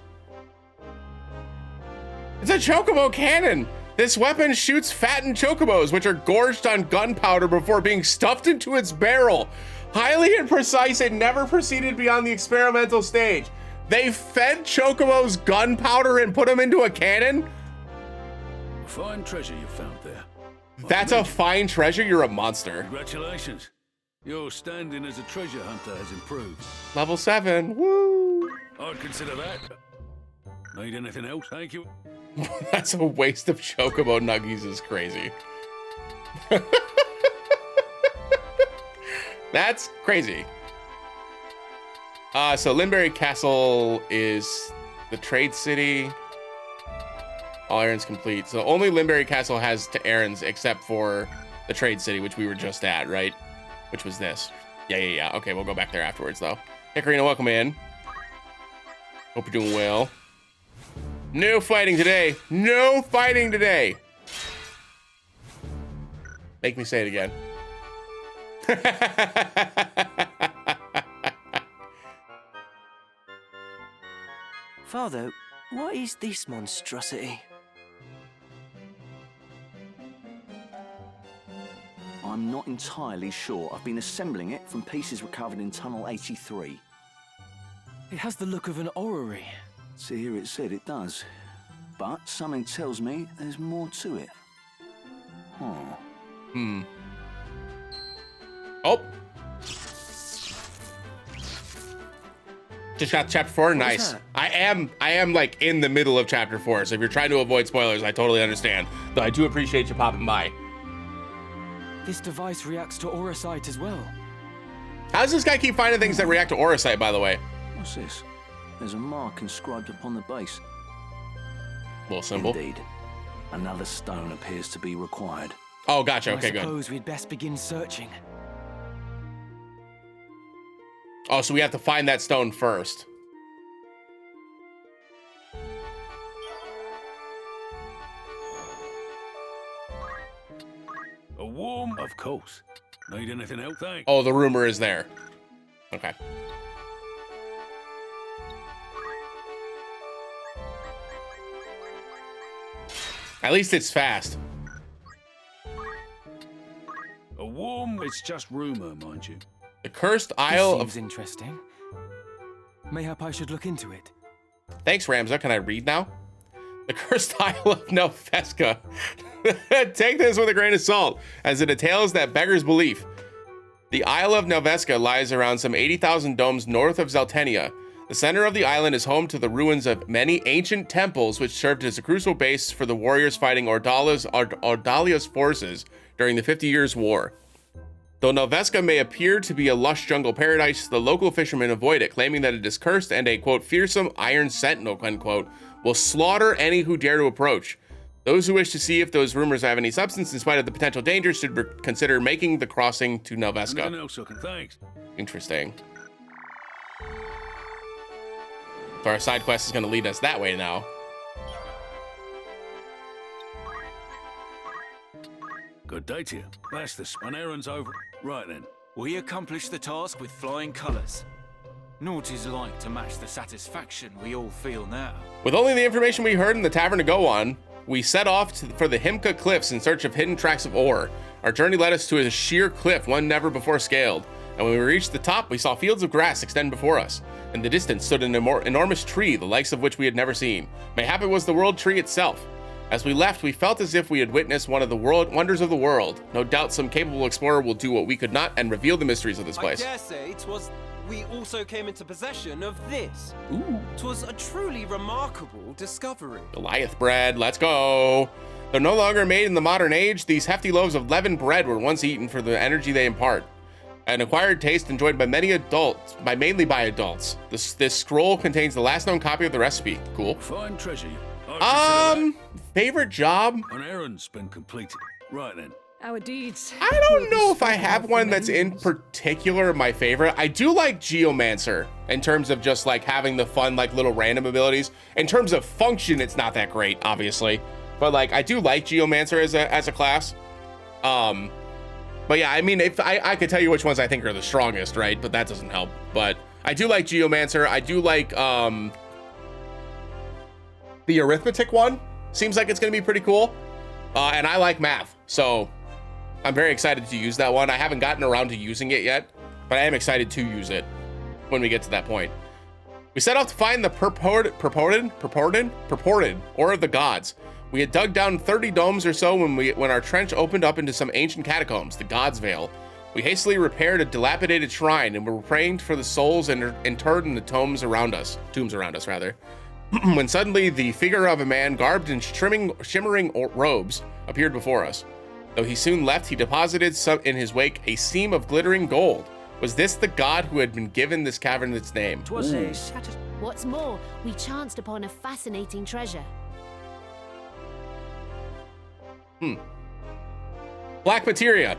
It's a chocobo cannon. This weapon shoots fattened chocobos, which are gorged on gunpowder before being stuffed into its barrel. Highly imprecise and never proceeded beyond the experimental stage. They fed chocobos gunpowder and put them into a cannon? Fine treasure you found there. That's a fine treasure. You're a monster. Congratulations. Your standing as a treasure hunter has improved. Level 7. Woo! I'd consider that. Need anything else? Thank you. That's a waste of chocobo nuggies is crazy. That's crazy. So Limberry Castle is the trade city. All errands complete. So only Limberry Castle has to errands except for the trade city, which we were just at, right? Which was this. Yeah. Okay, we'll go back there afterwards, though. Hey, Karina, welcome in. Hope you're doing well. No fighting today. No fighting today. Make me say it again. Father, what is this monstrosity? I'm not entirely sure. I've been assembling it from pieces recovered in Tunnel 83. It has the look of an orrery. See, here it said it does. But something tells me there's more to it. Oh. Just got chapter 4. Nice. I am like in the middle of chapter 4. So if you're trying to avoid spoilers, I totally understand. Though I do appreciate you popping by. This device reacts to auracite as well. How does this guy keep finding things that react to auracite, by the way? What's this? There's a mark inscribed upon the base. Little symbol. Indeed. Another stone appears to be required. Oh, gotcha. Okay, I good. suppose we'd best begin searching. Oh, so we have to find that stone first. A warm? Of course. Need anything else? Thanks. Oh, the rumor is there. Okay. At least it's fast. A warm? It's just rumor, mind you. The Cursed Isle Seems interesting. Mayhap I should look into it. Thanks, Ramza. Can I read now? The Cursed Isle of Nelveska. Take this with a grain of salt, as it details that beggar's belief. The Isle of Nelveska lies around some 80,000 domes north of Zeltenia. The center of the island is home to the ruins of many ancient temples, which served as a crucial base for the warriors fighting Ordalia's forces during the 50 Years' War. Though Nelveska may appear to be a lush jungle paradise, the local fishermen avoid it, claiming that it is cursed and a, quote, fearsome iron sentinel, unquote, will slaughter any who dare to approach. Those who wish to see if those rumors have any substance in spite of the potential danger should consider making the crossing to Nelveska. Thanks. Interesting. So our side quest is going to lead us that way now. Good day to you. That's the an errand's over. Right then. We accomplished the task with flying colours. Naught is like to match the satisfaction we all feel now. With only the information we heard in the tavern to go on, we set off for the Himka Cliffs in search of hidden tracks of ore. Our journey led us to a sheer cliff, one never before scaled. And when we reached the top, we saw fields of grass extend before us. In the distance stood an enormous tree, the likes of which we had never seen. Mayhap it was the world tree itself. As we left, we felt as if we had witnessed one of the wonders of the world. No doubt some capable explorer will do what we could not and reveal the mysteries of this place. I dare say 'twas we also came into possession of this. Ooh. 'Twas a truly remarkable discovery. Goliath bread, let's go. Though no longer made in the modern age, these hefty loaves of leavened bread were once eaten for the energy they impart. An acquired taste enjoyed by many adults, mainly by adults. This scroll contains the last known copy of the recipe. Cool. Fine treasure. Favorite job? An errand's been completed. Right then. Our deeds. I don't know if I have one that's in particular my favorite. I do like Geomancer in terms of just like having the fun, like little random abilities. In terms of function, it's not that great, obviously. But like, I do like Geomancer as a class. But yeah, I mean, if I could tell you which ones I think are the strongest, right? But that doesn't help. But I do like Geomancer. I do like the arithmetic one. Seems like it's gonna be pretty cool. And I like math, so I'm very excited to use that one. I haven't gotten around to using it yet, but I am excited to use it when we get to that point. We set off to find the purported Ore of the Gods. We had dug down 30 domes or so when our trench opened up into some ancient catacombs, the God's Veil. We hastily repaired a dilapidated shrine and were praying for the souls interred in the tombs around us, when suddenly the figure of a man garbed in shimmering robes appeared before us. Though he soon left, he deposited in his wake a seam of glittering gold. Was this the god who had been given this cavern its name? What's more, we chanced upon a fascinating treasure. Black materia.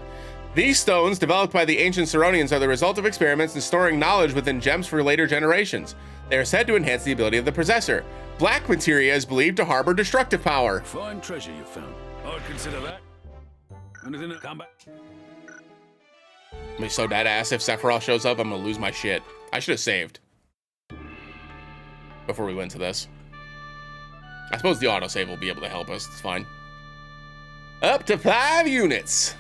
These stones, developed by the ancient Saronians, are the result of experiments in storing knowledge within gems for later generations. They are said to enhance the ability of the possessor. Black materia is believed to harbor destructive power. Fine treasure you found. I'd consider that. Anything to come back? I'm gonna be so dead ass if Sephiroth shows up, I'm gonna lose my shit. I should have saved before we went to this. I suppose the autosave will be able to help us. It's fine. Up to 5 units.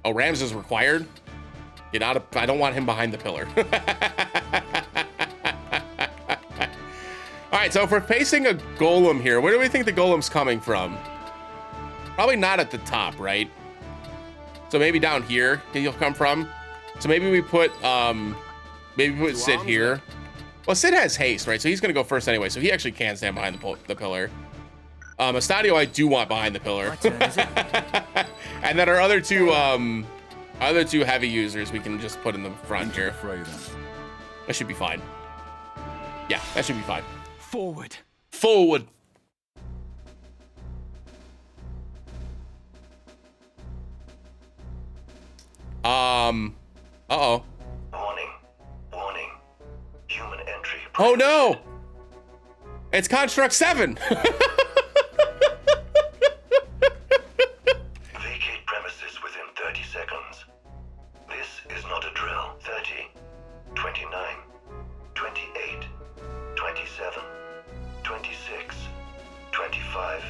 Oh, Rams is required. Get out of. I don't want him behind the pillar. All right, so if we're facing a golem here, where do we think the golem's coming from? Probably not at the top, right? So maybe down here he'll come from. So maybe we put Sid here. Well, Sid has haste, right? So he's gonna go first anyway. So he actually can stand behind the pillar. Estadio, I do want behind the pillar. And then our other two heavy users we can just put in the front here. That should be fine. Yeah, that should be fine. Forward. Forward. Uh-oh. Warning. Human entry. Oh no! It's Construct 7! Vacate premises within 30 seconds. This is not a drill. 30, 29, 28, 27, 26, 25,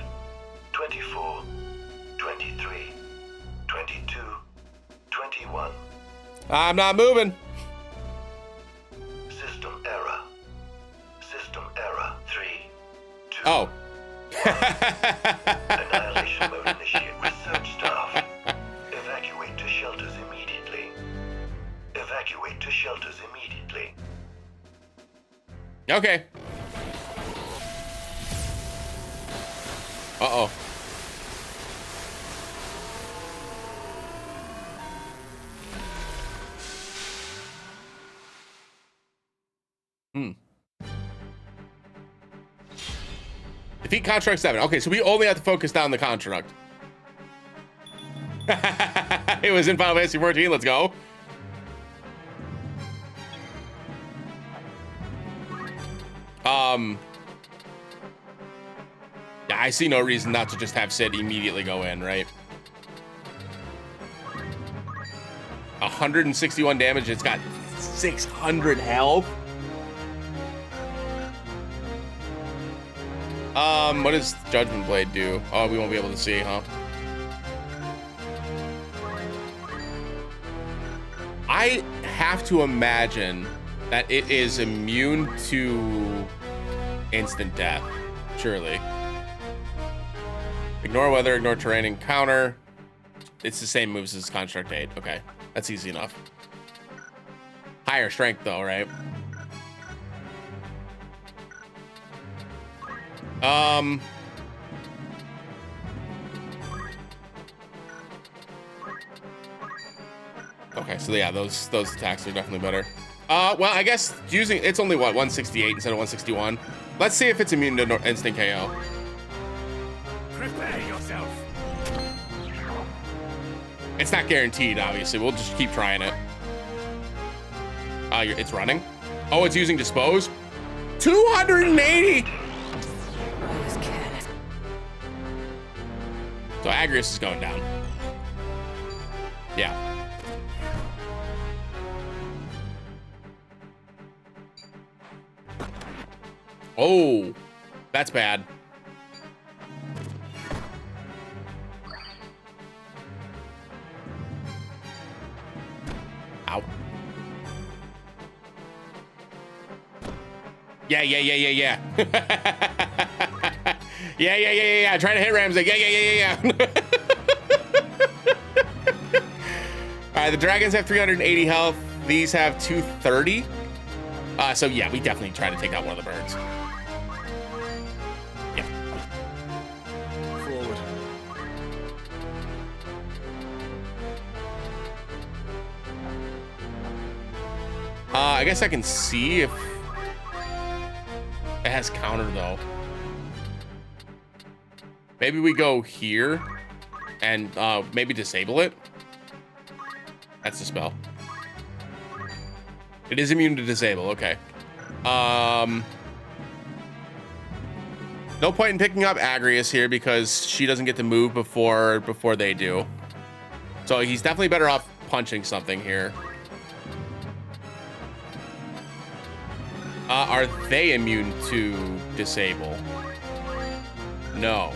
24, 23, 22, 21. I'm not moving. System error. System error. 3, 2. Oh. Annihilation mode initiate. Research staff. Evacuate to shelters immediately. Evacuate to shelters immediately. Okay. Uh-oh. Defeat Construct 7. Okay, so we only have to focus down the construct. It was in Final Fantasy 14. Let's go. Yeah, I see no reason not to just have Sid immediately go in, right? 161 damage. It's got 600 health. What does Judgment Blade do? Oh, we won't be able to see, huh? I have to imagine that it is immune to instant death, surely. Ignore weather, ignore terrain, encounter. It's the same moves as Construct 8. Okay, that's easy enough. Higher strength though, right? Okay, so yeah, those attacks are definitely better. Well, I guess using it's only what 168 instead of 161. Let's see if it's immune to instant KO. Prepare yourself. It's not guaranteed, obviously. We'll just keep trying it. It's running. Oh, it's using Dispose. 280. So Agrius is going down. Yeah. Oh, that's bad. Ow. Yeah. Yeah. Trying to hit Ramsey. Yeah. All right, the dragons have 380 health. These have 230. So yeah, we definitely try to take out one of the birds. Yeah. Forward. I guess I can see if it has counter though. Maybe we go here and maybe disable it. That's the spell. It is immune to disable, okay. No point in picking up Agrius here because she doesn't get to move before they do. So he's definitely better off punching something here. Are they immune to disable? No.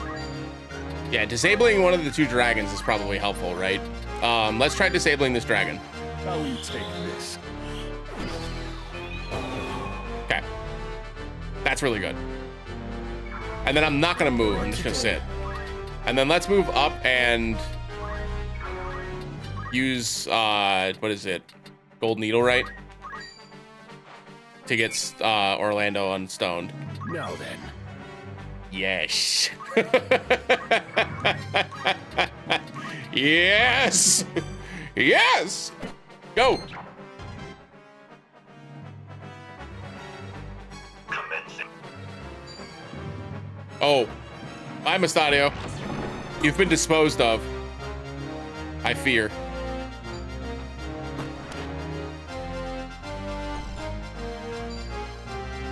Yeah, disabling one of the two dragons is probably helpful, right? Let's try disabling this dragon. How will you take this? Okay. That's really good. And then I'm not gonna move, I'm just gonna sit. And then let's move up and use, what is it? Gold Needle, right? To get Orlando unstoned. Now then. Yes. Yes. Yes. Go. Oh. Bye, Mustadio. You've been disposed of. I fear.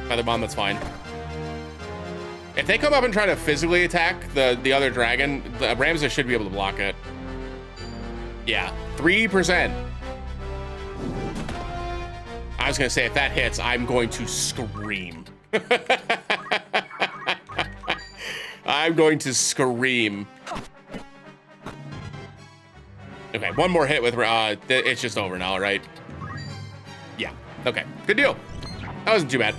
Feather bomb, that's fine. If they come up and try to physically attack the other dragon, the Ramza should be able to block it. Yeah, 3%. I was gonna say, if that hits, I'm going to scream. I'm going to scream. Okay, one more hit with, it's just over now, right? Yeah, okay, good deal. That wasn't too bad.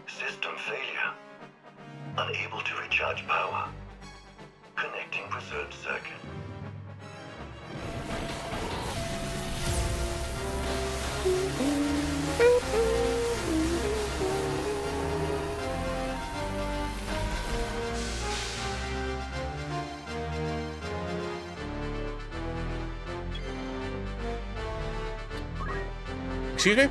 System failure. Unable to recharge power. Connecting preserved circuit. Excuse me?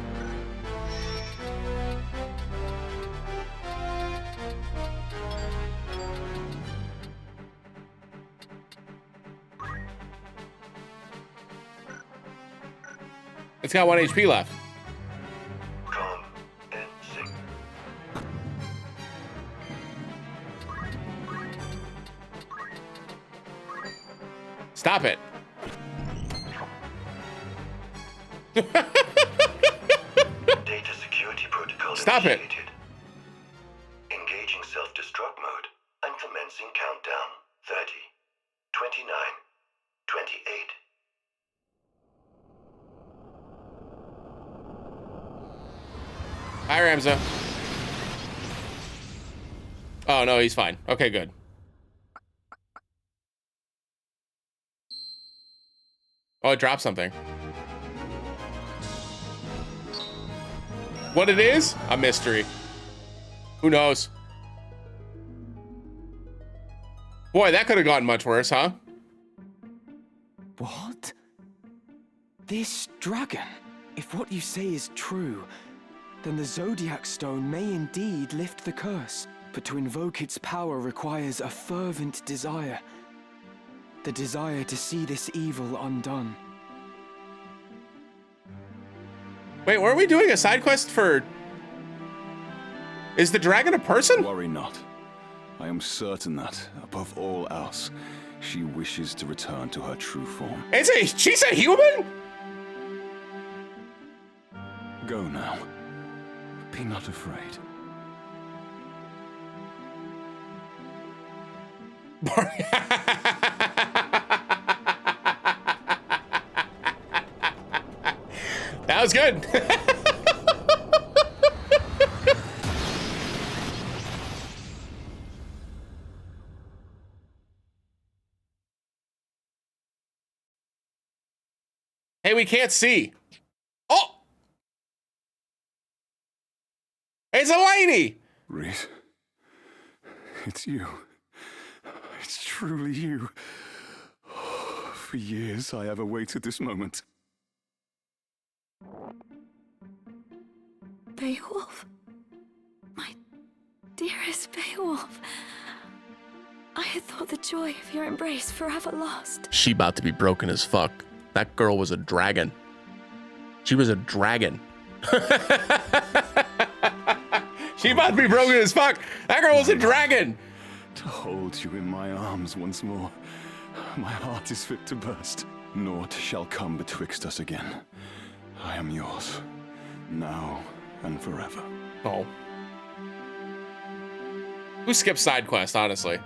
It's got 1 HP left. Stop it. Data security protocol Stop it. initiated. Engaging self-destruct mode and commencing countdown. 30, 29, 28. Hi, Ramza. Oh, no, he's fine. Okay, good. Oh, it dropped something. What it is? A mystery. Who knows? Boy, that could have gotten much worse, huh? What? This dragon? If what you say is true, then the Zodiac Stone may indeed lift the curse. But to invoke its power requires a fervent desire. The desire to see this evil undone. Wait, weren't we doing a side quest for... Is the dragon a person? Worry not. I am certain that, above all else, she wishes to return to her true form. She's a human? Go now. Be not afraid. That was good. Hey, we can't see. Oh! It's a lady! Reese, it's you. It's truly you. For years I have awaited this moment. Beowulf? My dearest Beowulf. I had thought the joy of your embrace forever lost. She about to be broken as fuck. That girl was a dragon. She was a dragon. She about to be broken as fuck. That girl was a dragon. To hold you in my arms once more. My heart is fit to burst. Naught shall come betwixt us again. I am yours. Now and forever. Oh. Who skipped side quest, honestly?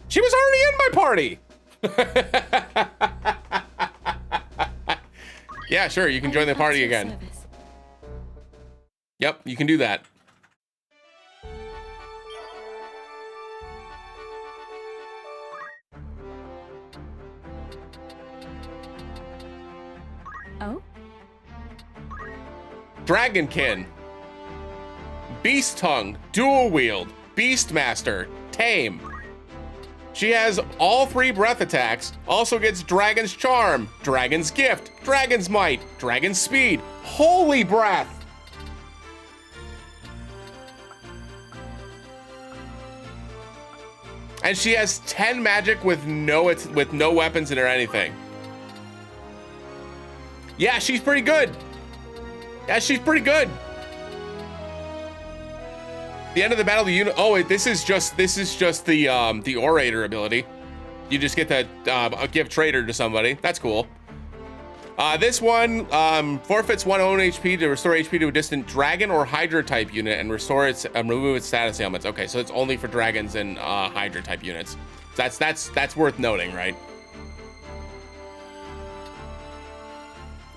She was already in my party! Yeah, sure, you can join the party again. Yep, you can do that. Oh? Dragonkin. Beast Tongue. Dual Wield. Beastmaster. Tame. She has all 3 breath attacks, also gets Dragon's Charm, Dragon's Gift, Dragon's Might, Dragon's Speed, Holy Breath. And she has 10 magic with no weapons in her or anything. Yeah, she's pretty good. Yeah, she's pretty good. The end of the battle, the unit. Oh, this is just the orator ability. You just get to give traitor to somebody. That's cool. This one forfeits 1 own HP to restore HP to a distant dragon or Hydra type unit and restore its remove its status ailments. Okay, so it's only for dragons and Hydra type units. So that's worth noting, right?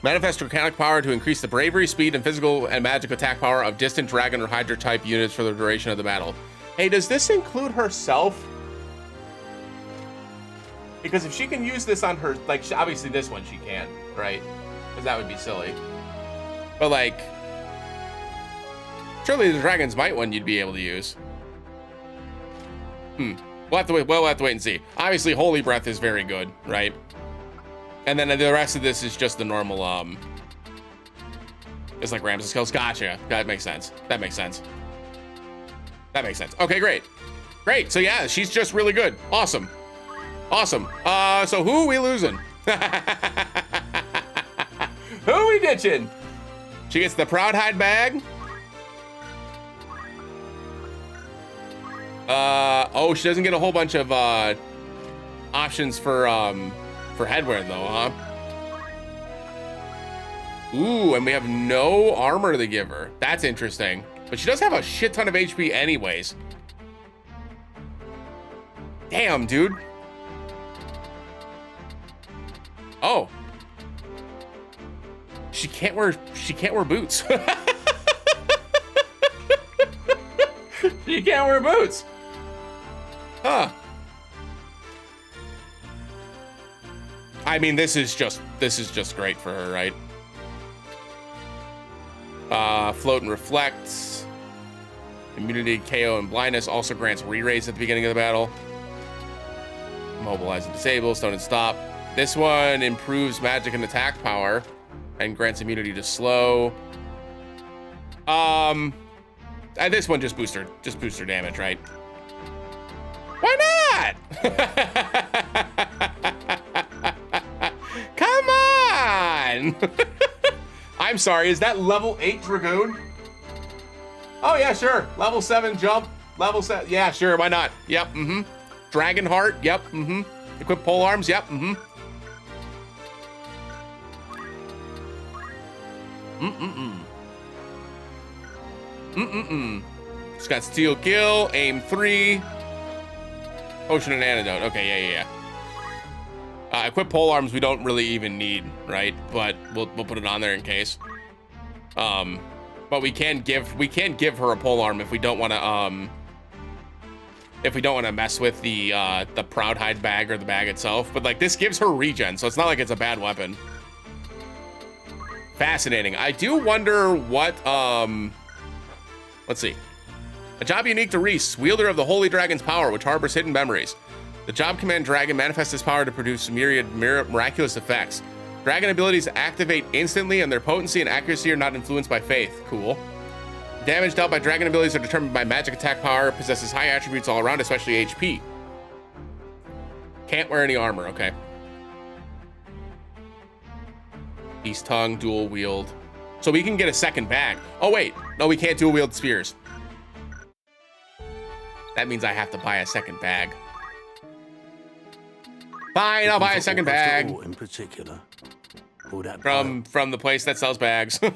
Manifest Draconic power to increase the bravery, speed, and physical and magic attack power of distant dragon or Hydra type units for the duration of the battle. Hey, does this include herself? Because if she can use this on her, like, obviously this one she can, right? Because that would be silly. But like, surely the Dragon's Might one you'd be able to use. We'll have to wait and see. Obviously, Holy Breath is very good, right? And then the rest of this is just the normal, it's like Ramses skills. Gotcha. That makes sense. That makes sense. That makes sense. Okay, great. Great. So yeah, she's just really good. Awesome. Awesome. So who are we losing? Who are we ditching? She gets the Proud Hide bag. Oh, she doesn't get a whole bunch of, options for headwear though, huh? Ooh, and we have no armor to give her. That's interesting. But she does have a shit ton of HP anyways. Damn, dude. Oh. She can't wear boots. She can't wear boots. Huh. I mean, this is just great for her, right? Float and reflect. Immunity, KO, and blindness also grants re-raise at the beginning of the battle. Mobilize and disable, stone and stop. This one improves magic and attack power and grants immunity to slow. And this one just boosts her damage, right? Why not? Come on! I'm sorry, is that level 8 Dragoon? Oh yeah, sure. Level 7 jump. Level 7. Yeah, sure, why not? Yep, Dragon Heart, yep, Equip pole arms, yep, It's got Steel Kill, Aim 3, Potion and Antidote. Okay, yeah. Equip pole arms we don't really even need, right? But we'll put it on there in case. But we can give her a pole arm if we don't want to if we don't want to mess with the Proudhide bag or the bag itself. But like this gives her regen, so it's not like it's a bad weapon. Fascinating. I do wonder what let's see. A job unique to Reese, wielder of the Holy Dragon's power, which harbors hidden memories. The job command dragon manifests his power to produce myriad miraculous effects. Dragon abilities activate instantly, and their potency and accuracy are not influenced by faith. Cool. Damage dealt by dragon abilities are determined by magic attack power, possesses high attributes all around, especially HP. Can't wear any armor, okay. Beast tongue, dual wield. So we can get a second bag. Oh wait, no, we can't dual wield spears. That means I have to buy a second bag. Fine, I'll buy a second bag. In particular, from the place that sells bags. Great,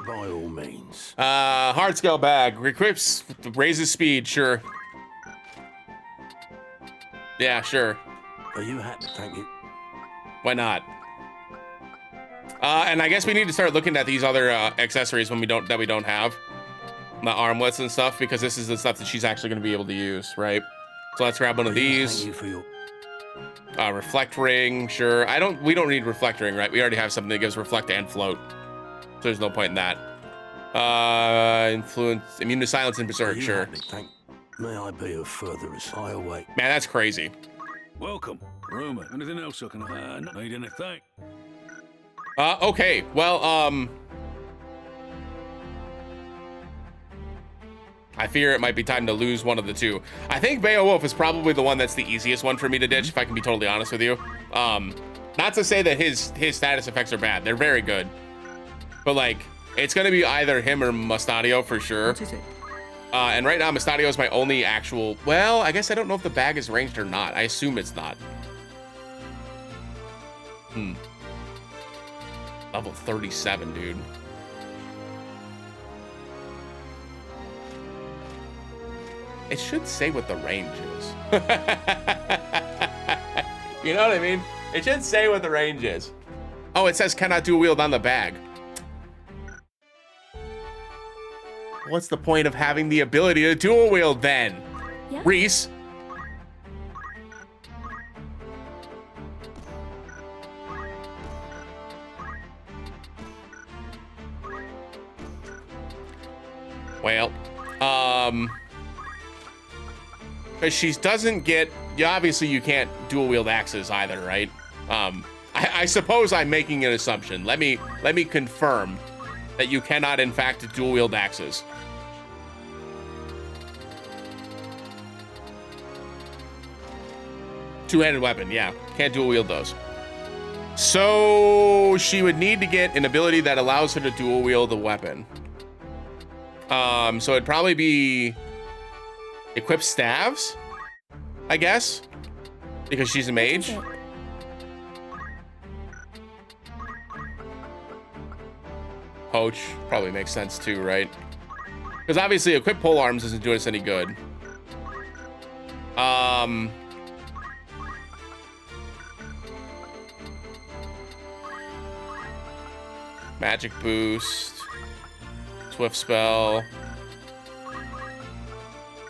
by all means. Hard scale bag. Equips, raises speed, sure. Yeah, sure. Are you happy? Thank you. Why not? And I guess we need to start looking at these other accessories when we don't have the armlets and stuff, because this is the stuff that she's actually going to be able to use, right? So let's grab one of these. Thank you for your... Reflect ring, sure. We don't need reflect ring, right? We already have something that gives reflect and float. So there's no point in that. Influence, immune to silence and berserk, sure. May I be of further I await. Man, that's crazy. Welcome. Rumor. Anything else I can need anything? Okay. Well, I fear it might be time to lose one of the two. I think Beowulf is probably the one that's the easiest one for me to ditch, if I can be totally honest with you. Not to say that his status effects are bad. They're very good. But like, it's gonna be either him or Mustadio for sure. What is it? And right now, Mustadio is my only actual... Well, I guess I don't know if the bag is ranged or not. I assume it's not. Level 37, dude. It should say what the range is. You know what I mean? It should say what the range is. Oh, it says cannot dual wield on the bag. What's the point of having the ability to dual wield then? Yeah. Reese. Well, because she doesn't get, obviously you can't dual wield axes either, right? I suppose I'm making an assumption. Let me confirm that you cannot in fact dual wield axes. Two-handed weapon, yeah. Can't dual wield those. So she would need to get an ability that allows her to dual wield the weapon. So it'd probably be equip staves, I guess, because she's a mage. Poach probably makes sense too, right? Because obviously equip pole arms doesn't do us any good. Magic boost, swift spell,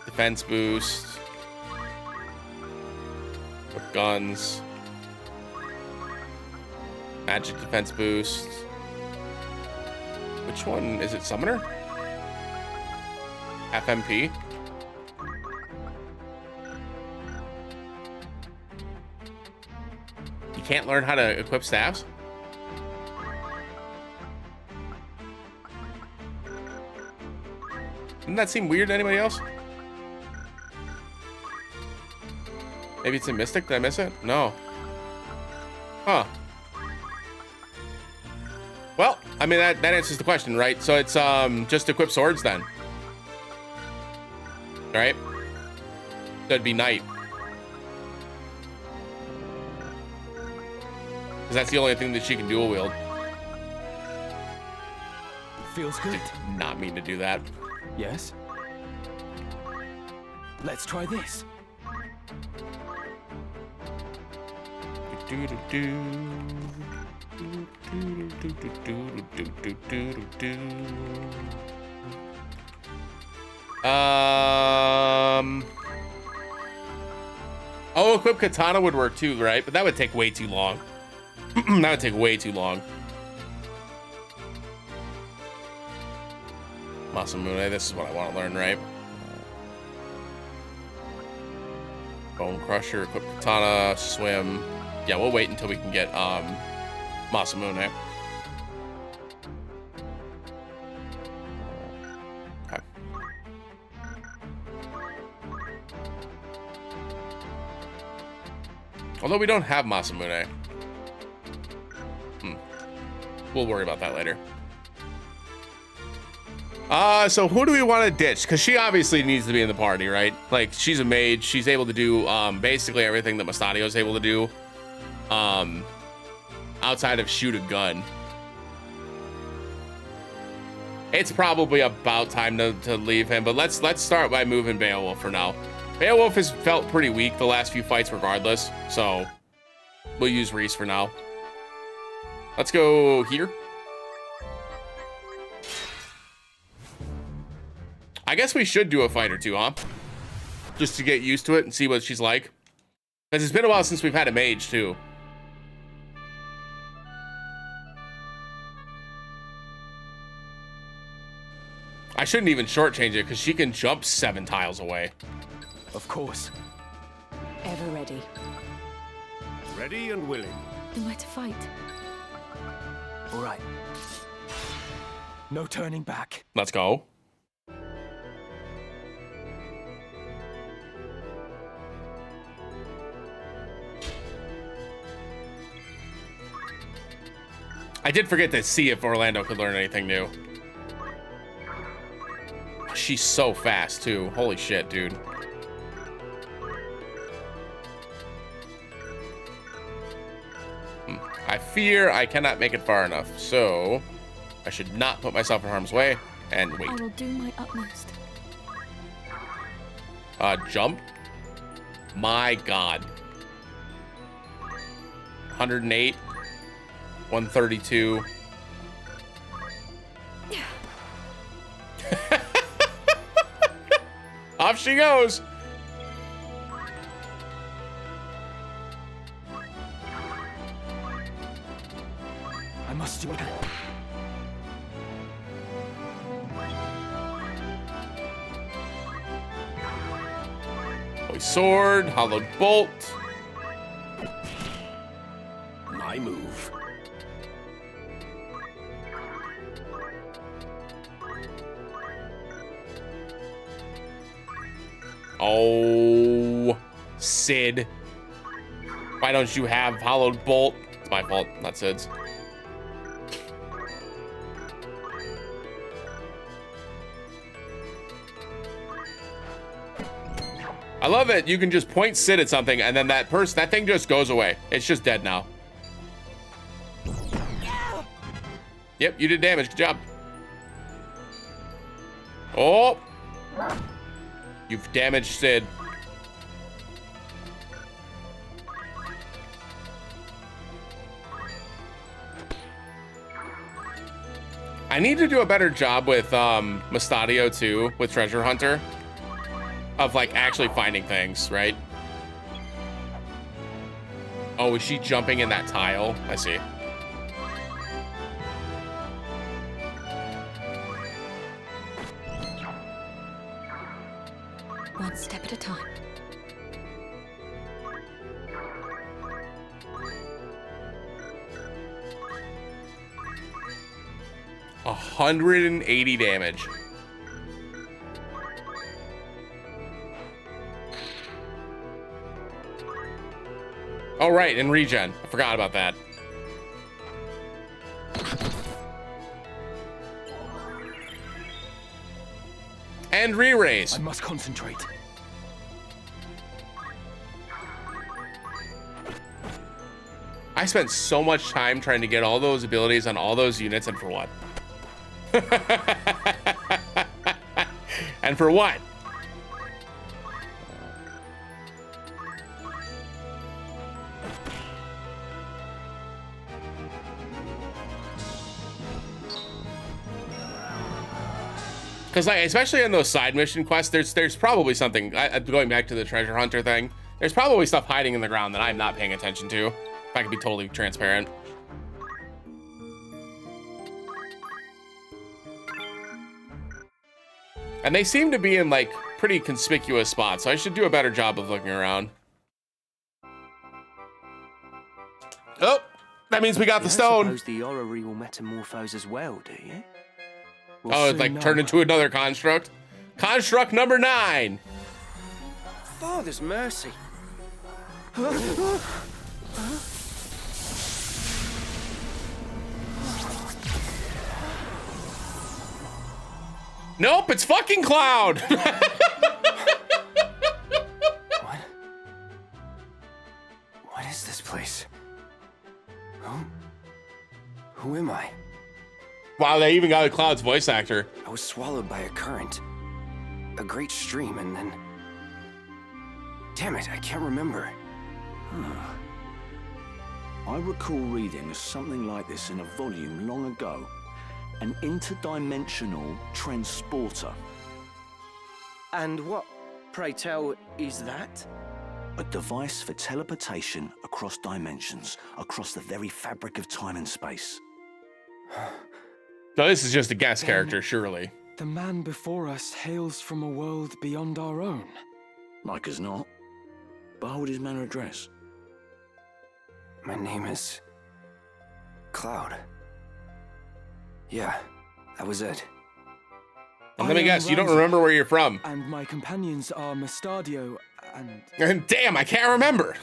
defense boost, with guns, magic defense boost. Which one is it? Summoner? FMP? You can't learn how to equip staffs? Doesn't that seem weird to anybody else? Maybe it's a Mystic? Did I miss it? No. Huh. Well, I mean, that answers the question, right? So it's just equip swords then. Right? That'd be knight. Because that's the only thing that she can dual wield. Feels good. Did not mean to do that. Yes? Let's try this. Oh, equip katana would work too, right? But that would take way too long. That would take way too long. Masamune, this is what I want to learn, right? Bone Crusher, equip katana, swim. Yeah, we'll wait until we can get Masamune. Okay. Although we don't have Masamune. We'll worry about that later. So who do we want to ditch? Because she obviously needs to be in the party, right? Like, she's a mage. She's able to do basically everything that Mustadio is able to do. Outside of shoot a gun. It's probably about time to leave him, but let's start by moving Beowulf for now. Beowulf has felt pretty weak the last few fights regardless, so we'll use Reese for now. Let's go here. I guess we should do a fight or two, huh? Just to get used to it and see what she's like. Because it's been a while since we've had a mage, too. I shouldn't even shortchange it, because she can jump 7 tiles away. Of course. Ever ready. Ready and willing. Then where to fight? All right. No turning back. Let's go. I did forget to see if Orlando could learn anything new. She's so fast, too. Holy shit, dude. I fear I cannot make it far enough, so I should not put myself in harm's way and wait. I will do my utmost. Jump. My God. 108. 132. Off she goes. I must do it. Holy sword, hollowed bolt. My move. Oh, Sid. Why don't you have hollowed bolt? It's my fault, not Sid's. I love it. You can just point Sid at something and then that thing just goes away. It's just dead now. Yep, you did damage. Good job. Oh. You've damaged Sid. I need to do a better job with Mustadio too, with Treasure Hunter. Of like actually finding things, right? Oh, is she jumping in that tile? I see. One step at a time. A 180 damage. Oh, right, and regen. I forgot about that. And re-raise. I must concentrate. I spent so much time trying to get all those abilities on all those units, and for what? And for what? Because like, especially on those side mission quests, there's probably something, going back to the treasure hunter thing, there's probably stuff hiding in the ground that I'm not paying attention to, if I can be totally transparent. And they seem to be in like pretty conspicuous spots, so I should do a better job of looking around. Oh, that means we got the stone. I suppose the orrery will metamorphose as well, do you? Oh, it like turned into another construct? Construct number 9. Father's mercy. Nope, it's fucking Cloud. What is this place? Who am I? Wow, they even got a Cloud's voice actor. I was swallowed by a current. A great stream, and then... Damn it, I can't remember. I recall reading something like this in a volume long ago. An interdimensional transporter. And what, pray tell, is that? A device for teleportation across dimensions, across the very fabric of time and space. No, this is just a guest character, surely. The man before us hails from a world beyond our own. Like as not. But hold his manor address. My name is... Cloud. Yeah, that was it. And let me guess, you don't remember where you're from. And my companions are Mustadio and... And damn, I can't remember.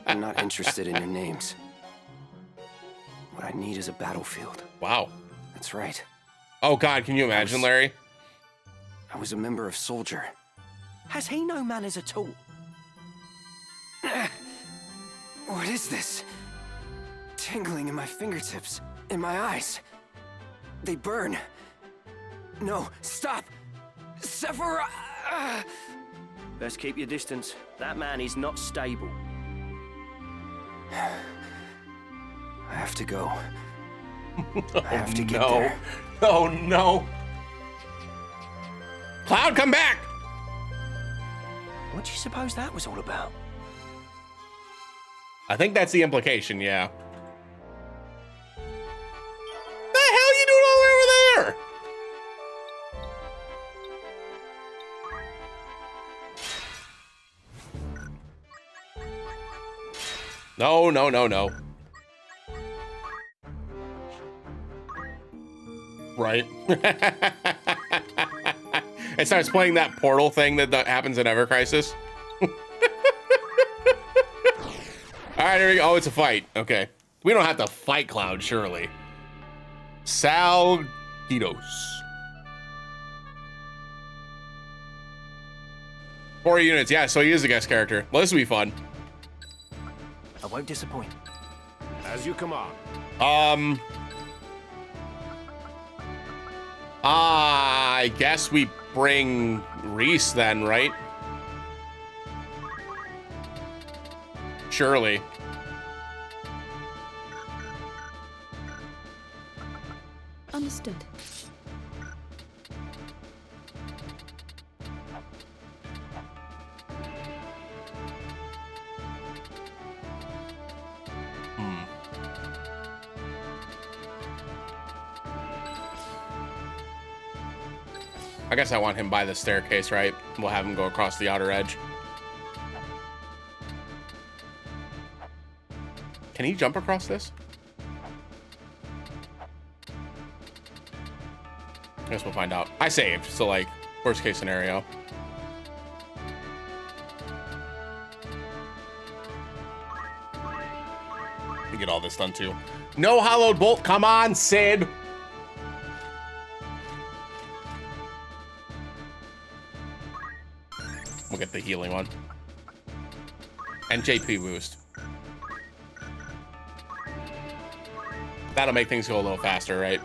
I'm not interested in your names. What I need is a battlefield. Wow. That's right. Oh God, can you imagine, Larry? I was a member of Soldier. Has he no manners at all? What is this? Tingling in my fingertips, in my eyes. They burn. No, stop! Sephora! Best keep your distance. That man is not stable. I have to go. I have to get there. Oh no. Cloud, come back! What do you suppose that was all about? I think that's the implication, yeah. The hell are you doing all the way over there? No, no, no, no. Right. It starts playing that portal thing that happens in Ever Crisis. All right, here we go. Oh, it's a fight. Okay. We don't have to fight Cloud, surely. Salditos. 4 units. Yeah, so he is a guest character. Well, this will be fun. I won't disappoint. As you command. I guess we bring Reese then, right? Surely. Understood. I guess I want him by the staircase, right? We'll have him go across the outer edge. Can he jump across this? I guess we'll find out. I saved, so like, worst case scenario. We get all this done too. No hollowed bolt, come on, Sid. We'll get the healing one. And JP boost. That'll make things go a little faster, right?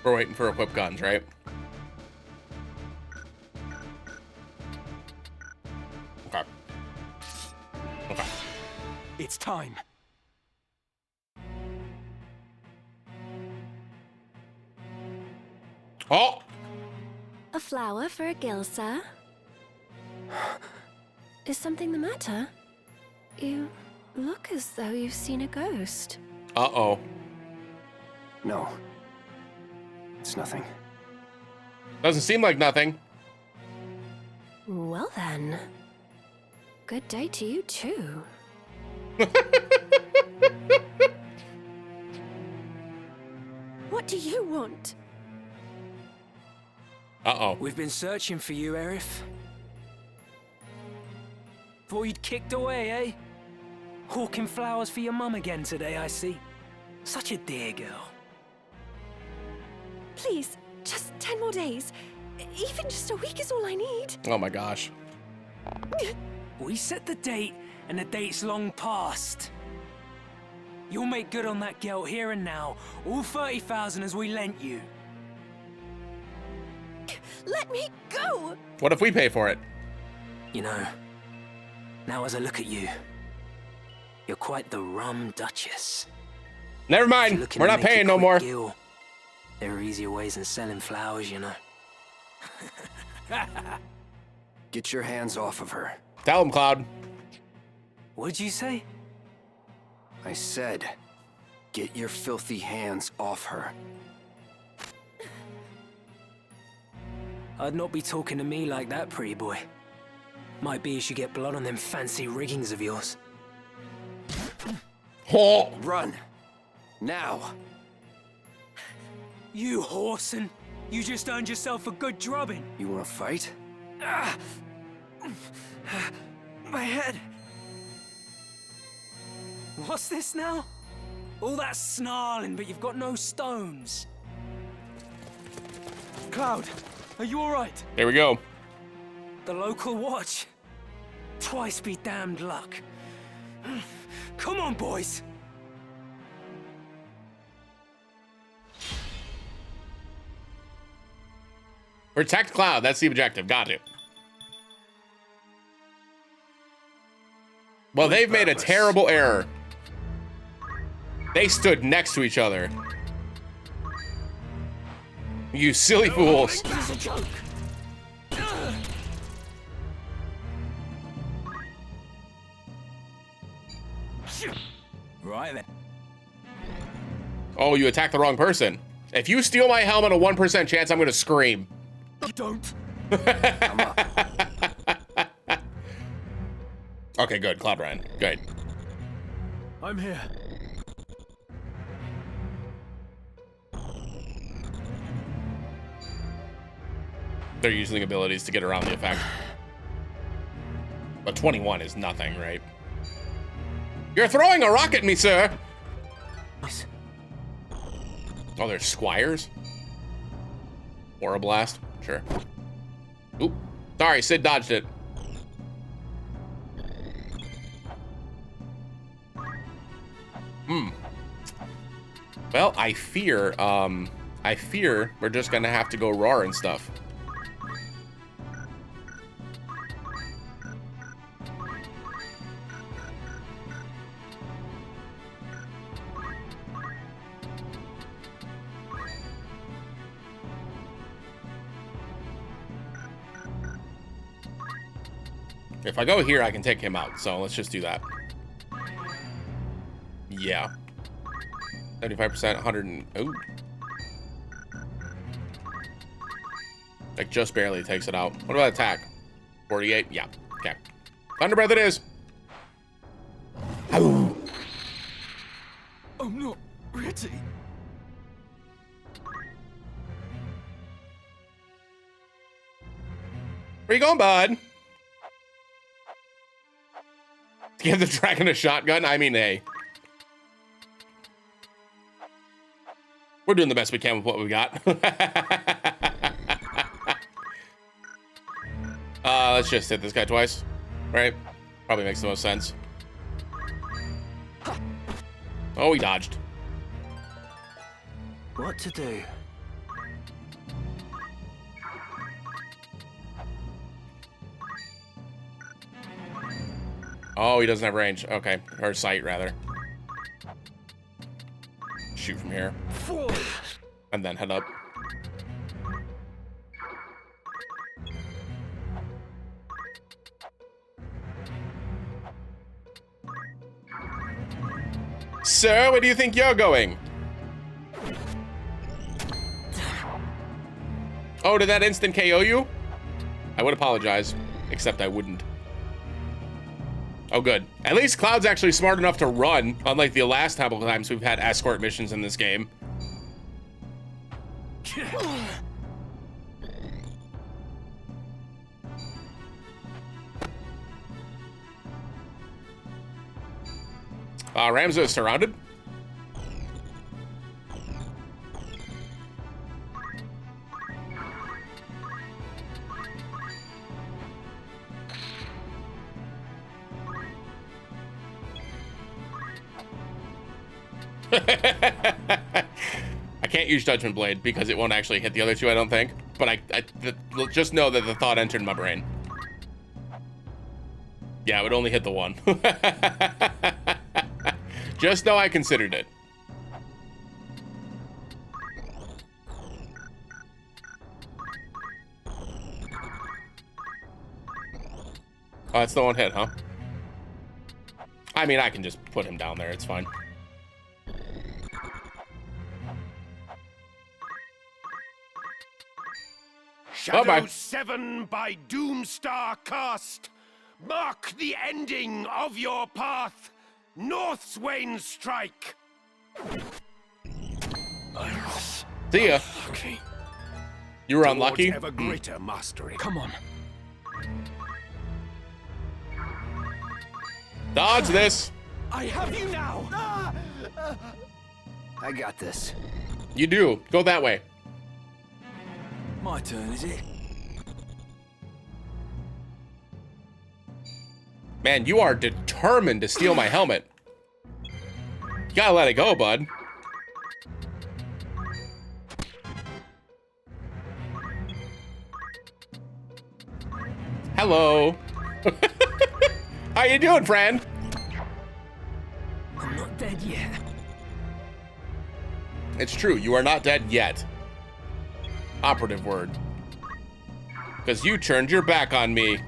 We're waiting for equip guns, right? time. Oh! A flower for a gill, sir? Is something the matter? You look as though you've seen a ghost. Uh-oh. No. It's nothing. Doesn't seem like nothing. Well then. Good day to you too. What do you want? Uh-oh. We've been searching for you, Aerith. Thought you'd kicked away, eh? Hawking flowers for your mum again today, I see. Such a dear girl. Please, just 10 more days. Even just a week is all I need. Oh my gosh. We set the date, and the date's long past. You'll make good on that guilt here and now. All 30,000 as we lent you. Let me go! What if we pay for it? You know, now as I look at you, you're quite the rum duchess. Never mind. We're not paying no more. Gil, there are easier ways than selling flowers, you know. Get your hands off of her. Tell him, Cloud. What'd you say? I said, get your filthy hands off her. I'd not be talking to me like that, pretty boy. Might be you should get blood on them fancy riggings of yours. Oh. Run! Now! You whoreson! You just earned yourself a good drubbing. You wanna fight? Ah! My head! What's this now? All that snarling, but you've got no stones. Cloud, are you alright? Here we go. The local watch. Twice be damned luck. Come on, boys. Protect Cloud. That's the objective. Got it. Well, they've made a terrible error. They stood next to each other. You silly fools. This is a joke. Right then. Oh, you attacked the wrong person. If you steal my helmet, a 1% chance I'm gonna scream. You don't. Come up. Okay, good. Cloud ran. Good. I'm here. They're using abilities to get around the effect. But 21 is nothing, right? You're throwing a rock at me, sir! Nice. Oh, there's squires? Or a blast? Sure. Oop. Sorry, Sid dodged it. Well, I fear we're just gonna have to go roar and stuff. If I go here, I can take him out, so let's just do that. Yeah. 75%, 100 and... Ooh. Like, just barely takes it out. What about attack? 48? Yeah. Okay. Thunder Breath it is! Ow. I'm not ready. Where you going, bud? Give the dragon a shotgun? I mean, hey. We're doing the best we can with what we got. Let's just hit this guy twice, right? Probably makes the most sense. Oh, he dodged. What to do? Oh, he doesn't have range. Okay, or sight rather. Shoot from here, and then head up. Sir, where do you think you're going? Oh, did that instant KO you? I would apologize, except I wouldn't. Oh, good. At least Cloud's actually smart enough to run, unlike the last couple of times we've had escort missions in this game. Ramza is surrounded. I can't use Judgment Blade because it won't actually hit the other two, I don't think. But just know that the thought entered my brain. Yeah, it would only hit the one. Just know I considered it. Oh, that's the one hit, huh? I mean, I can just put him down there. It's fine. Shadow 7 by Doomstar cast. Mark the ending of your path. Northswain strike. See ya. You were unlucky. Ever greater mastery. Come on. Dodge this. I have you now. I got this. You do. Go that way. My turn, is it? Man, you are determined to steal my helmet. You gotta let it go, bud. Hello. How you doing, friend? I'm not dead yet. It's true, you are not dead yet. Operative word. Because you turned your back on me.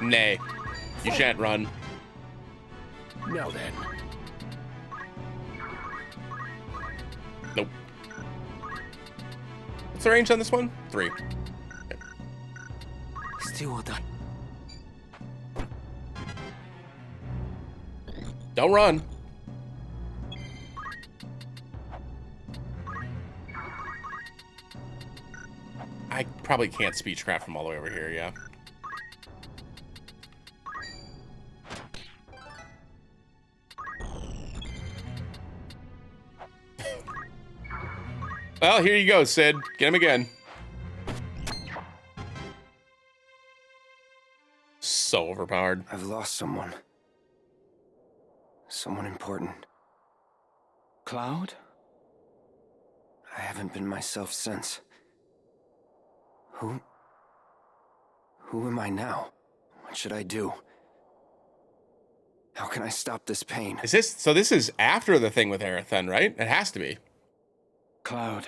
Nay, you shan't run. Now then. Nope. What's the range on this one? 3. Okay. Still done. Don't run. I probably can't speechcraft from all the way over here, yeah. Well, here you go, Sid. Get him again. So overpowered. I've lost someone. Someone important. Cloud? I haven't been myself since. Who am I now? What should I do? How can I stop this pain? Is this, so this is after the thing with Aerith then, right? It has to be. Cloud.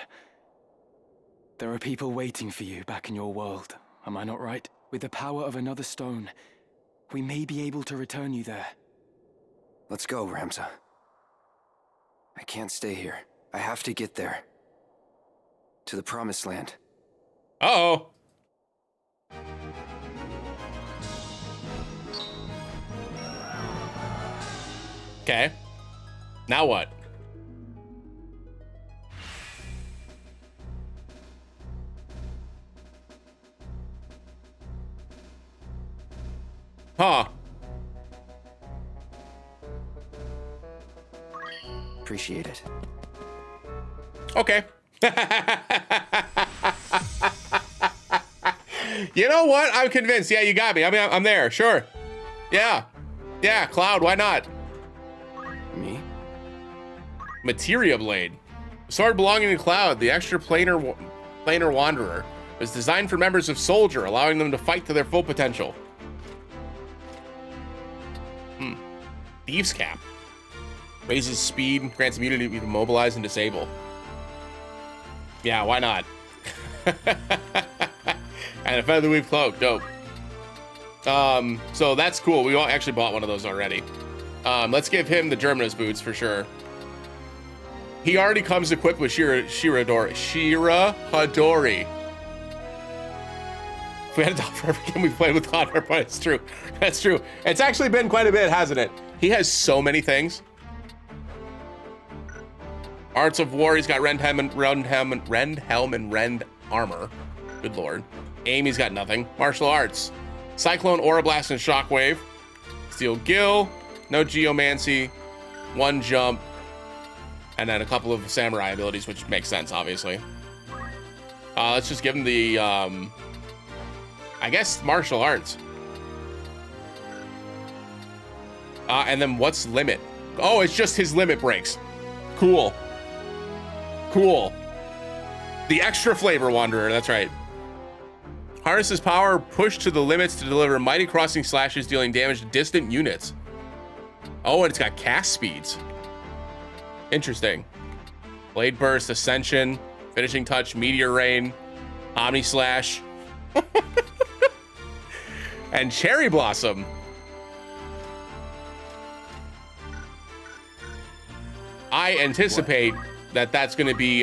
There are people waiting for you back in your world. Am I not right? With the power of another stone, we may be able to return you there. Let's go, Ramza. I can't stay here. I have to get there. To the Promised Land. Uh-oh. Okay. Now what? Huh. Appreciate it. Okay. You know what? I'm convinced. Yeah, you got me. I mean, I'm there. Sure. Yeah. Yeah, Cloud, why not? Me? Materia Blade. Sword belonging to Cloud, the extra planar wanderer. It was designed for members of Soldier, allowing them to fight to their full potential. Thieves Cap. Raises speed, grants immunity to mobilize and disable. Yeah, why not? And a Feather Weave Cloak, dope. So that's cool. We all actually bought one of those already. Let's give him the Germanos boots for sure. He already comes equipped with Shirahadori. If we had a dog for every game we played with Connor, but it's true. That's true. It's actually been quite a bit, hasn't it? He has so many things. Arts of War, he's got Rend Helm and Rend Armor. Good lord. Aim, he's got nothing. Martial Arts. Cyclone, Aura Blast, and Shockwave. Steel Gill. No Geomancy. 1 jump. And then a couple of Samurai abilities, which makes sense, obviously. Let's just give him the, I guess, Martial Arts. And then what's Limit? Oh, it's just his limit breaks. Cool. Cool. The extra flavor wanderer, that's right. Harnesses power, push to the limits to deliver mighty crossing slashes, dealing damage to distant units. Oh, and it's got cast speeds. Interesting. Blade Burst, Ascension, Finishing Touch, Meteor Rain, Omni Slash, and Cherry Blossom. I anticipate that that's going to be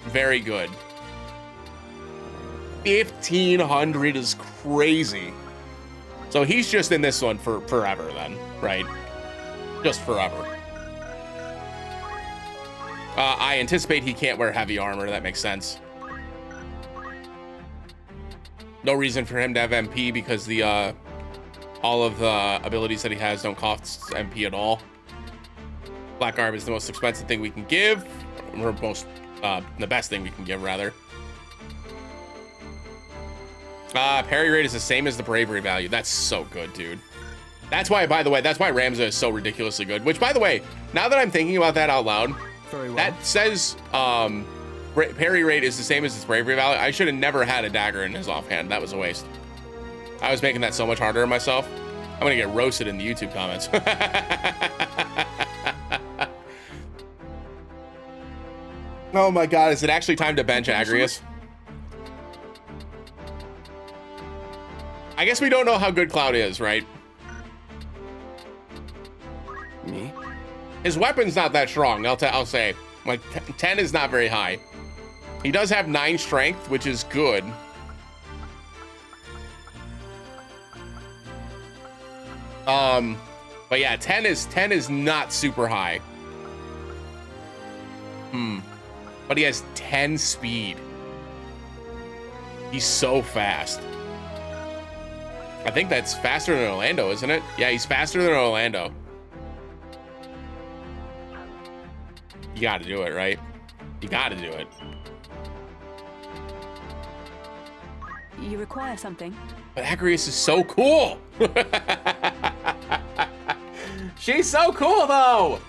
very good. 1,500 is crazy. So he's just in this one for forever then, right? Just forever. I anticipate he can't wear heavy armor. That makes sense. No reason for him to have MP because the all of the abilities that he has don't cost MP at all. Black Garb is the most expensive thing we can give, or the best thing we can give, rather. Parry rate is the same as the bravery value. That's so good, dude. That's why, by the way, that's why Ramza is so ridiculously good. Which, by the way, now that I'm thinking about that out loud, very well. That says parry rate is the same as its bravery value. I should have never had a dagger in his offhand. That was a waste. I was making that so much harder on myself. I'm gonna get roasted in the YouTube comments. Oh my god, is it actually time to bench Agrius? I guess we don't know how good Cloud is, right? Me? His weapon's not that strong, I'll say. Like, 10 is not very high. He does have 9 strength, which is good. But yeah, 10 is not super high. But he has 10 speed. He's so fast. I think that's faster than Orlando, isn't it? Yeah, he's faster than Orlando. You gotta do it, right? You gotta do it. You require something? But Agrius is so cool. She's so cool, though.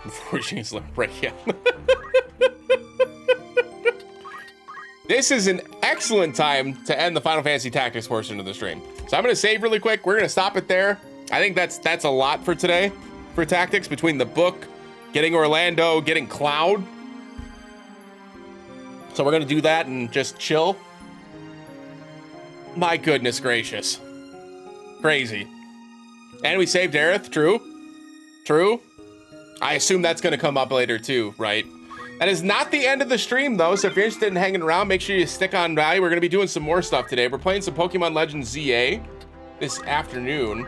Before she's like break, yeah. This is an excellent time to end the Final Fantasy Tactics portion of the stream. So I'm gonna save really quick. We're gonna stop it there. I think that's a lot for today for Tactics, between the book, getting Orlando, getting Cloud. So we're gonna do that and just chill. My goodness gracious. Crazy. And we saved Aerith, true. True. I assume that's gonna come up later too, right? That is not the end of the stream though, so if you're interested in hanging around, make sure you stick on by. We're gonna be doing some more stuff today. We're playing some Pokemon Legends ZA this afternoon.